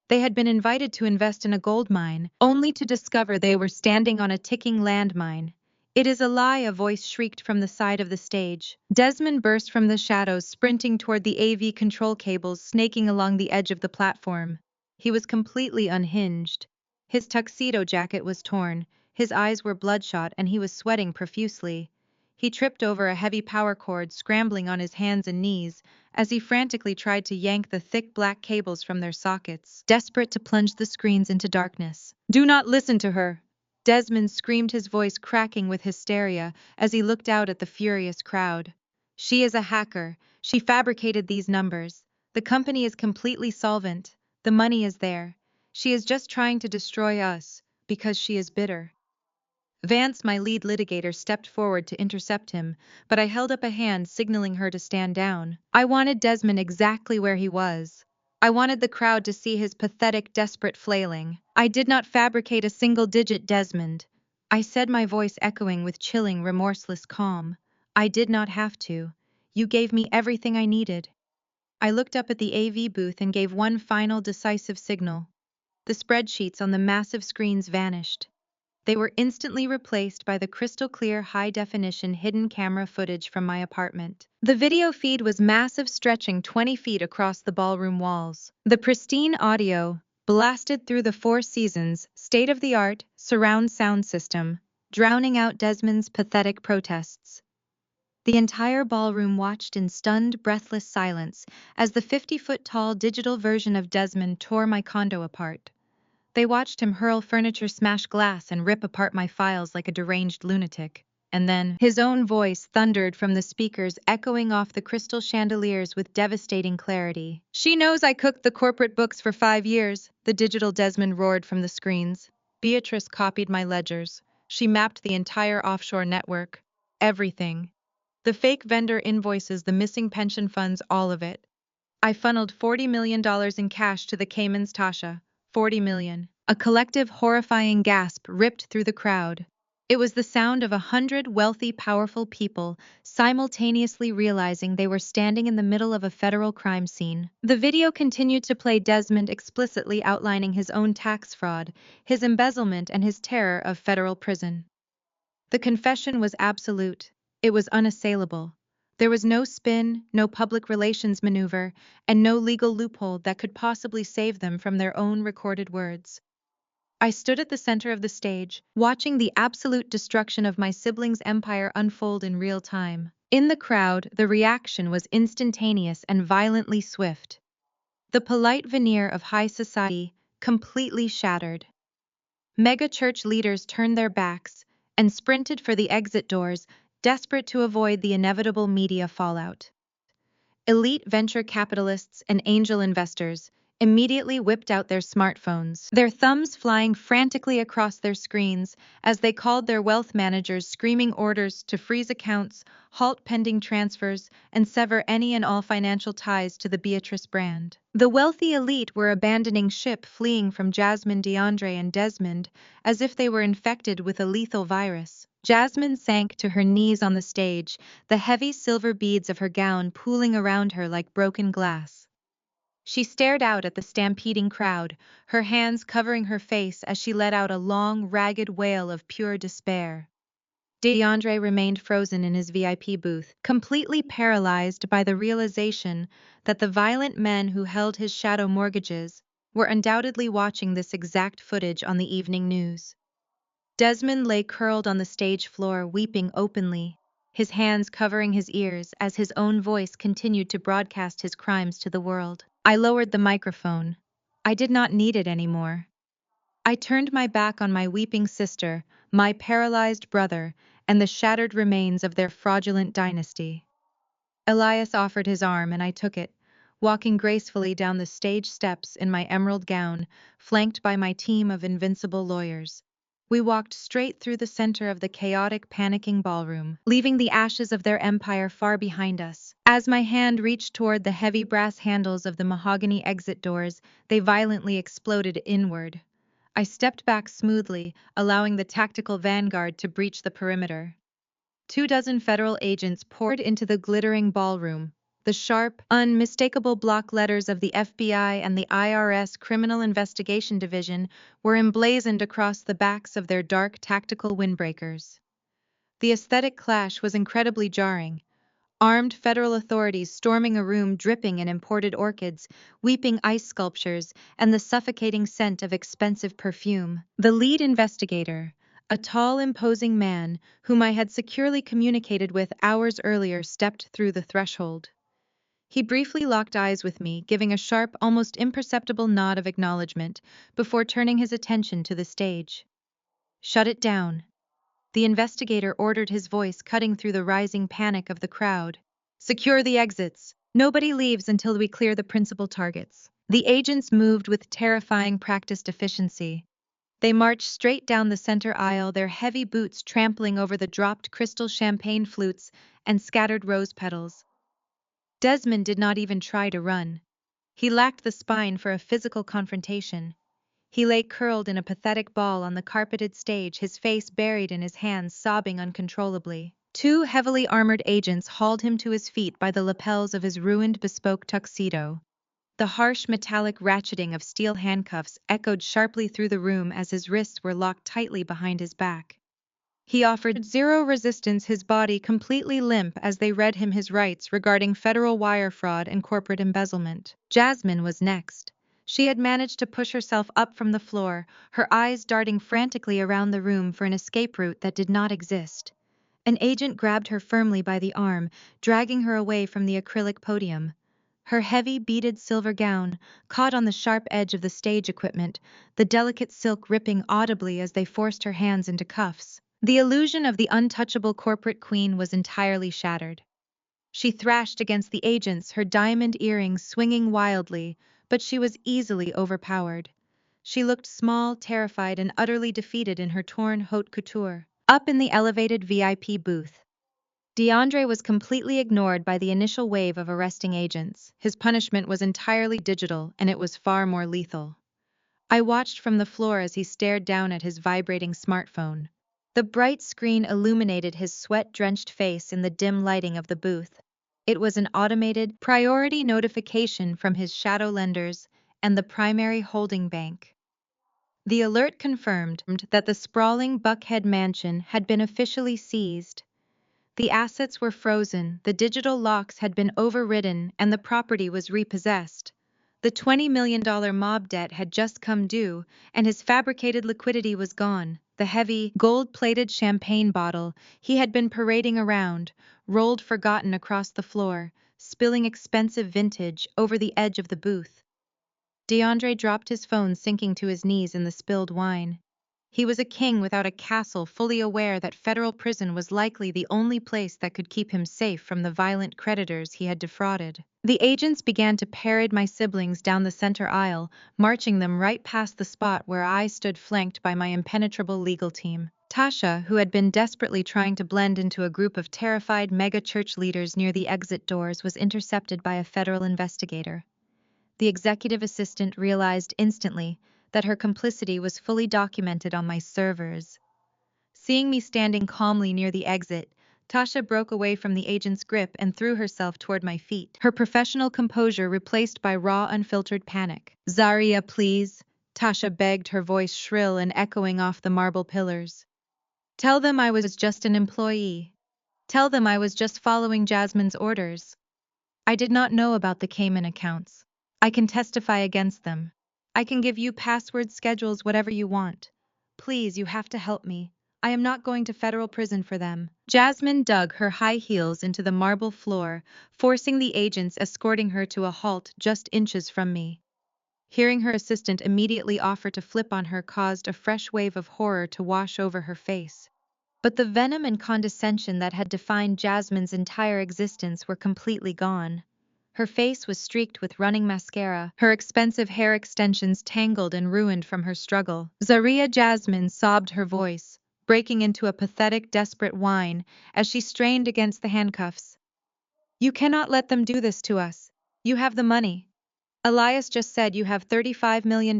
They had been invited to invest in a gold mine, only to discover they were standing on a ticking landmine. "It is a lie," a voice shrieked from the side of the stage. Desmond burst from the shadows, sprinting toward the AV control cables snaking along the edge of the platform. He was completely unhinged. His tuxedo jacket was torn, his eyes were bloodshot, and he was sweating profusely. He tripped over a heavy power cord, scrambling on his hands and knees, as he frantically tried to yank the thick black cables from their sockets, desperate to plunge the screens into darkness. "Do not listen to her!" Desmond screamed, his voice cracking with hysteria as he looked out at the furious crowd. "She is a hacker. She fabricated these numbers. The company is completely solvent. The money is there. She is just trying to destroy us, because she is bitter." Vance, my lead litigator, stepped forward to intercept him, but I held up a hand signaling her to stand down. I wanted Desmond exactly where he was. I wanted the crowd to see his pathetic, desperate flailing. "I did not fabricate a single digit, Desmond," I said, my voice echoing with chilling, remorseless calm. "I did not have to. You gave me everything I needed." I looked up at the AV booth and gave one final decisive signal. The spreadsheets on the massive screens vanished. They were instantly replaced by the crystal-clear, high-definition hidden camera footage from my apartment. The video feed was massive, stretching 20 feet across the ballroom walls. The pristine audio, blasted through the Four Seasons, state-of-the-art, surround sound system, drowning out Desmond's pathetic protests. The entire ballroom watched in stunned, breathless silence as the 50-foot-tall digital version of Desmond tore my condo apart. They watched him hurl furniture, smash glass, and rip apart my files like a deranged lunatic. And then, his own voice thundered from the speakers, echoing off the crystal chandeliers with devastating clarity. "She knows I cooked the corporate books for 5 years," the digital Desmond roared from the screens. "Beatrice copied my ledgers. She mapped the entire offshore network. Everything. The fake vendor invoices, the missing pension funds, all of it. I funneled $40 million in cash to the Caymans, Tasha. 40 million. A collective horrifying gasp ripped through the crowd. It was the sound of 100 wealthy, powerful people simultaneously realizing they were standing in the middle of a federal crime scene. The video continued to play, Desmond explicitly outlining his own tax fraud, his embezzlement, and his terror of federal prison. The confession was absolute. It was unassailable. There was no spin, no public relations maneuver, and no legal loophole that could possibly save them from their own recorded words. I stood at the center of the stage, watching the absolute destruction of my siblings' empire unfold in real time. In the crowd, the reaction was instantaneous and violently swift. The polite veneer of high society completely shattered. Mega church leaders turned their backs and sprinted for the exit doors, desperate to avoid the inevitable media fallout. Elite venture capitalists and angel investors immediately whipped out their smartphones, their thumbs flying frantically across their screens as they called their wealth managers, screaming orders to freeze accounts, halt pending transfers, and sever any and all financial ties to the Beatrice brand. The wealthy elite were abandoning ship, fleeing from Jasmine, DeAndre, and Desmond as if they were infected with a lethal virus. Jasmine sank to her knees on the stage, the heavy silver beads of her gown pooling around her like broken glass. She stared out at the stampeding crowd, her hands covering her face as she let out a long, ragged wail of pure despair. DeAndre remained frozen in his VIP booth, completely paralyzed by the realization that the violent men who held his shadow mortgages were undoubtedly watching this exact footage on the evening news. Desmond lay curled on the stage floor, weeping openly, his hands covering his ears as his own voice continued to broadcast his crimes to the world. I lowered the microphone. I did not need it anymore. I turned my back on my weeping sister, my paralyzed brother, and the shattered remains of their fraudulent dynasty. Elias offered his arm and I took it, walking gracefully down the stage steps in my emerald gown, flanked by my team of invincible lawyers. We walked straight through the center of the chaotic, panicking ballroom, leaving the ashes of their empire far behind us. As my hand reached toward the heavy brass handles of the mahogany exit doors, they violently exploded inward. I stepped back smoothly, allowing the tactical vanguard to breach the perimeter. 24 federal agents poured into the glittering ballroom. The sharp, unmistakable block letters of the FBI and the IRS Criminal Investigation Division were emblazoned across the backs of their dark tactical windbreakers. The aesthetic clash was incredibly jarring. Armed federal authorities storming a room dripping in imported orchids, weeping ice sculptures, and the suffocating scent of expensive perfume. The lead investigator, a tall, imposing man whom I had securely communicated with hours earlier, stepped through the threshold. He briefly locked eyes with me, giving a sharp, almost imperceptible nod of acknowledgement before turning his attention to the stage. "Shut it down," the investigator ordered, his voice cutting through the rising panic of the crowd. "Secure the exits. Nobody leaves until we clear the principal targets." The agents moved with terrifying practiced efficiency. They marched straight down the center aisle, their heavy boots trampling over the dropped crystal champagne flutes and scattered rose petals. Desmond did not even try to run. He lacked the spine for a physical confrontation. He lay curled in a pathetic ball on the carpeted stage, his face buried in his hands, sobbing uncontrollably. Two heavily armored agents hauled him to his feet by the lapels of his ruined bespoke tuxedo. The harsh metallic ratcheting of steel handcuffs echoed sharply through the room as his wrists were locked tightly behind his back. He offered zero resistance, his body completely limp as they read him his rights regarding federal wire fraud and corporate embezzlement. Jasmine was next. She had managed to push herself up from the floor, her eyes darting frantically around the room for an escape route that did not exist. An agent grabbed her firmly by the arm, dragging her away from the acrylic podium. Her heavy, beaded silver gown caught on the sharp edge of the stage equipment, the delicate silk ripping audibly as they forced her hands into cuffs. The illusion of the untouchable corporate queen was entirely shattered. She thrashed against the agents, her diamond earrings swinging wildly, but she was easily overpowered. She looked small, terrified, and utterly defeated in her torn haute couture. Up in the elevated VIP booth, DeAndre was completely ignored by the initial wave of arresting agents. His punishment was entirely digital, and it was far more lethal. I watched from the floor as he stared down at his vibrating smartphone. The bright screen illuminated his sweat-drenched face in the dim lighting of the booth. It was an automated priority notification from his shadow lenders and the primary holding bank. The alert confirmed that the sprawling Buckhead mansion had been officially seized. The assets were frozen, the digital locks had been overridden, and the property was repossessed. The $20 million mob debt had just come due, and his fabricated liquidity was gone. The heavy, gold-plated champagne bottle he had been parading around rolled forgotten across the floor, spilling expensive vintage over the edge of the booth. DeAndre dropped his phone, sinking to his knees in the spilled wine. He was a king without a castle, fully aware that federal prison was likely the only place that could keep him safe from the violent creditors he had defrauded. The agents began to parade my siblings down the center aisle, marching them right past the spot where I stood, flanked by my impenetrable legal team. Tasha, who had been desperately trying to blend into a group of terrified mega-church leaders near the exit doors, was intercepted by a federal investigator. The executive assistant realized instantly that her complicity was fully documented on my servers. Seeing me standing calmly near the exit, Tasha broke away from the agent's grip and threw herself toward my feet, her professional composure replaced by raw, unfiltered panic. "Zaria, please," Tasha begged, her voice shrill and echoing off the marble pillars. "Tell them I was just an employee. Tell them I was just following Jasmine's orders. I did not know about the Cayman accounts. I can testify against them. I can give you password schedules, whatever you want. Please, you have to help me. I am not going to federal prison for them." Jasmine dug her high heels into the marble floor, forcing the agents escorting her to a halt just inches from me. Hearing her assistant immediately offer to flip on her caused a fresh wave of horror to wash over her face. But the venom and condescension that had defined Jasmine's entire existence were completely gone. Her face was streaked with running mascara, her expensive hair extensions tangled and ruined from her struggle. "Zaria," Jasmine sobbed, her voice breaking into a pathetic, desperate whine as she strained against the handcuffs. "You cannot let them do this to us. You have the money. Elias just said you have $35 million.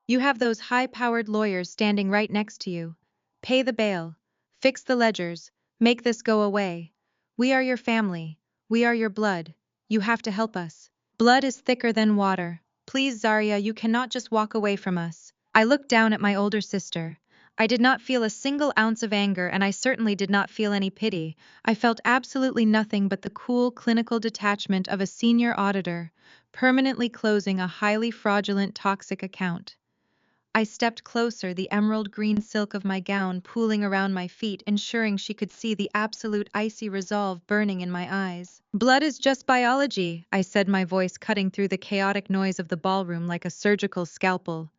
You have those high-powered lawyers standing right next to you. Pay the bail. Fix the ledgers. Make this go away. We are your family. We are your blood. You have to help us. Blood is thicker than water. Please, Zaria, you cannot just walk away from us." I looked down at my older sister. I did not feel a single ounce of anger, and I certainly did not feel any pity. I felt absolutely nothing but the cool, clinical detachment of a senior auditor, permanently closing a highly fraudulent, toxic account. I stepped closer, the emerald green silk of my gown pooling around my feet, ensuring she could see the absolute icy resolve burning in my eyes. "Blood is just biology," I said, my voice cutting through the chaotic noise of the ballroom like a surgical scalpel.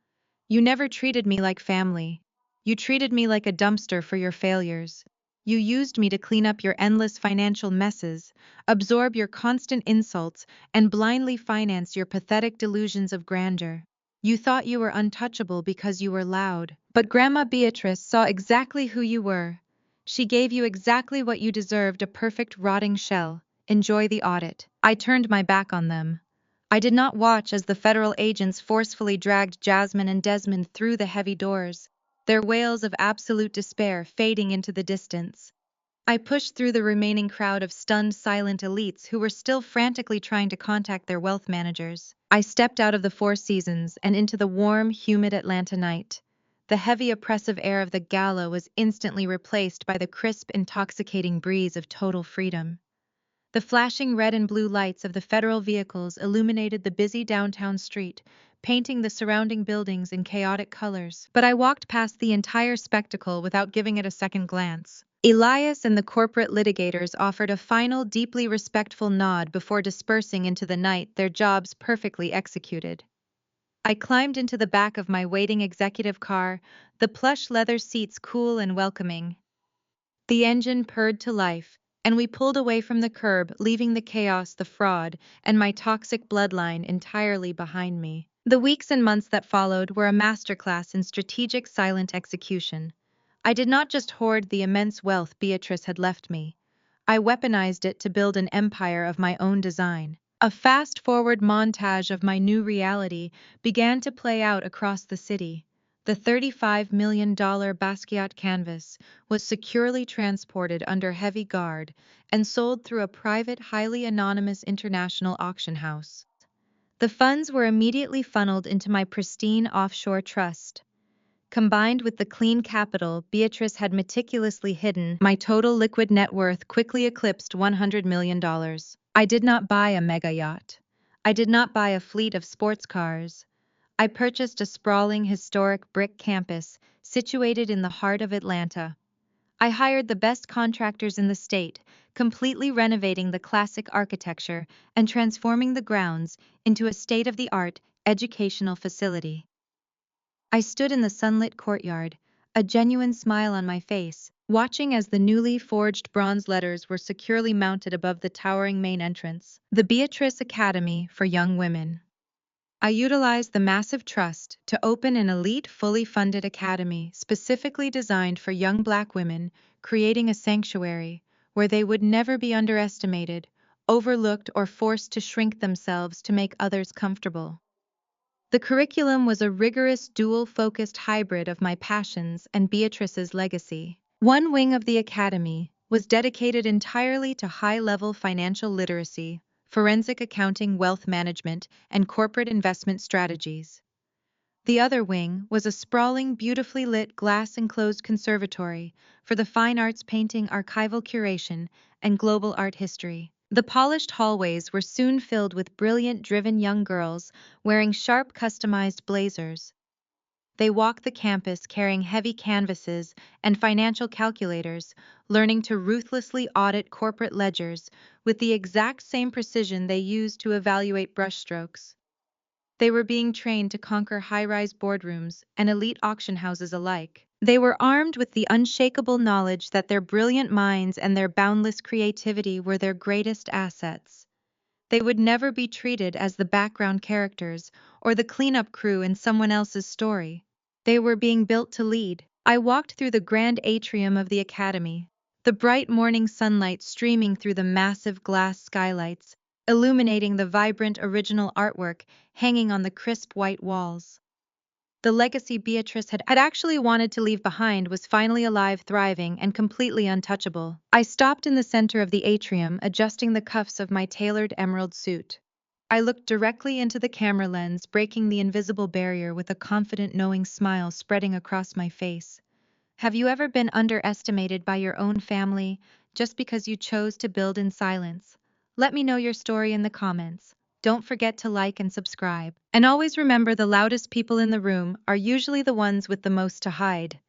"You never treated me like family. You treated me like a dumpster for your failures. You used me to clean up your endless financial messes, absorb your constant insults, and blindly finance your pathetic delusions of grandeur. You thought you were untouchable because you were loud. But Grandma Beatrice saw exactly who you were. She gave you exactly what you deserved, a perfect rotting shell. Enjoy the audit." I turned my back on them. I did not watch as the federal agents forcefully dragged Jasmine and Desmond through the heavy doors, their wails of absolute despair fading into the distance. I pushed through the remaining crowd of stunned, silent elites who were still frantically trying to contact their wealth managers. I stepped out of the Four Seasons and into the warm, humid Atlanta night. The heavy, oppressive air of the gala was instantly replaced by the crisp, intoxicating breeze of total freedom. The flashing red and blue lights of the federal vehicles illuminated the busy downtown street, painting the surrounding buildings in chaotic colors. But I walked past the entire spectacle without giving it a second glance. Elias and the corporate litigators offered a final, deeply respectful nod before dispersing into the night, their jobs perfectly executed. I climbed into the back of my waiting executive car, the plush leather seats cool and welcoming. The engine purred to life, and we pulled away from the curb, leaving the chaos, the fraud, and my toxic bloodline entirely behind me. The weeks and months that followed were a masterclass in strategic, silent execution. I did not just hoard the immense wealth Beatrice had left me. I weaponized it to build an empire of my own design. A fast-forward montage of my new reality began to play out across the city. The $35 million Basquiat canvas was securely transported under heavy guard and sold through a private, highly anonymous international auction house. The funds were immediately funneled into my pristine offshore trust. Combined with the clean capital Beatrice had meticulously hidden, my total liquid net worth quickly eclipsed $100 million. I did not buy a mega yacht. I did not buy a fleet of sports cars. I purchased a sprawling, historic brick campus situated in the heart of Atlanta. I hired the best contractors in the state, completely renovating the classic architecture and transforming the grounds into a state-of-the-art educational facility. I stood in the sunlit courtyard, a genuine smile on my face, watching as the newly forged bronze letters were securely mounted above the towering main entrance. The Beatrice Academy for Young Women. I utilized the massive trust to open an elite, fully funded academy specifically designed for young Black women, creating a sanctuary where they would never be underestimated, overlooked, or forced to shrink themselves to make others comfortable. The curriculum was a rigorous dual-focused hybrid of my passions and Beatrice's legacy. One wing of the academy was dedicated entirely to high-level financial literacy, forensic accounting, wealth management, and corporate investment strategies. The other wing was a sprawling, beautifully lit glass-enclosed conservatory for the fine arts, painting, archival curation, and global art history. The polished hallways were soon filled with brilliant, driven young girls wearing sharp, customized blazers. They walked the campus carrying heavy canvases and financial calculators, learning to ruthlessly audit corporate ledgers with the exact same precision they used to evaluate brushstrokes. They were being trained to conquer high-rise boardrooms and elite auction houses alike. They were armed with the unshakable knowledge that their brilliant minds and their boundless creativity were their greatest assets. They would never be treated as the background characters or the cleanup crew in someone else's story. They were being built to lead. I walked through the grand atrium of the academy, the bright morning sunlight streaming through the massive glass skylights, illuminating the vibrant original artwork hanging on the crisp white walls. The legacy Beatrice had actually wanted to leave behind was finally alive, thriving, and completely untouchable. I stopped in the center of the atrium, adjusting the cuffs of my tailored emerald suit. I looked directly into the camera lens, breaking the invisible barrier with a confident, knowing smile spreading across my face. Have you ever been underestimated by your own family just because you chose to build in silence? Let me know your story in the comments. Don't forget to like and subscribe. And always remember, the loudest people in the room are usually the ones with the most to hide.